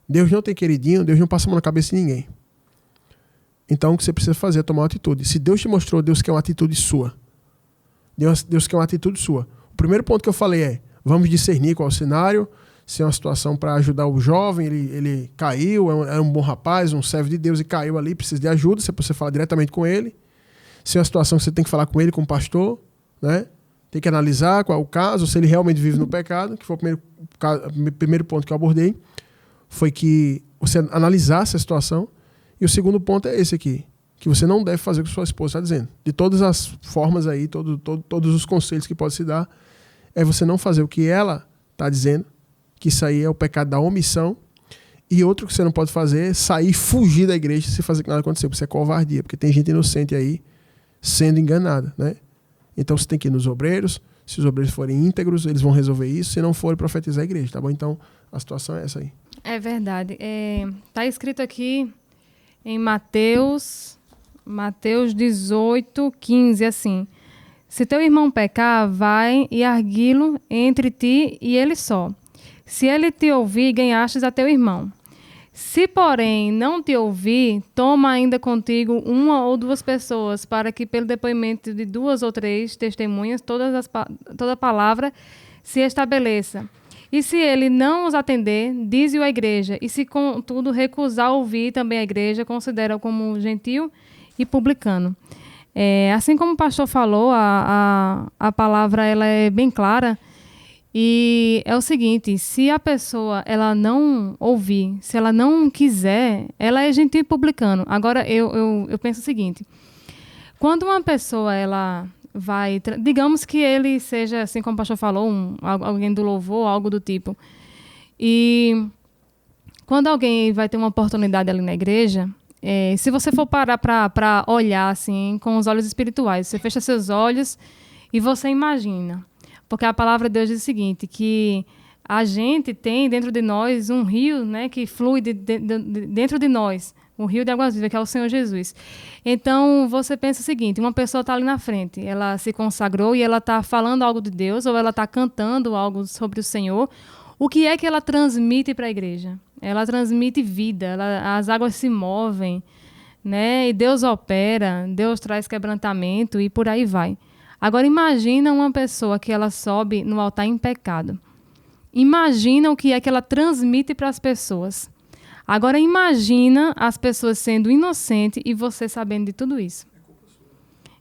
Deus não tem queridinho, Deus não passa a mão na cabeça de ninguém. Então o que você precisa fazer é tomar uma atitude. Se Deus te mostrou, Deus quer uma atitude sua. Deus quer uma atitude sua. O primeiro ponto que eu falei é, vamos discernir qual é o cenário, se é uma situação para ajudar o jovem, ele caiu, era um bom rapaz, um servo de Deus e caiu ali, precisa de ajuda, você fala diretamente com ele. Se é uma situação que você tem que falar com ele, com o pastor, né? Tem que analisar qual é o caso, se ele realmente vive no pecado, que foi o primeiro ponto que eu abordei, foi que você analisasse a situação. E o segundo ponto é esse aqui, que você não deve fazer o que sua esposa está dizendo. De todas as formas aí, todos os conselhos que pode se dar, é você não fazer o que ela está dizendo, que isso aí é o pecado da omissão. E outro que você não pode fazer é sair, fugir da igreja sem fazer que nada aconteceu, porque isso é covardia, porque tem gente inocente aí sendo enganada, né? Então você tem que ir nos obreiros, se os obreiros forem íntegros, eles vão resolver isso, se não forem, profetizar a igreja, tá bom? Então a situação é essa aí. É verdade. Tá escrito aqui em Mateus 18:15, assim: se teu irmão pecar, vai e arguí-lo entre ti e ele só. Se ele te ouvir, ganhastes a teu irmão. Se, porém, não te ouvir, toma ainda contigo 1 ou 2 pessoas, para que, pelo depoimento de 2 ou 3 testemunhas, toda palavra se estabeleça. E se ele não os atender, dize-o à igreja. E se, contudo, recusar ouvir também a igreja, considera-o como gentil e publicano. Assim como o pastor falou, a palavra ela é bem clara. E é o seguinte, se a pessoa ela não ouvir, se ela não quiser, ela é gentil e publicano. Agora, eu penso o seguinte, quando uma pessoa ela vai, digamos que ele seja, assim como o pastor falou, alguém do louvor, algo do tipo, e quando alguém vai ter uma oportunidade ali na igreja, se você for parar para olhar assim com os olhos espirituais, você fecha seus olhos e você imagina. Porque a palavra de Deus diz o seguinte, que a gente tem dentro de nós um rio, né, que flui dentro de nós, um rio de águas vivas, que é o Senhor Jesus. Então, você pensa o seguinte, uma pessoa está ali na frente, ela se consagrou e ela está falando algo de Deus, ou ela está cantando algo sobre o Senhor. O que é que ela transmite para a igreja? Ela transmite vida, as águas se movem, né, e Deus opera, Deus traz quebrantamento e por aí vai. Agora imagina uma pessoa que ela sobe no altar em pecado. Imagina o que é que ela transmite para as pessoas. Agora imagina as pessoas sendo inocentes e você sabendo de tudo isso.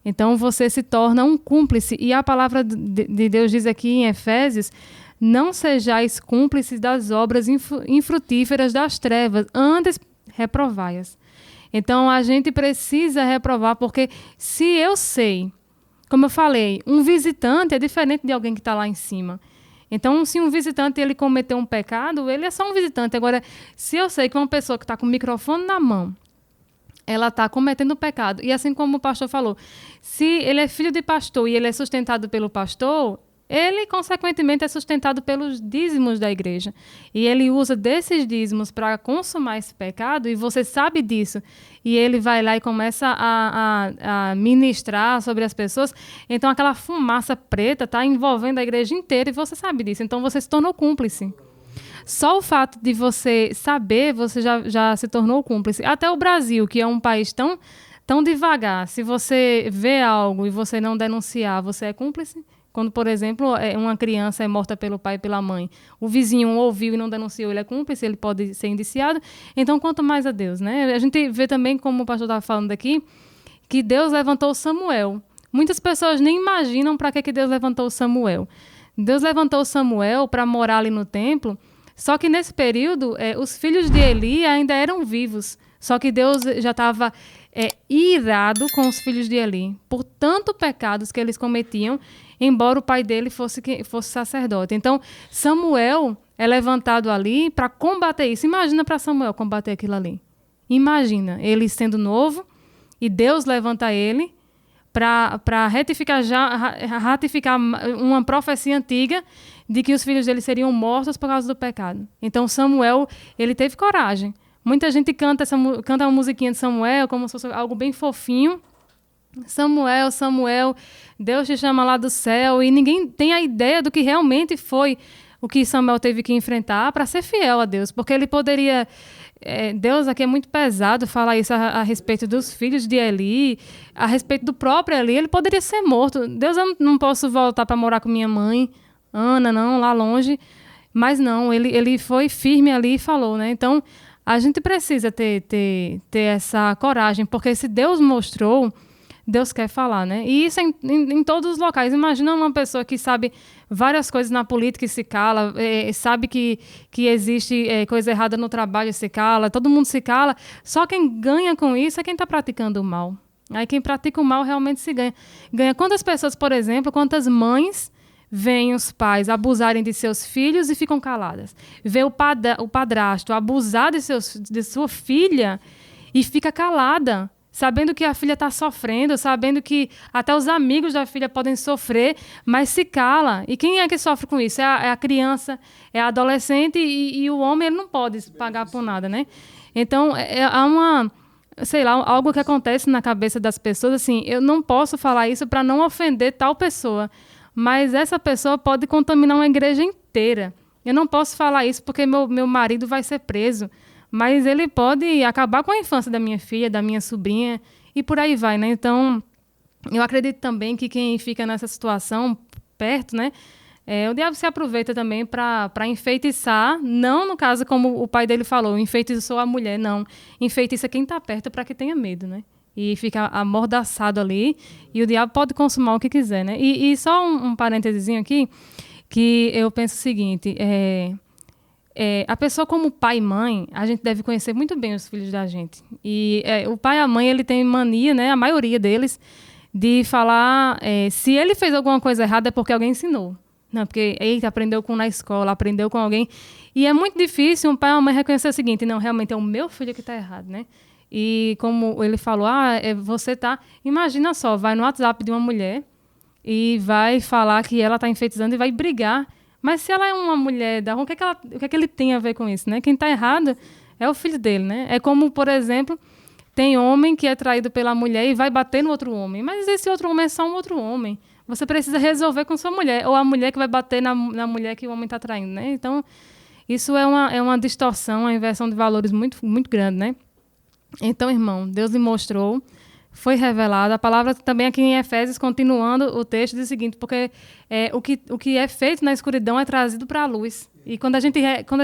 Então você se torna um cúmplice. E a palavra de Deus diz aqui em Efésios, não sejais cúmplices das obras infrutíferas das trevas, antes reprovai-as. Então a gente precisa reprovar, porque se eu sei, como eu falei, um visitante é diferente de alguém que está lá em cima. Então, se um visitante ele cometeu um pecado, ele é só um visitante. Agora, se eu sei que uma pessoa que está com o microfone na mão, ela está cometendo um pecado, e assim como o pastor falou, se ele é filho de pastor e ele é sustentado pelo pastor, ele, consequentemente, é sustentado pelos dízimos da igreja. E ele usa desses dízimos para consumar esse pecado, e você sabe disso. E ele vai lá e começa a ministrar sobre as pessoas. Então, aquela fumaça preta está envolvendo a igreja inteira, e você sabe disso. Então, você se tornou cúmplice. Só o fato de você saber, você já se tornou cúmplice. Até o Brasil, que é um país tão devagar, se você vê algo e você não denunciar, você é cúmplice? Quando, por exemplo, uma criança é morta pelo pai e pela mãe, o vizinho ouviu e não denunciou, ele é cúmplice, ele pode ser indiciado. Então, quanto mais a Deus, né? A gente vê também, como o pastor estava falando aqui, que Deus levantou Samuel. Muitas pessoas nem imaginam para que Deus levantou Samuel. Deus levantou Samuel para morar ali no templo, só que nesse período, os filhos de Eli ainda eram vivos. Só que Deus já estava irado com os filhos de Eli, por tanto pecados que eles cometiam, embora o pai dele fosse sacerdote. Então, Samuel é levantado ali para combater isso. Imagina para Samuel combater aquilo ali. Imagina, ele sendo novo, e Deus levanta ele para ratificar uma profecia antiga de que os filhos dele seriam mortos por causa do pecado. Então, Samuel, ele teve coragem. Muita gente canta uma musiquinha de Samuel como se fosse algo bem fofinho. Samuel, Samuel, Deus te chama lá do céu, e ninguém tem a ideia do que realmente foi o que Samuel teve que enfrentar para ser fiel a Deus, porque ele poderia... Deus aqui é muito pesado falar isso a respeito dos filhos de Eli, a respeito do próprio Eli, ele poderia ser morto. Deus, eu não posso voltar para morar com minha mãe, Ana, não, lá longe, mas não, ele foi firme ali e falou, né? Então, a gente precisa ter essa coragem, porque se Deus mostrou, Deus quer falar, né? E isso em todos os locais. Imagina uma pessoa que sabe várias coisas na política e se cala, sabe que existe coisa errada no trabalho e se cala, todo mundo se cala. Só quem ganha com isso é quem está praticando o mal. Aí quem pratica o mal realmente se ganha. Quantas pessoas, por exemplo, quantas mães veem os pais abusarem de seus filhos e ficam caladas? Vê o padrasto abusar de sua filha e fica calada, sabendo que a filha está sofrendo, sabendo que até os amigos da filha podem sofrer, mas se cala. E quem é que sofre com isso? É a criança, é a adolescente, e o homem ele não pode pagar por nada, né? Então, há algo que acontece na cabeça das pessoas, assim, eu não posso falar isso para não ofender tal pessoa, mas essa pessoa pode contaminar uma igreja inteira. Eu não posso falar isso porque meu marido vai ser preso, mas ele pode acabar com a infância da minha filha, da minha sobrinha, e por aí vai, né? Então, eu acredito também que quem fica nessa situação perto, né? O diabo se aproveita também para enfeitiçar, não no caso como o pai dele falou, enfeitiçou a mulher, não. Enfeitiça quem está perto para que tenha medo, né? E fica amordaçado ali, e o diabo pode consumar o que quiser, né? E só um parênteses aqui, que eu penso o seguinte, a pessoa como pai e mãe, a gente deve conhecer muito bem os filhos da gente. E o pai e a mãe, ele tem mania, né, a maioria deles, de falar, se ele fez alguma coisa errada é porque alguém ensinou. Não, porque, eita, aprendeu na escola, aprendeu com alguém. E é muito difícil um pai ou uma mãe reconhecer o seguinte, não, realmente é o meu filho que está errado, né? E como ele falou, você tá... Imagina só, vai no WhatsApp de uma mulher e vai falar que ela está enfeitiçando e vai brigar. Mas se ela é uma mulher da rua, o que é que ele tem a ver com isso, né? Quem está errado é o filho dele, né? É como, por exemplo, tem homem que é traído pela mulher e vai bater no outro homem. Mas esse outro homem é só um outro homem. Você precisa resolver com sua mulher. Ou a mulher que vai bater na mulher que o homem está traindo, né? Então, isso é uma distorção, uma inversão de valores muito, muito grande, né? Então, irmão, Deus lhe mostrou, foi revelado. A palavra também aqui em Efésios, continuando o texto, diz o seguinte, porque o que é feito na escuridão é trazido para a luz. E quando a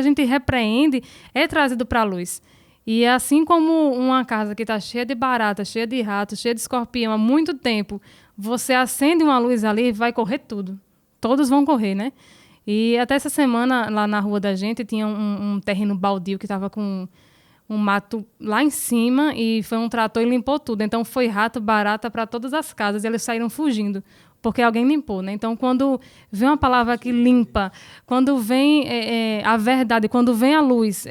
gente repreende, é trazido para a luz. E assim como uma casa que está cheia de barata, cheia de ratos, cheia de escorpião há muito tempo, você acende uma luz ali e vai correr tudo. Todos vão correr, né? E até essa semana, lá na rua da gente, tinha um terreno baldio que estava com um mato lá em cima e foi um trator e limpou tudo. Então, foi rato, barata para todas as casas e eles saíram fugindo, porque alguém limpou, né? Então, quando vem uma palavra que limpa, quando vem a verdade, quando vem a luz,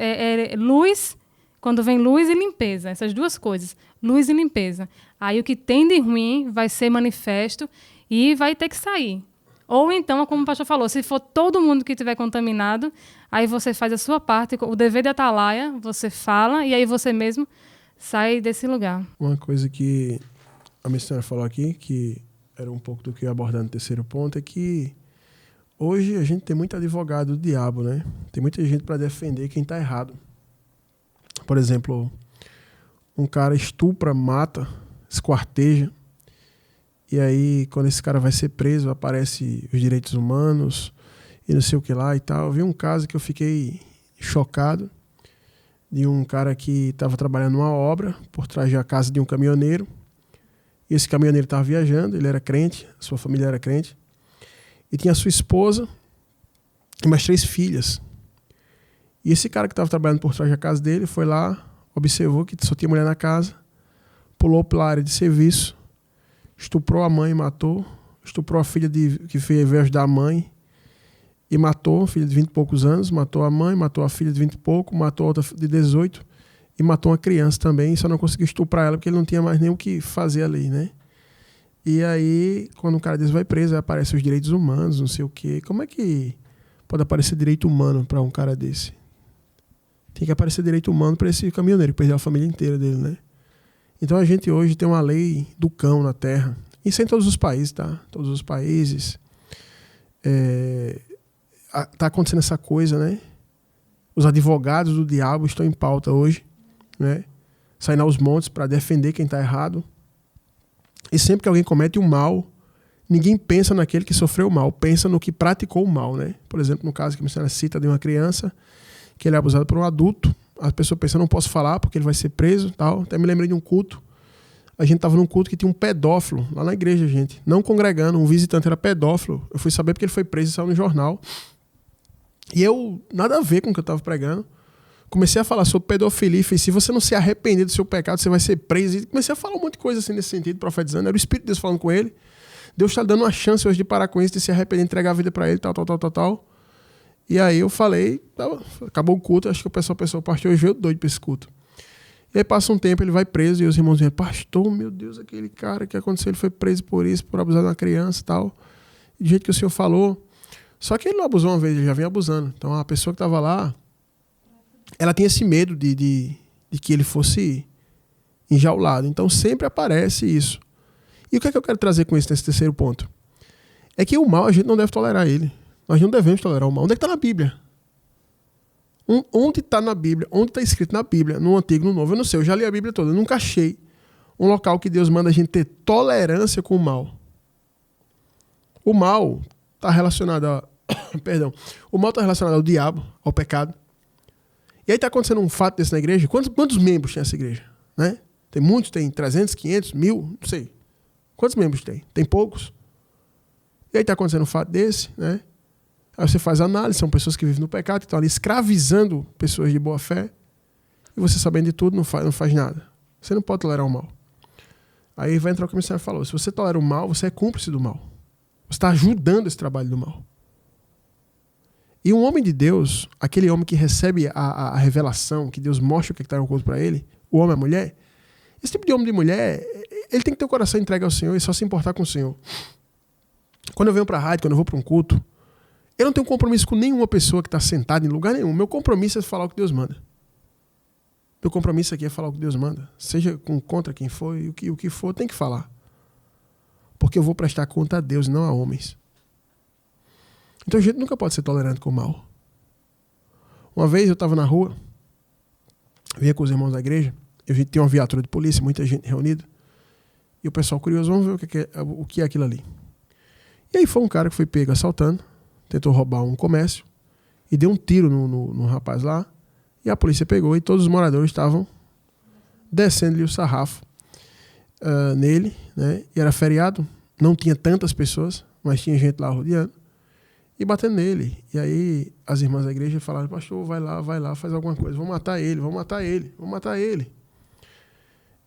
luz, quando vem luz e limpeza, essas duas coisas, luz e limpeza. Aí o que tem de ruim vai ser manifesto e vai ter que sair. Ou então, como o pastor falou, se for todo mundo que estiver contaminado, aí você faz a sua parte, o dever de atalaia, você fala e aí você mesmo sai desse lugar. Uma coisa que a missionária falou aqui, que era um pouco do que eu ia abordar no terceiro ponto, é que hoje a gente tem muito advogado do diabo, né? Tem muita gente para defender quem está errado. Por exemplo, um cara estupra, mata, esquarteja, e aí, quando esse cara vai ser preso, aparece os direitos humanos e não sei o que lá e tal. Eu vi um caso que eu fiquei chocado de um cara que estava trabalhando numa obra por trás da casa de um caminhoneiro. E esse caminhoneiro estava viajando, ele era crente, a sua família era crente. E tinha a sua esposa e mais 3 filhas. E esse cara que estava trabalhando por trás da casa dele foi lá, observou que só tinha mulher na casa, pulou pela área de serviço, estuprou a mãe e matou, estuprou a filha que veio ajudar a mãe e matou, filha de 20 e poucos anos, matou a mãe, matou a filha de 20 e pouco, matou a outra de 18 e matou uma criança também, e só não conseguiu estuprar ela porque ele não tinha mais nem o que fazer ali, né? E aí, quando um cara desse vai preso, aí aparecem os direitos humanos, não sei o quê. Como é que pode aparecer direito humano para um cara desse? Tem que aparecer direito humano para esse caminhoneiro, que perdeu a família inteira dele, né? Então a gente hoje tem uma lei do cão na terra. Isso é em todos os países, tá? Todos os países. Tá acontecendo essa coisa, né? Os advogados do diabo estão em pauta hoje, né? Saindo aos montes para defender quem está errado. E sempre que alguém comete um mal, ninguém pensa naquele que sofreu o mal, pensa no que praticou o mal, né? Por exemplo, no caso que a missionária cita de uma criança, que ele é abusado por um adulto, a pessoa pensa, não posso falar porque ele vai ser preso, tal. Até me lembrei de um culto. A gente estava num culto que tinha um pedófilo lá na igreja, gente. Não congregando, um visitante era pedófilo. Eu fui saber porque ele foi preso e saiu no jornal. E eu, nada a ver com o que eu estava pregando, comecei a falar sobre pedofilia e falei, se você não se arrepender do seu pecado, você vai ser preso. E comecei a falar um monte de coisa assim nesse sentido, profetizando. Era o Espírito de Deus falando com ele. Deus está dando uma chance hoje de parar com isso, de se arrepender, entregar a vida para ele, tal. E aí eu falei, acabou o culto, acho que o pessoal, o pastor hoje veio doido para esse culto. E aí passa um tempo, ele vai preso, e os irmãos dizem, pastor, meu Deus, aquele cara que aconteceu, ele foi preso por isso, por abusar de uma criança e tal. E do jeito que o senhor falou. Só que ele não abusou uma vez, ele já vem abusando. Então a pessoa que estava lá, ela tinha esse medo de que ele fosse enjaulado. Então sempre aparece isso. E o que é que eu quero trazer com isso nesse terceiro ponto? É que o mal a gente não deve tolerar ele. Nós não devemos tolerar o mal. Onde é que está na Bíblia? Onde está na Bíblia, onde está escrito na Bíblia, no Antigo e no Novo, eu não sei, eu já li a Bíblia toda, eu nunca achei um local que Deus manda a gente ter tolerância com o mal. O mal está relacionado o mal está relacionado ao diabo, ao pecado. E aí está acontecendo um fato desse na igreja. Quantos membros tem essa igreja? Né? Tem muitos, tem 300, 500, 1000, não sei. Quantos membros tem? Tem poucos. E aí está acontecendo um fato desse, né? Aí você faz análise, são pessoas que vivem no pecado, que estão ali escravizando pessoas de boa fé. E você sabendo de tudo, não faz nada. Você não pode tolerar o mal. Aí vai entrar o que o missionário falou. Se você tolera o mal, você é cúmplice do mal. Você está ajudando esse trabalho do mal. E um homem de Deus, aquele homem que recebe a revelação, que Deus mostra o que está oculto para ele, o homem e a mulher, esse tipo de homem e de mulher, ele tem que ter o coração entregue ao Senhor e só se importar com o Senhor. Quando eu venho para a rádio, quando eu vou para um culto, eu não tenho compromisso com nenhuma pessoa que está sentada em lugar nenhum. Meu compromisso é falar o que Deus manda. Meu compromisso aqui é falar o que Deus manda. Seja contra quem for, e o que for, tem que falar. Porque eu vou prestar conta a Deus e não a homens. Então a gente nunca pode ser tolerante com o mal. Uma vez eu estava na rua, vinha com os irmãos da igreja, tinha uma viatura de polícia, muita gente reunida, e o pessoal curioso, vamos ver o que é aquilo ali. E aí foi um cara que foi pego assaltando, tentou roubar um comércio, e deu um tiro no rapaz lá, e a polícia pegou, e todos os moradores estavam descendo-lhe o sarrafo nele, né? E era feriado, não tinha tantas pessoas, mas tinha gente lá rodeando, e batendo nele. E aí as irmãs da igreja falaram, pastor, vai lá, faz alguma coisa, vamos matar ele.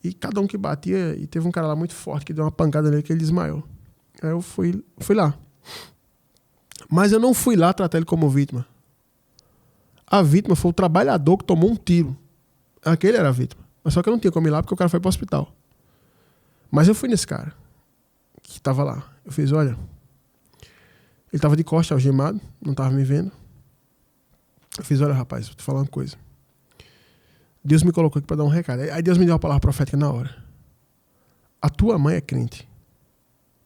E cada um que batia, e teve um cara lá muito forte que deu uma pancada nele que ele desmaiou. Aí eu fui lá. Mas eu não fui lá tratar ele como vítima. A vítima foi o trabalhador que tomou um tiro. Aquele era a vítima. Mas só que eu não tinha como ir lá porque o cara foi para o hospital. Mas eu fui nesse cara que estava lá. Eu fiz, olha, ele estava de costas, algemado, não estava me vendo. Eu fiz, olha, rapaz, vou te falar uma coisa. Deus me colocou aqui para dar um recado. Aí Deus me deu uma palavra profética na hora. A tua mãe é crente.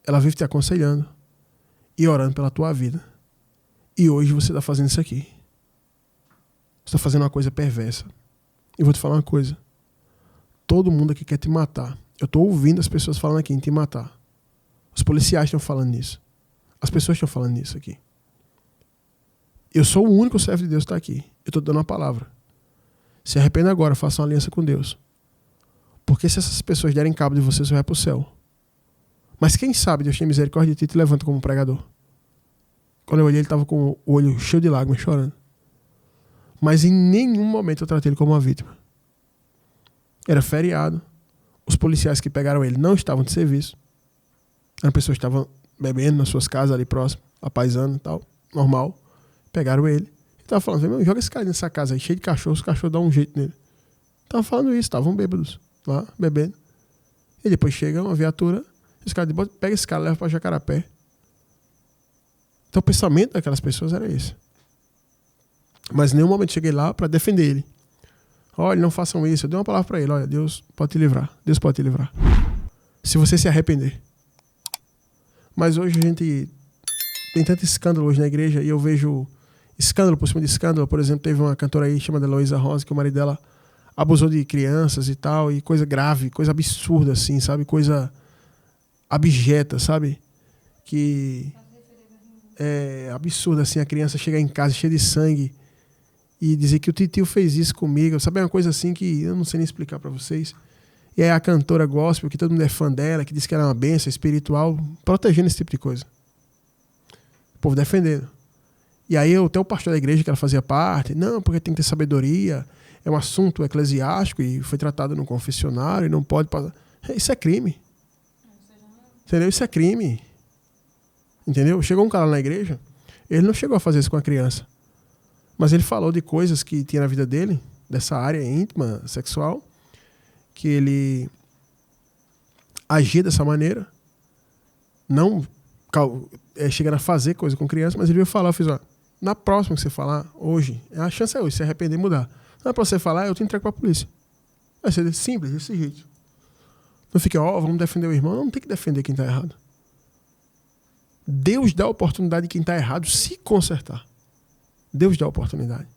Ela vive te aconselhando e orando pela tua vida. E hoje você está fazendo isso aqui. Você está fazendo uma coisa perversa. E vou te falar uma coisa. Todo mundo aqui quer te matar. Eu estou ouvindo as pessoas falando aqui em te matar. Os policiais estão falando nisso. As pessoas estão falando nisso aqui. Eu sou o único servo de Deus que está aqui. Eu estou dando uma palavra. Se arrependa agora, faça uma aliança com Deus. Porque se essas pessoas derem cabo de você, você vai para o céu. Mas quem sabe Deus tem misericórdia de ti e te levanta como pregador. Quando eu olhei, ele estava com o olho cheio de lágrimas, chorando. Mas em nenhum momento eu tratei ele como uma vítima. Era feriado. Os policiais que pegaram ele não estavam de serviço. Eram pessoas que estavam bebendo nas suas casas ali próximo, apaisando e tal, normal. Pegaram ele. Ele estava falando, meu, joga esse cara nessa casa aí, cheio de cachorros, os cachorros dão um jeito nele. Estavam falando isso, estavam bêbados lá, bebendo. E depois chega uma viatura, esse cara pega esse cara e leva para Jacarapé. Então o pensamento daquelas pessoas era esse. Mas em nenhum momento cheguei lá para defender ele. Olha, não façam isso. Eu dei uma palavra para ele. Olha, Deus pode te livrar. Deus pode te livrar. Se você se arrepender. Mas hoje a gente tem tanto escândalo hoje na igreja e eu vejo escândalo por cima de escândalo. Por exemplo, teve uma cantora aí chamada Heloísa Rosa que o marido dela abusou de crianças e tal. E coisa grave, coisa absurda assim, sabe? Coisa abjeta, sabe? Que é absurdo assim, a criança chegar em casa cheia de sangue e dizer que o titio fez isso comigo, sabe? É uma coisa assim que eu não sei nem explicar pra vocês. E aí a cantora gospel, que todo mundo é fã dela, que diz que ela é uma bênção espiritual, protegendo esse tipo de coisa. O povo defendendo. E aí até o pastor da igreja que ela fazia parte, não, porque tem que ter sabedoria, é um assunto eclesiástico e foi tratado no confessionário e não pode passar. Isso é crime. Entendeu? Isso é crime. Entendeu? Chegou um cara lá na igreja, ele não chegou a fazer isso com a criança. Mas ele falou de coisas que tinha na vida dele, dessa área íntima, sexual, que ele agia dessa maneira, não chegando a fazer coisa com criança, mas ele veio falar, eu fiz, ó, na próxima que você falar, hoje, a chance é hoje, se arrepender e mudar. Não é pra você falar, eu te entrego pra polícia. Vai ser simples, desse jeito. Não fica, vamos defender o irmão. Não tem que defender quem tá errado. Deus dá a oportunidade de quem tá errado se consertar. Deus dá a oportunidade.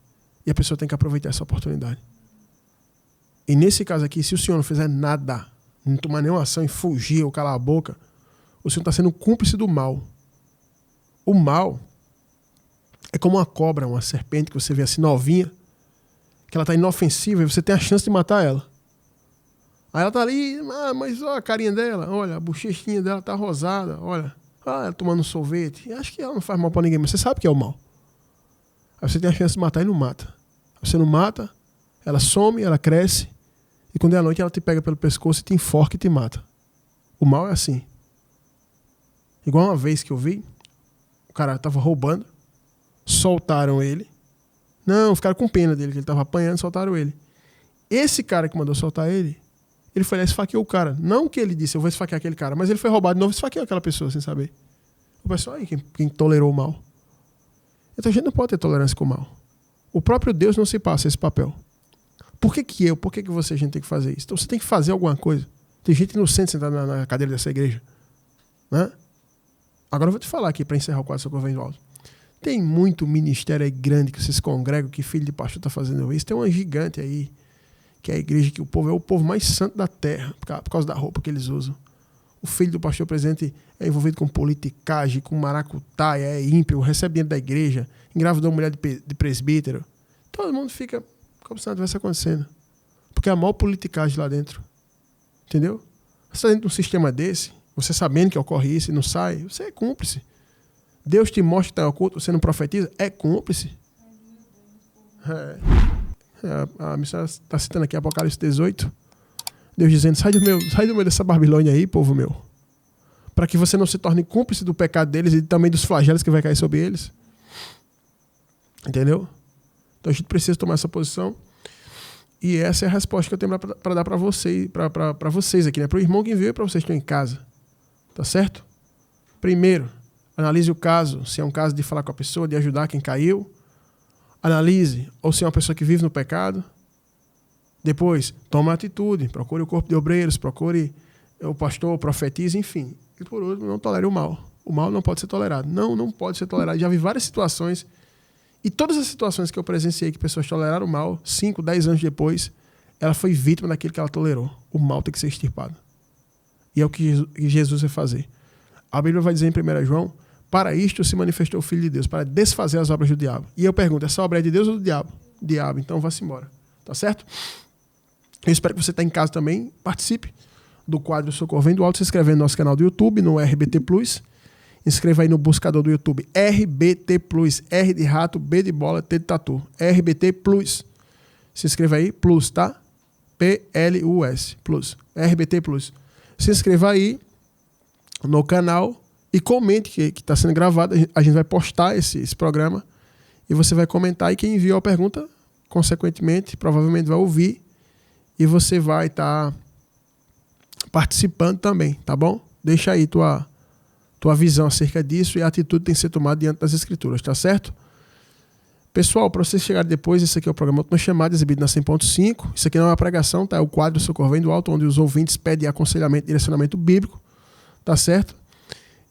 E a pessoa tem que aproveitar essa oportunidade. E nesse caso aqui, se o senhor não fizer nada, não tomar nenhuma ação e fugir ou calar a boca, o senhor está sendo cúmplice do mal. O mal é como uma cobra, uma serpente que você vê assim novinha, que ela está inofensiva e você tem a chance de matar ela. Aí ela está ali, mas olha a carinha dela, olha, a bochechinha dela está rosada, olha, ela tomando um sorvete. E acho que ela não faz mal para ninguém, mas você sabe que é o mal. Aí você tem a chance de matar e não mata. Você não mata, ela some, ela cresce, e quando é à noite ela te pega pelo pescoço e te enforca e te mata. O mal é assim. Igual uma vez que eu vi, o cara estava roubando, soltaram ele. Não, ficaram com pena dele, que ele estava apanhando, soltaram ele. Esse cara que mandou soltar ele foi lá e esfaqueou o cara. Não que ele disse, eu vou esfaquear aquele cara, mas ele foi roubado de novo e esfaqueou aquela pessoa sem saber. O pessoal aí, quem tolerou o mal. Então a gente não pode ter tolerância com o mal. O próprio Deus não se passa esse papel. Por que você, a gente tem que fazer isso? Então você tem que fazer alguma coisa. Tem gente inocente sentada na cadeira dessa igreja. Né? Agora eu vou te falar aqui, para encerrar o quadro Socorro Vem do Alto. Tem muito ministério aí grande que vocês congregam, que filho de pastor está fazendo isso. Tem uma gigante aí, que é a igreja que o povo é o povo mais santo da terra, por causa da roupa que eles usam. O filho do pastor presidente é envolvido com politicagem, com maracutaia, é ímpio, recebe dinheiro da igreja, engravidou uma mulher de presbítero. Todo mundo fica como se nada tivesse acontecendo. Porque há maior politicagem lá dentro. Entendeu? Você está dentro de um sistema desse, você sabendo que ocorre isso e não sai, você é cúmplice. Deus te mostra que está oculto, você não profetiza, é cúmplice. A missão está citando aqui Apocalipse 18. Deus dizendo, sai do meio dessa Babilônia aí, povo meu. Para que você não se torne cúmplice do pecado deles e também dos flagelos que vai cair sobre eles. Entendeu? Então a gente precisa tomar essa posição. E essa é a resposta que eu tenho para dar para vocês, para vocês aqui, né? Para o irmão que enviou e para vocês que estão em casa. Tá certo? Primeiro, analise o caso, se é um caso de falar com a pessoa, de ajudar quem caiu. Analise, ou se é uma pessoa que vive no pecado. Depois, toma atitude, procure o corpo de obreiros, procure o pastor, profetize, enfim. E por último, não tolere o mal. O mal não pode ser tolerado. Não pode ser tolerado. Já vi várias situações, e todas as situações que eu presenciei que pessoas toleraram o mal, 5, 10 anos depois, ela foi vítima daquilo que ela tolerou. O mal tem que ser extirpado. E é o que Jesus vai fazer. A Bíblia vai dizer em 1 João, para isto se manifestou o Filho de Deus, para desfazer as obras do diabo. E eu pergunto, essa obra é de Deus ou do diabo? Diabo, então vá-se embora. Tá certo? Eu espero que você está em casa também, participe do quadro Socorro Vem do Alto, se inscrevendo no nosso canal do YouTube, no RBT Plus. Inscreva aí no buscador do YouTube, RBT Plus, R de rato, B de bola, T de tatu, RBT Plus. Se inscreva aí, Plus, tá? P-L-U-S, Plus, RBT Plus. Se inscreva aí no canal e comente que está sendo gravado. A gente vai postar esse programa e você vai comentar, e quem enviou a pergunta, consequentemente, provavelmente vai ouvir e você vai estar participando também, tá bom? Deixa aí tua visão acerca disso e a atitude tem que ser tomada diante das Escrituras, tá certo? Pessoal, para vocês chegarem depois, esse aqui é o programa Última Chamada, exibido na 100.5. Isso aqui não é uma pregação, tá? É o quadro Socorro Vem do Alto, onde os ouvintes pedem aconselhamento e direcionamento bíblico, tá certo?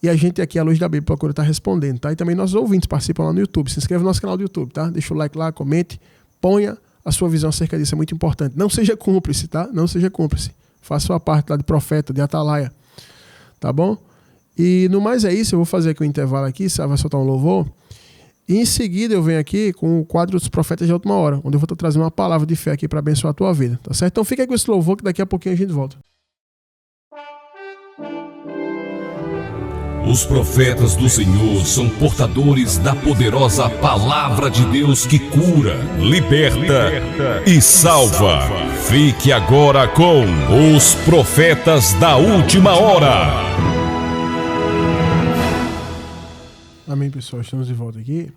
E a gente aqui, à luz da Bíblia, procura estar respondendo, tá? E também nossos ouvintes participam lá no YouTube. Se inscreva no nosso canal do YouTube, tá? Deixa o like lá, comente, ponha a sua visão acerca disso, é muito importante. Não seja cúmplice, tá? Não seja cúmplice. Faça a sua parte lá de profeta, de atalaia, tá bom? E no mais é isso, eu vou fazer aqui um intervalo aqui, vai soltar um louvor. E em seguida eu venho aqui com o quadro dos profetas de última hora, onde eu vou estar trazendo uma palavra de fé aqui para abençoar a tua vida, tá certo? Então fica aí com esse louvor que daqui a pouquinho a gente volta. Os profetas do Senhor são portadores da poderosa palavra de Deus que cura, liberta e salva. Fique agora com os profetas da última hora. Amém, pessoal. Estamos de volta aqui.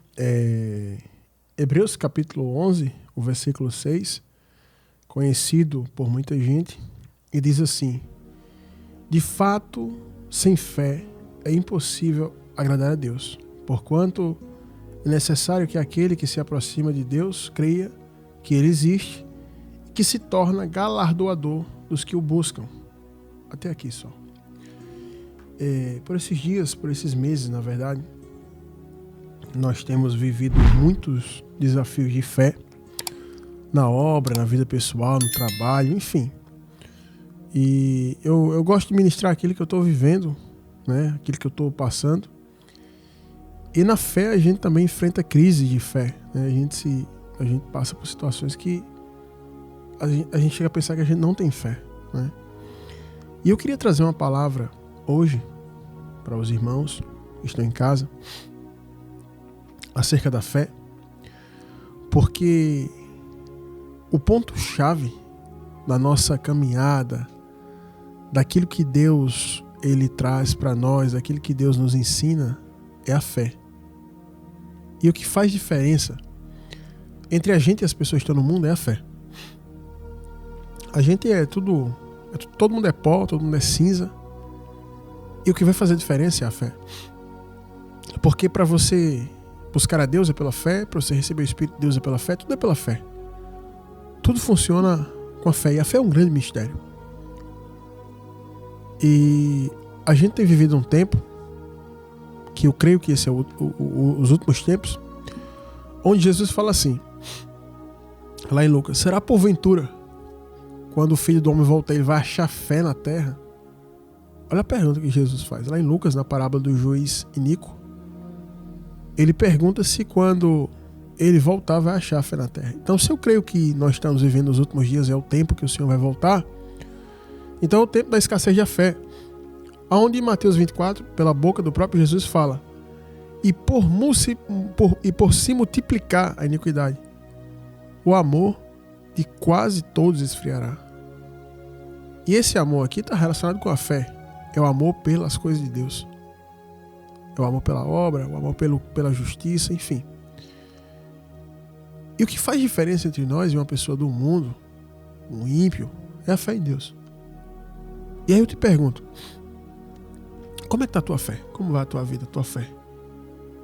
Hebreus capítulo 11, o versículo 6, conhecido por muita gente, e diz assim: de fato, sem fé é impossível agradar a Deus, porquanto é necessário que aquele que se aproxima de Deus creia que Ele existe e que se torna galardoador dos que o buscam. Até aqui só. Por esses dias, por esses meses, na verdade, nós temos vivido muitos desafios de fé na obra, na vida pessoal, no trabalho, enfim. E eu gosto de ministrar aquilo que eu estou vivendo, né? Aquilo que eu estou passando. E na fé a gente também enfrenta crises de fé, né? A gente passa por situações que a gente chega a pensar que a gente não tem fé, né? E eu queria trazer uma palavra hoje para os irmãos que estão em casa acerca da fé, porque o ponto-chave da nossa caminhada, daquilo que Deus ele traz para nós, daquilo que Deus nos ensina, é a fé. E o que faz diferença entre a gente e as pessoas que estão no mundo é a fé. A gente todo mundo é pó, todo mundo é cinza. E o que vai fazer diferença é a fé. Porque para você buscar a Deus é pela fé, para você receber o Espírito de Deus é pela fé, tudo é pela fé. Tudo funciona com a fé. E a fé é um grande mistério. E a gente tem vivido um tempo, que eu creio que esse é os últimos tempos, onde Jesus fala assim, lá em Lucas: será porventura, quando o Filho do Homem voltar, ele vai achar fé na terra? Olha a pergunta que Jesus faz. Lá em Lucas, na parábola do juiz iníquo, ele pergunta se quando ele voltar vai achar fé na terra. Então, se eu creio que nós estamos vivendo os últimos dias, é o tempo que o Senhor vai voltar, então é o tempo da escassez da fé. Onde em Mateus 24, pela boca do próprio Jesus, fala: e por se multiplicar a iniquidade, o amor de quase todos esfriará. E esse amor aqui está relacionado com a fé. É o amor pelas coisas de Deus. É o amor pela obra, o amor pela justiça, enfim. E o que faz diferença entre nós e uma pessoa do mundo, um ímpio, é a fé em Deus. E aí eu te pergunto, como é que está a tua fé? Como vai a tua vida, a tua fé?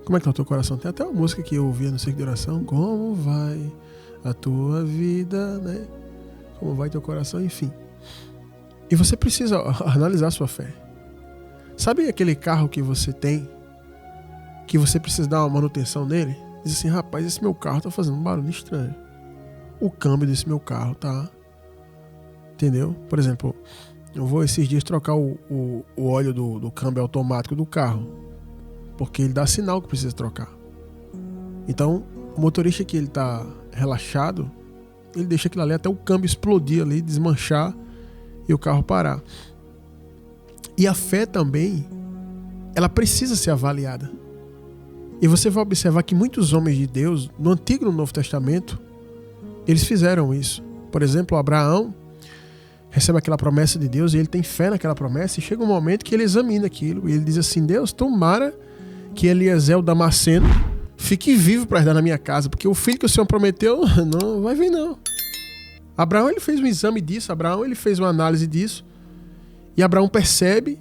Como é que está o teu coração? Tem até uma música que eu ouvia no Circo de Oração: como vai a tua vida, né? Como vai teu coração, enfim. E você precisa analisar a sua fé. Sabe aquele carro que você tem, que você precisa dar uma manutenção nele? Diz assim: rapaz, esse meu carro tá fazendo um barulho estranho. O câmbio desse meu carro tá... Entendeu? Por exemplo, eu vou esses dias trocar o óleo do câmbio automático do carro, porque ele dá sinal que precisa trocar. Então, o motorista que ele tá relaxado, ele deixa aquilo ali até o câmbio explodir ali, desmanchar e o carro parar. E a fé também, ela precisa ser avaliada. E você vai observar que muitos homens de Deus, no Antigo e no Novo Testamento, eles fizeram isso. Por exemplo, Abraão recebe aquela promessa de Deus e ele tem fé naquela promessa, e chega um momento que ele examina aquilo e ele diz assim: Deus, tomara que Eliezer o Damasceno fique vivo para herdar na minha casa, porque o filho que o Senhor prometeu não vai vir não. Abraão, ele fez um exame disso, Abraão, ele fez uma análise disso, e Abraão percebe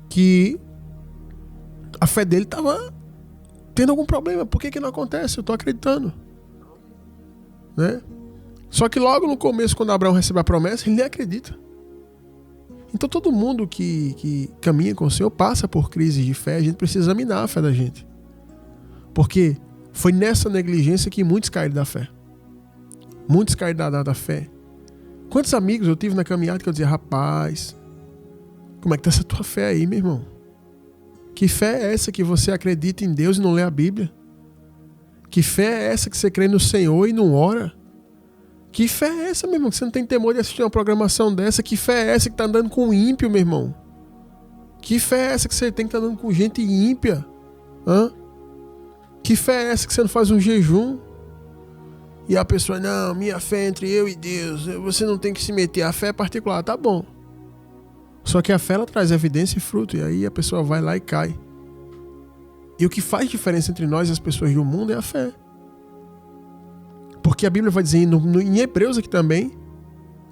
que a fé dele estava tendo algum problema. Por que não acontece? Eu estou acreditando, né? Só que logo no começo, quando Abraão recebe a promessa, ele nem acredita. Então todo mundo que caminha com o Senhor passa por crises de fé. A gente precisa examinar a fé da gente, porque foi nessa negligência que muitos caíram da fé. Muitos caíram da fé. Quantos amigos eu tive na caminhada que eu dizia: rapaz, como é que tá essa tua fé aí, meu irmão? Que fé é essa que você acredita em Deus e não lê a Bíblia? Que fé é essa que você crê no Senhor e não ora? Que fé é essa, meu irmão, que você não tem temor de assistir uma programação dessa? Que fé é essa que tá andando com ímpio, meu irmão? Que fé é essa que você tem que estar andando com gente ímpia? Hã? Que fé é essa que você não faz um jejum? E a pessoa: não, minha fé é entre eu e Deus, você não tem que se meter, a fé é particular. Tá bom. Só que a fé, ela traz evidência e fruto, e aí a pessoa vai lá e cai. E o que faz diferença entre nós e as pessoas do mundo é a fé. Porque a Bíblia vai dizer em Hebreus aqui também,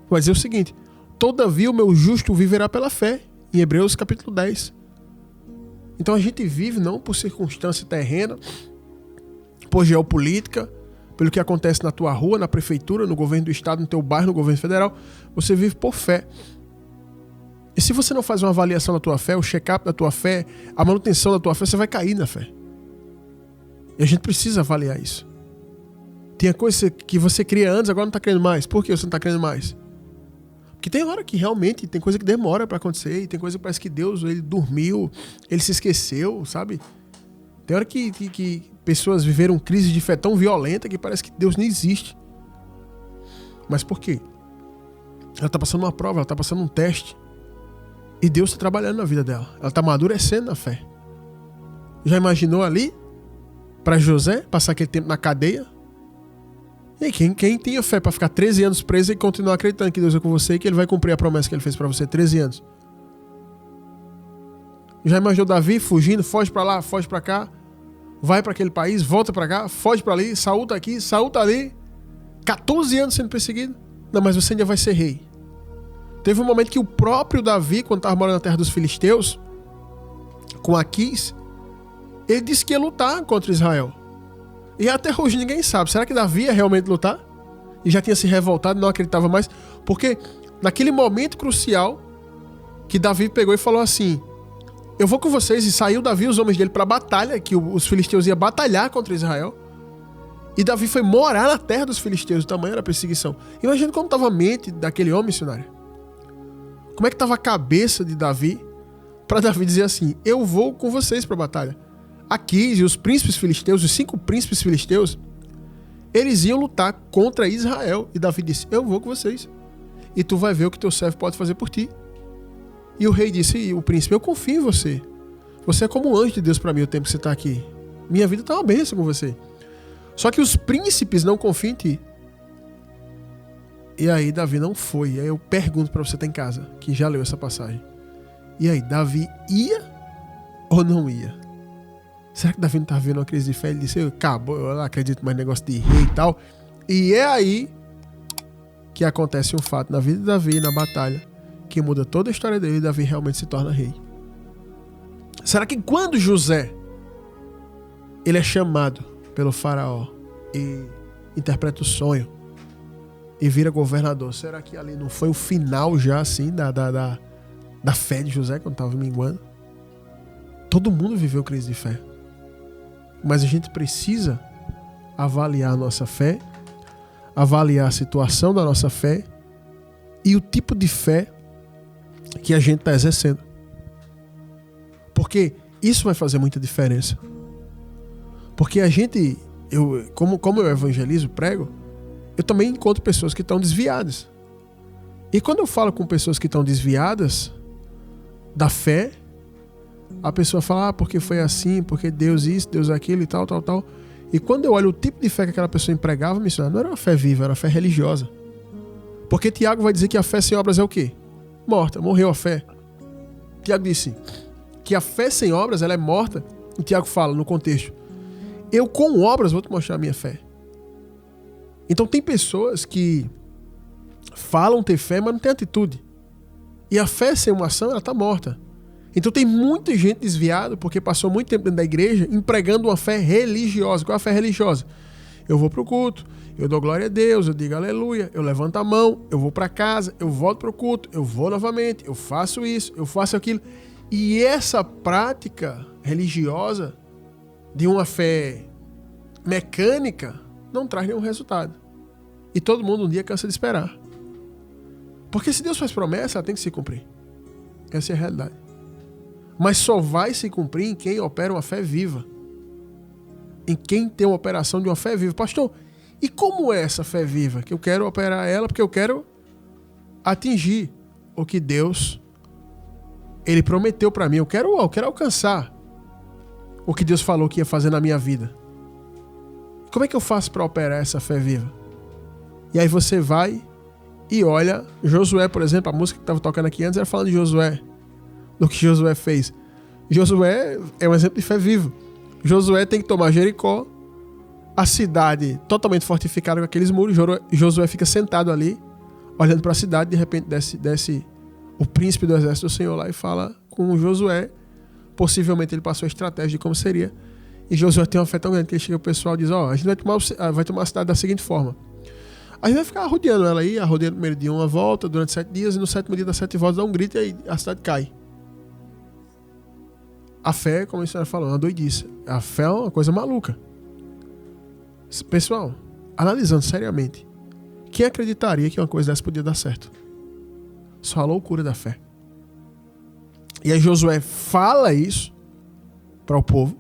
vai dizer o seguinte: todavia o meu justo viverá pela fé, em Hebreus capítulo 10. Então a gente vive não por circunstância terrena, por geopolítica, pelo que acontece na tua rua, na prefeitura, no governo do estado, no teu bairro, no governo federal. Você vive por fé. E se você não faz uma avaliação da tua fé, o check-up da tua fé, a manutenção da tua fé, você vai cair na fé. E a gente precisa avaliar isso. Tem coisa que você cria antes, agora não está querendo mais. Por que você não está querendo mais? Porque tem hora que realmente tem coisa que demora para acontecer, e tem coisa que parece que Deus, ele dormiu, ele se esqueceu, sabe? Tem hora que pessoas viveram crise de fé tão violenta que parece que Deus nem existe. Mas por quê? Ela está passando uma prova, ela está passando um teste. E Deus está trabalhando na vida dela. Ela está amadurecendo na fé. Já imaginou ali, para José, passar aquele tempo na cadeia? E aí, quem tinha fé para ficar 13 anos preso e continuar acreditando que Deus é com você e que ele vai cumprir a promessa que ele fez para você, 13 anos? Já imaginou Davi fugindo, foge para lá, foge para cá, vai para aquele país, volta para cá, foge para ali, Saul tá aqui, Saul tá ali, 14 anos sendo perseguido? Não, mas você ainda vai ser rei. Teve um momento que o próprio Davi, quando estava morando na terra dos filisteus, com Aquis, ele disse que ia lutar contra Israel. E até hoje ninguém sabe. Será que Davi ia realmente lutar? E já tinha se revoltado, não acreditava mais? Porque naquele momento crucial que Davi pegou e falou assim: eu vou com vocês. E saiu Davi e os homens dele para a batalha, que os filisteus iam batalhar contra Israel. E Davi foi morar na terra dos filisteus. O tamanho era a perseguição. Imagina como estava a mente daquele homem, missionário. Como é que estava a cabeça de Davi para Davi dizer assim: eu vou com vocês para a batalha. Aquis e os príncipes filisteus, os 5 príncipes filisteus, eles iam lutar contra Israel. E Davi disse: eu vou com vocês. E tu vai ver o que teu servo pode fazer por ti. E o rei disse: e o príncipe, eu confio em você. Você é como um anjo de Deus para mim o tempo que você está aqui. Minha vida está uma bênção com você. Só que os príncipes não confiam em ti. E aí Davi não foi. Aí eu pergunto para você que tá em casa, que já leu essa passagem. E aí, Davi ia ou não ia? Será que Davi não estava vendo uma crise de fé? Ele disse: acabou, eu não acredito mais no negócio de rei e tal. E é aí que acontece um fato na vida de Davi, na batalha, que muda toda a história dele e Davi realmente se torna rei. Será que quando José ele é chamado pelo faraó e interpreta o sonho e vira governador, será que ali não foi o final já assim da fé de José quando estava minguando? Todo mundo viveu crise de fé. Mas a gente precisa avaliar a nossa fé, avaliar a situação da nossa fé e o tipo de fé que a gente está exercendo. Porque isso vai fazer muita diferença. Porque a gente, como eu evangelizo, prego, eu também encontro pessoas que estão desviadas. E quando eu falo com pessoas que estão desviadas da fé, a pessoa fala: porque foi assim, porque Deus isso, Deus aquilo e tal. E quando eu olho o tipo de fé que aquela pessoa empregava, missionário, não era uma fé viva, era uma fé religiosa. Porque Tiago vai dizer que a fé sem obras é o quê? Morta, morreu a fé. Tiago disse que a fé sem obras ela é morta. E Tiago fala no contexto: eu com obras vou te mostrar a minha fé. Então tem pessoas que falam ter fé, mas não tem atitude. E a fé sem uma ação, ela está morta. Então tem muita gente desviada porque passou muito tempo dentro da igreja empregando uma fé religiosa. Qual é a fé religiosa? Eu vou para o culto, eu dou glória a Deus, eu digo aleluia, eu levanto a mão, eu vou para casa, eu volto para o culto, eu vou novamente, eu faço isso, eu faço aquilo. E essa prática religiosa de uma fé mecânica não traz nenhum resultado. E todo mundo um dia cansa de esperar. Porque se Deus faz promessa, ela tem que se cumprir. Essa é a realidade. Mas só vai se cumprir em quem opera uma fé viva. Em quem tem uma operação de uma fé viva. Pastor, e como é essa fé viva? Que eu quero operar ela porque eu quero atingir o que Deus ele prometeu para mim. Eu quero alcançar o que Deus falou que ia fazer na minha vida. Como é que eu faço para operar essa fé viva? E aí você vai e olha Josué, por exemplo, a música que estava tocando aqui antes era falando de Josué. Do que Josué fez. Josué é um exemplo de fé viva. Josué tem que tomar Jericó, a cidade totalmente fortificada com aqueles muros. Josué fica sentado ali, olhando para a cidade. De repente desce o príncipe do exército do Senhor lá e fala com Josué. Possivelmente ele passou a estratégia de como seria. E Josué tem uma fé tão grande que ele chega pro pessoal e diz: a gente vai tomar a cidade da seguinte forma. A gente vai ficar rodeando ela aí, rodeando no primeiro dia uma volta durante 7 dias, e no 7º dia das 7 voltas dá um grito e aí a cidade cai. A fé, como a senhora falou, é uma doidice. A fé é uma coisa maluca. Pessoal, analisando seriamente, quem acreditaria que uma coisa dessa podia dar certo? Só a loucura da fé. E aí Josué fala isso para o povo,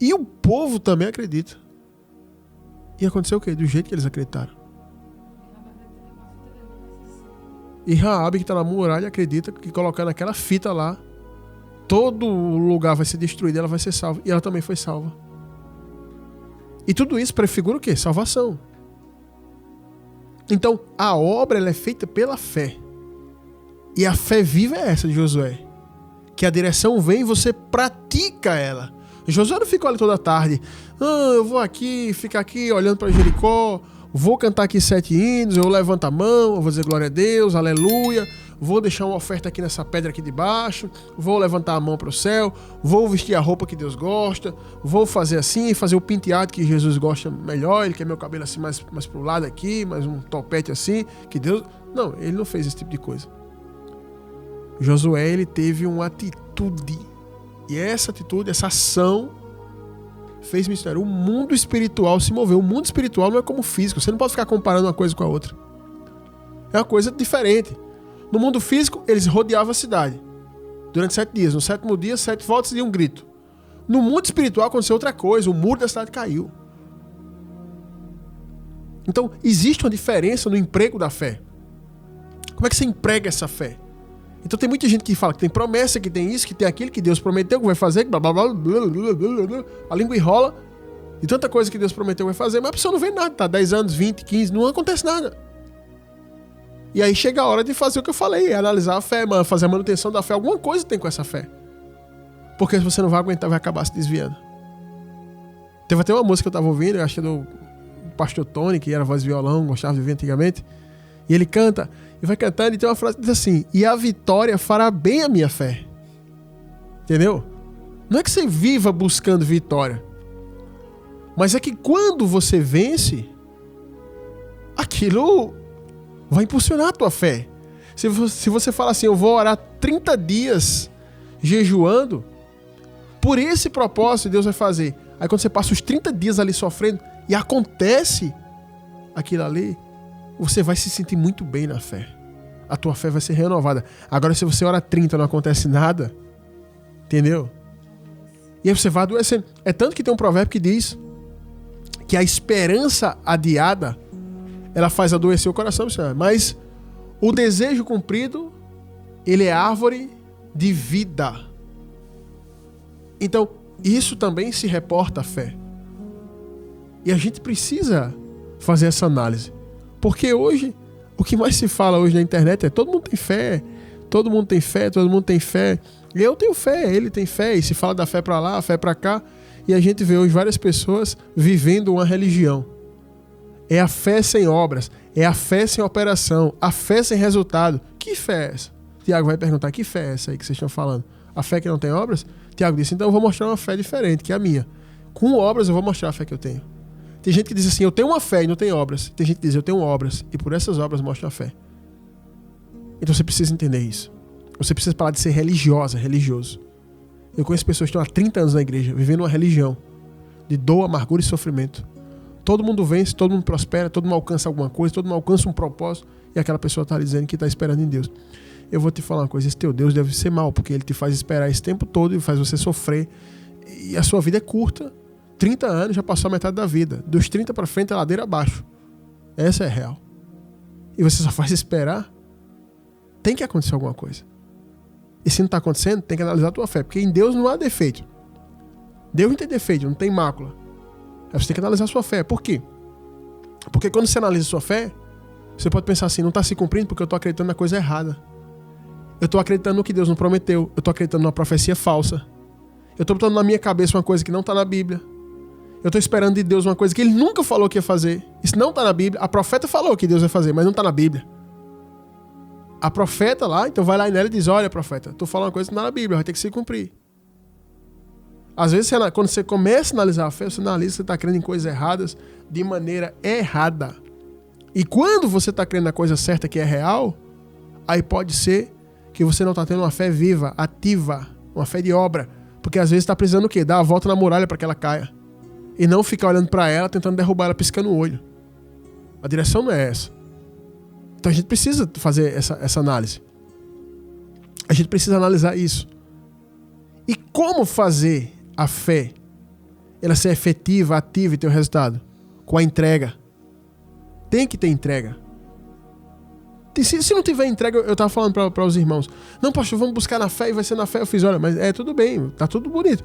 e o povo também acredita. E aconteceu o quê? Do jeito que eles acreditaram. E Raabe, que está na muralha, acredita que colocando aquela fita lá, todo lugar vai ser destruído, ela vai ser salva. E ela também foi salva. E tudo isso prefigura o quê? Salvação. Então, a obra ela é feita pela fé. E a fé viva é essa de Josué. Que a direção vem e você pratica ela. Josué não ficou ali toda tarde. Eu vou aqui, ficar aqui olhando para Jericó, vou cantar aqui 7 hinos, eu levanto a mão, eu vou dizer glória a Deus, aleluia, vou deixar uma oferta aqui nessa pedra aqui de baixo, vou levantar a mão para o céu, vou vestir a roupa que Deus gosta, vou fazer assim, fazer o penteado que Jesus gosta melhor, ele quer meu cabelo assim mais pro lado aqui, mais um topete assim, que Deus... Não, ele não fez esse tipo de coisa. Josué, ele teve uma atitude, e essa atitude, essa ação fez mistério. O mundo espiritual se moveu. O mundo espiritual não é como o físico. Você não pode ficar comparando uma coisa com a outra. É uma coisa diferente. No mundo físico, eles rodeavam a cidade durante 7 dias. No 7º dia, 7 voltas e um grito. No mundo espiritual aconteceu outra coisa. O muro da cidade caiu. Então, existe uma diferença no emprego da fé. Como é que você emprega essa fé? Então tem muita gente que fala que tem promessa, que tem isso, que tem aquilo, que Deus prometeu que vai fazer, blá, blá, blá, blá, blá, blá, blá. A língua enrola, e tanta coisa que Deus prometeu que vai fazer, mas a pessoa não vê nada, tá 10 anos, 20, 15, não acontece nada. E aí chega a hora de fazer o que eu falei, analisar a fé, fazer a manutenção da fé, alguma coisa tem com essa fé. Porque se você não vai aguentar, vai acabar se desviando. Teve até uma música que eu tava ouvindo, eu acho que é do pastor Tony, que era voz de violão, gostava de ouvir antigamente, e ele canta, e vai cantando, e tem uma frase que diz assim: e a vitória fará bem a minha fé. Entendeu? Não é que você viva buscando vitória, mas é que quando você vence, aquilo vai impulsionar a tua fé. Se você fala assim, eu vou orar 30 dias jejuando, por esse propósito Deus vai fazer. Aí quando você passa os 30 dias ali sofrendo, e acontece aquilo ali, você vai se sentir muito bem na fé. A tua fé vai ser renovada. Agora, se você ora 30 e não acontece nada, entendeu? E aí você vai adoecendo. É tanto que tem um provérbio que diz que a esperança adiada, ela faz adoecer o coração, mas o desejo cumprido, ele é árvore de vida. Então, isso também se reporta à fé. E a gente precisa fazer essa análise. Porque hoje, o que mais se fala hoje na internet é todo mundo tem fé, todo mundo tem fé, todo mundo tem fé. Eu tenho fé, ele tem fé, e se fala da fé pra lá, fé pra cá. E a gente vê hoje várias pessoas vivendo uma religião. É a fé sem obras, é a fé sem operação, a fé sem resultado. Que fé é essa? Tiago vai perguntar, que fé é essa aí que vocês estão falando? A fé que não tem obras? Tiago disse, então eu vou mostrar uma fé diferente, que é a minha. Com obras eu vou mostrar a fé que eu tenho. Tem gente que diz assim, eu tenho uma fé e não tem obras. Tem gente que diz, eu tenho obras e por essas obras mostro a fé. Então você precisa entender isso. Você precisa parar de ser religiosa, religioso. Eu conheço pessoas que estão há 30 anos na igreja, vivendo uma religião de dor, amargura e sofrimento. Todo mundo vence, todo mundo prospera, todo mundo alcança alguma coisa, todo mundo alcança um propósito, e aquela pessoa está dizendo que está esperando em Deus. Eu vou te falar uma coisa, esse teu Deus deve ser mau, porque ele te faz esperar esse tempo todo e faz você sofrer. E a sua vida é curta. 30 anos, já passou a metade da vida. Dos 30 para frente, a ladeira abaixo. Essa é real. E você só faz esperar. Tem que acontecer alguma coisa. E se não está acontecendo, tem que analisar a tua fé. Porque em Deus não há defeito. Deus não tem defeito, não tem mácula. Aí você tem que analisar a sua fé. Por quê? Porque quando você analisa a sua fé, você pode pensar assim, não está se cumprindo porque eu estou acreditando na coisa errada. Eu estou acreditando no que Deus não prometeu. Eu estou acreditando numa profecia falsa. Eu estou botando na minha cabeça uma coisa que não está na Bíblia. Eu estou esperando de Deus uma coisa que Ele nunca falou que ia fazer. Isso não está na Bíblia. A profeta falou que Deus vai fazer, mas não está na Bíblia. A profeta lá, então vai lá nela e diz, olha, profeta, tu fala uma coisa que não está na Bíblia, vai ter que se cumprir. Às vezes, quando você começa a analisar a fé, você analisa que você está crendo em coisas erradas de maneira errada. E quando você está crendo na coisa certa que é real, aí pode ser que você não está tendo uma fé viva, ativa, uma fé de obra. Porque às vezes está precisando o quê? Dar a volta na muralha para que ela caia. E não ficar olhando para ela, tentando derrubar ela, piscando o olho. A direção não é essa. Então a gente precisa fazer essa análise. A gente precisa analisar isso. E como fazer a fé ela ser efetiva, ativa e ter o resultado? Com a entrega. Tem que ter entrega. Se não tiver entrega, eu estava falando para os irmãos, não, pastor, vamos buscar na fé e vai ser na fé. Eu fiz, olha, mas tudo bem, tá tudo bonito.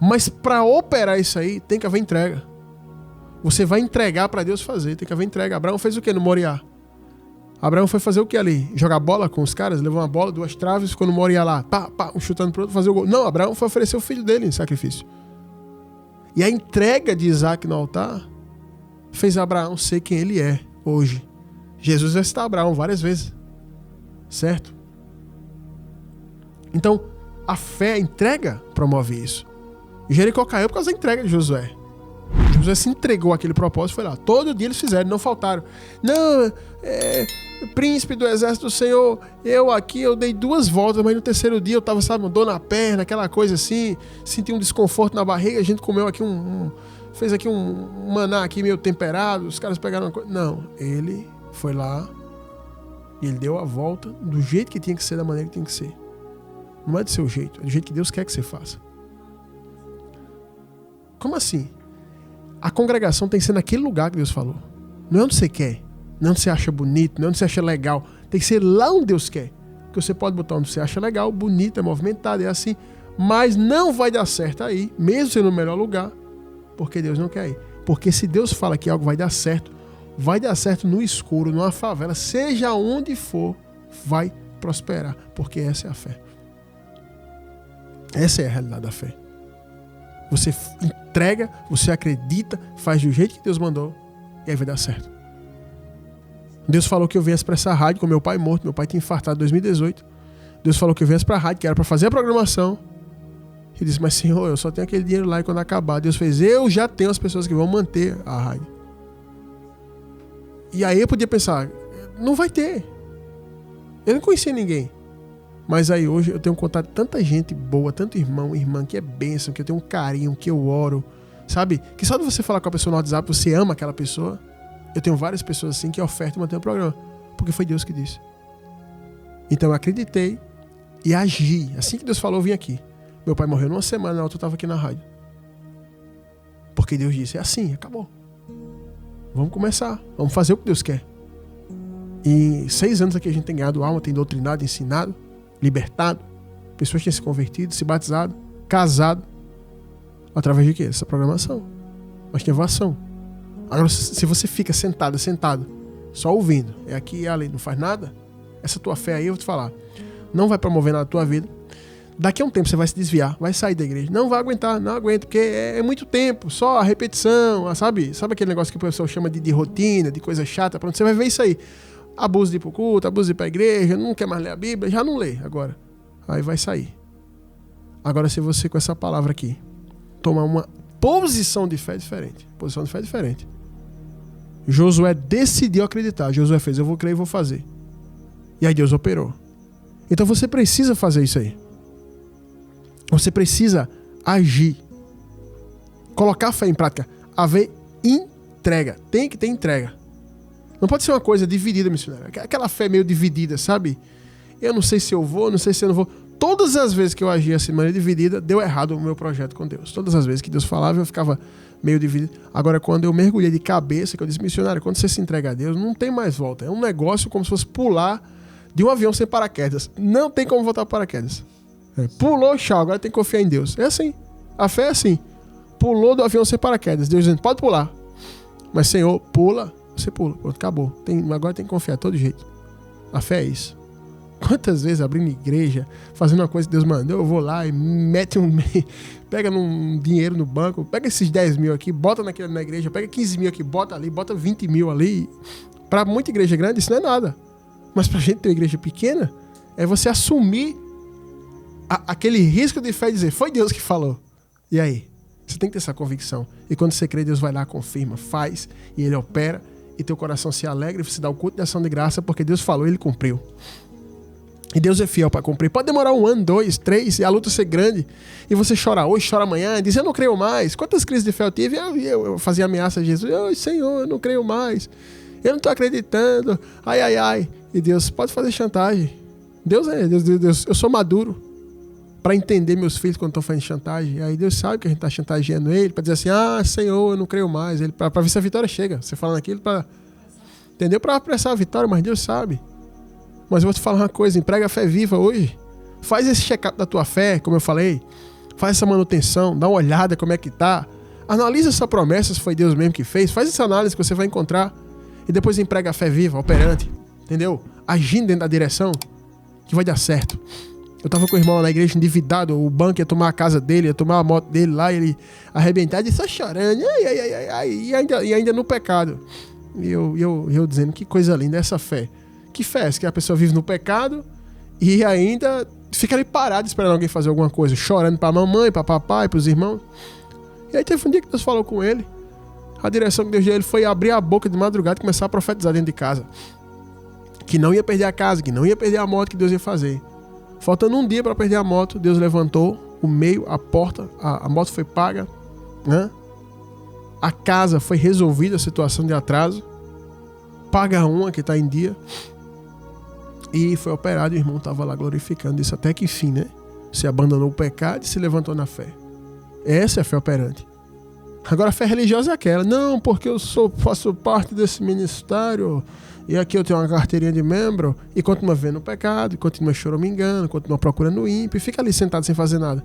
Mas para operar isso aí, tem que haver entrega. Você vai entregar para Deus fazer, tem que haver entrega. Abraão fez o que no Moriá? Abraão foi fazer o que ali? Jogar bola com os caras, levou uma bola, 2 traves, ficou no Moriá lá, um chutando pro outro, fazer o gol. Não, Abraão foi oferecer o filho dele em sacrifício. E a entrega de Isaac no altar fez Abraão ser quem ele é hoje. Jesus vai citar Abraão várias vezes. Certo? Então, a fé, a entrega promove isso. E Jericó caiu por causa da entrega de Josué. Josué se entregou àquele propósito e foi lá. Todo dia eles fizeram, não faltaram. Não, príncipe do exército do Senhor, eu dei 2 voltas, mas no 3º dia eu tava, sabe, uma dor na perna, aquela coisa assim, senti um desconforto na barriga, a gente comeu aqui fez aqui um maná aqui meio temperado, os caras pegaram uma coisa. Não, ele foi lá e ele deu a volta do jeito que tinha que ser, da maneira que tinha que ser. Não é do seu jeito, é do jeito que Deus quer que você faça. Como assim? A congregação tem que ser naquele lugar que Deus falou. Não é onde você quer, não é onde você acha bonito, não é onde você acha legal. Tem que ser lá onde Deus quer. Porque você pode botar onde você acha legal, bonito, é movimentado, é assim. Mas não vai dar certo aí, mesmo sendo o melhor lugar, porque Deus não quer ir. Porque se Deus fala que algo vai dar certo no escuro, numa favela, seja onde for, vai prosperar. Porque essa é a fé. Essa é a realidade da fé. Você entrega, você acredita, faz do jeito que Deus mandou e aí vai dar certo. Deus falou que eu viesse para essa rádio com meu pai morto. Meu pai tinha infartado em 2018. Deus falou que eu viesse para a rádio, que era para fazer a programação. Ele disse, mas Senhor, eu só tenho aquele dinheiro lá e quando acabar. Deus fez, eu já tenho as pessoas que vão manter a rádio. E aí eu podia pensar, não vai ter. Eu não conhecia ninguém. Mas aí hoje eu tenho contato com tanta gente boa, tanto irmão, irmã, que é bênção, que eu tenho um carinho, que eu oro, sabe? Que só de você falar com a pessoa no WhatsApp, você ama aquela pessoa. Eu tenho várias pessoas assim que ofertam e mantêm o programa. Porque foi Deus que disse. Então eu acreditei e agi. Assim que Deus falou, eu vim aqui. Meu pai morreu numa semana, na outra eu estava aqui na rádio. Porque Deus disse, é assim, acabou. Vamos começar, vamos fazer o que Deus quer. Em 6 anos aqui a gente tem ganhado alma, tem doutrinado, ensinado, libertado. Pessoas têm se convertido, se batizado, casado. Através de quê? Essa programação. Mas tem ação. Agora, se você fica sentado, só ouvindo, é aqui e ali, não faz nada, essa tua fé aí, eu vou te falar, não vai promover nada na tua vida. Daqui a um tempo você vai se desviar, vai sair da igreja. Não vai aguentar, não aguenta, porque é muito tempo, só a repetição, sabe? Sabe aquele negócio que o pessoal chama de rotina, de coisa chata? Pronto, você vai ver isso aí. Abuso de ir pro culto, abuso de ir pra igreja, não quer mais ler a Bíblia, já não lê agora. Aí vai sair. Agora, se você com essa palavra aqui tomar uma posição de fé diferente, Josué decidiu acreditar. Josué fez, eu vou crer e vou fazer. E aí Deus operou. Então você precisa fazer isso aí. Você precisa agir. Colocar a fé em prática. Haver entrega. Tem que ter entrega. Não pode ser uma coisa dividida, missionário. Aquela fé meio dividida, sabe? Eu não sei se eu vou, não sei se eu não vou. Todas as vezes que eu agia assim, de maneira dividida, deu errado o meu projeto com Deus. Todas as vezes que Deus falava, eu ficava meio dividido. Agora, quando eu mergulhei de cabeça, que eu disse, missionário, quando você se entrega a Deus, não tem mais volta. É um negócio como se fosse pular de um avião sem paraquedas. Não tem como voltar para paraquedas. Pulou, tchau, agora tem que confiar em Deus. É assim. A fé é assim. Pulou do avião sem paraquedas. Deus dizendo, pode pular. Mas, Senhor, pula. Você pula. Pronto, acabou. Agora tem que confiar de todo jeito. A fé é isso. Quantas vezes abrindo igreja, fazendo uma coisa que Deus mandou, eu vou lá e pega um dinheiro no banco, pega esses 10 mil aqui, bota na igreja, pega 15 mil aqui, bota ali, bota 20 mil ali. Para muita igreja grande isso não é nada. Mas pra gente ter uma igreja pequena, é você assumir aquele risco de fé e dizer, foi Deus que falou. E aí? Você tem que ter essa convicção. E quando você crê, Deus vai lá, confirma, faz, e Ele opera, e teu coração se alegra, e você dá o culto de ação de graça, porque Deus falou e Ele cumpriu. E Deus é fiel para cumprir. Pode demorar 1 ano, 2, 3, e a luta ser grande, e você chora hoje, chora amanhã, e diz, eu não creio mais. Quantas crises de fé eu tive? Eu fazia ameaça a Jesus, Senhor, eu não creio mais. Eu não estou acreditando. Ai, ai, ai. E Deus pode fazer chantagem. Deus, eu sou maduro para entender meus filhos quando estão fazendo chantagem. E aí Deus sabe que a gente está chantageando ele, para dizer assim, Senhor, eu não creio mais. Para ver se a vitória chega. Você falando aquilo para... Entendeu? Para apressar a vitória, mas Deus sabe. Mas eu vou te falar uma coisa, emprega a fé viva hoje. Faz esse check-up da tua fé, como eu falei. Faz essa manutenção, dá uma olhada como é que tá. Analisa essa promessa, se foi Deus mesmo que fez. Faz essa análise que você vai encontrar. E depois emprega a fé viva, operante. Entendeu? Agindo dentro da direção, que vai dar certo. Eu tava com o irmão lá na igreja endividado, o banco ia tomar a casa dele, ia tomar a moto dele lá, ele arrebentado e só chorando, e ainda no pecado. E eu dizendo, que coisa linda essa fé. Que fé é essa? Que a pessoa vive no pecado e ainda fica ali parado esperando alguém fazer alguma coisa, chorando pra mamãe, pra papai, pros irmãos. E aí teve um dia que Deus falou com ele, a direção que Deus deu a ele foi abrir a boca de madrugada e começar a profetizar dentro de casa. Que não ia perder a casa, que não ia perder a moto que Deus ia fazer. Faltando um dia para perder a moto, Deus levantou o meio, a porta, a moto foi paga, né? A casa foi resolvida, a situação de atraso. Paga uma que está em dia. E foi operado, e o irmão estava lá glorificando isso até que enfim, né? Se abandonou o pecado e se levantou na fé. Essa é a fé operante. Agora a fé religiosa é aquela. Não, porque eu faço parte desse ministério... E aqui eu tenho uma carteirinha de membro e continua vendo o pecado, continua choramingando, continua procurando o ímpio e fica ali sentado sem fazer nada.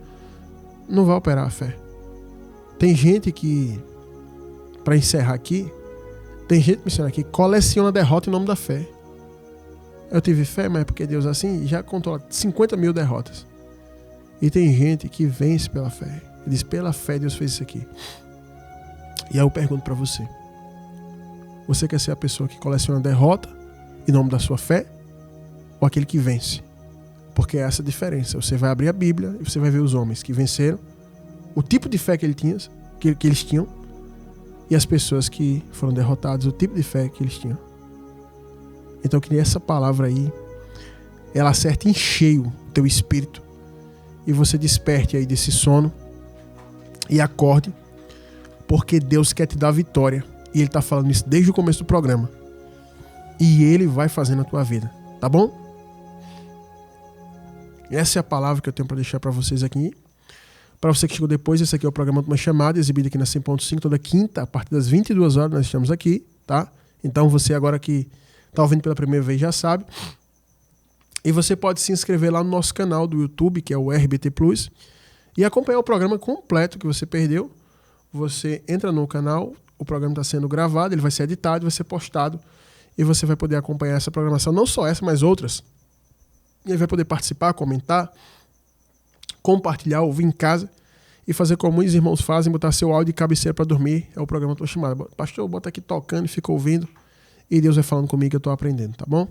Não vai operar a fé. Tem gente que, para encerrar aqui, que coleciona derrota em nome da fé. Eu tive fé, mas porque Deus assim já contou 50 mil derrotas. E tem gente que vence pela fé. Ele diz, pela fé Deus fez isso aqui. E aí eu pergunto para você. Você quer ser a pessoa que coleciona derrota em nome da sua fé? Ou aquele que vence? Porque é essa a diferença. Você vai abrir a Bíblia e você vai ver os homens que venceram, o tipo de fé que eles tinham, e as pessoas que foram derrotadas, o tipo de fé que eles tinham. Então eu queria essa palavra aí, ela acerte em cheio o teu espírito, e você desperte aí desse sono e acorde, porque Deus quer te dar vitória. E Ele está falando isso desde o começo do programa. E Ele vai fazer na tua vida. Tá bom? Essa é a palavra que eu tenho para deixar para vocês aqui. Para você que chegou depois, esse aqui é o programa de uma chamada, exibido aqui na 100.5 toda quinta, a partir das 22 horas nós estamos aqui, tá? Então você agora que está ouvindo pela primeira vez já sabe. E você pode se inscrever lá no nosso canal do YouTube, que é o RBT Plus, e acompanhar o programa completo que você perdeu. Você entra no canal, o programa está sendo gravado, ele vai ser editado, vai ser postado e você vai poder acompanhar essa programação, não só essa, mas outras. E aí vai poder participar, comentar, compartilhar, ouvir em casa e fazer como muitos irmãos fazem, botar seu áudio de cabeceira para dormir. É o programa Tua Chamada. Pastor, bota aqui tocando e fica ouvindo e Deus vai falando comigo que eu estou aprendendo, tá bom?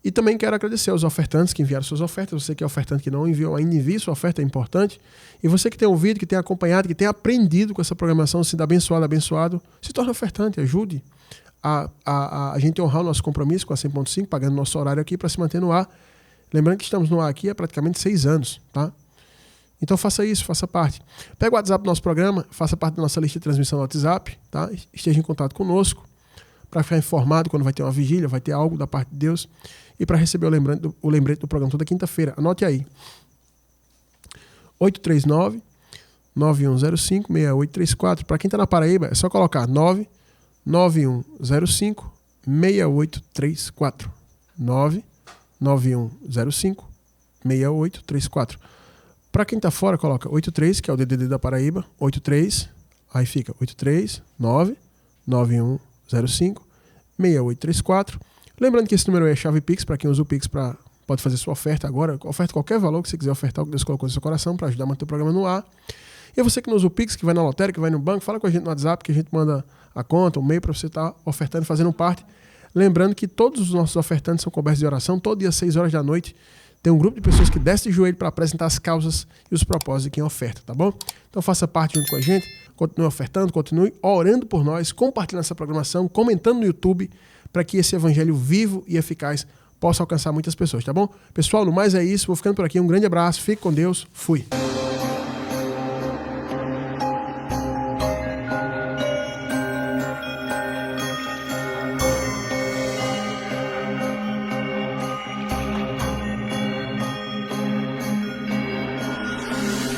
E também quero agradecer aos ofertantes que enviaram suas ofertas. Você que é ofertante que não enviou ainda, envie sua oferta, é importante. E você que tem ouvido, que tem acompanhado, que tem aprendido com essa programação, sendo abençoado, se torne ofertante, ajude a gente honrar o nosso compromisso com a 100.5, pagando nosso horário aqui para se manter no ar. Lembrando que estamos no ar aqui há praticamente 6 anos, tá? Então faça isso, faça parte. Pega o WhatsApp do nosso programa, faça parte da nossa lista de transmissão no WhatsApp, tá? Esteja em contato conosco para ficar informado quando vai ter uma vigília, vai ter algo da parte de Deus. E para receber o lembrete do programa toda quinta-feira, anote aí. 839-9105-6834. Para quem está na Paraíba, é só colocar 99105-6834. 99105-6834. Para quem está fora, coloca 83, que é o DDD da Paraíba. 83, aí fica 839-9105-6834. Lembrando que esse número é chave Pix, para quem usa o Pix pode fazer sua oferta agora. Oferta qualquer valor que você quiser ofertar, o que Deus colocou no seu coração, para ajudar a manter o programa no ar. E você que não usa o Pix, que vai na lotérica, que vai no banco, fala com a gente no WhatsApp, que a gente manda a conta, o e-mail para você estar ofertando e fazendo parte. Lembrando que todos os nossos ofertantes são cobertos de oração. Todo dia, às 6 horas da noite, tem um grupo de pessoas que desce de joelho para apresentar as causas e os propósitos de quem oferta, tá bom? Então faça parte junto com a gente, continue ofertando, continue orando por nós, compartilhando essa programação, comentando no YouTube, para que esse evangelho vivo e eficaz possa alcançar muitas pessoas, tá bom? Pessoal, no mais é isso, vou ficando por aqui, um grande abraço, fique com Deus, fui!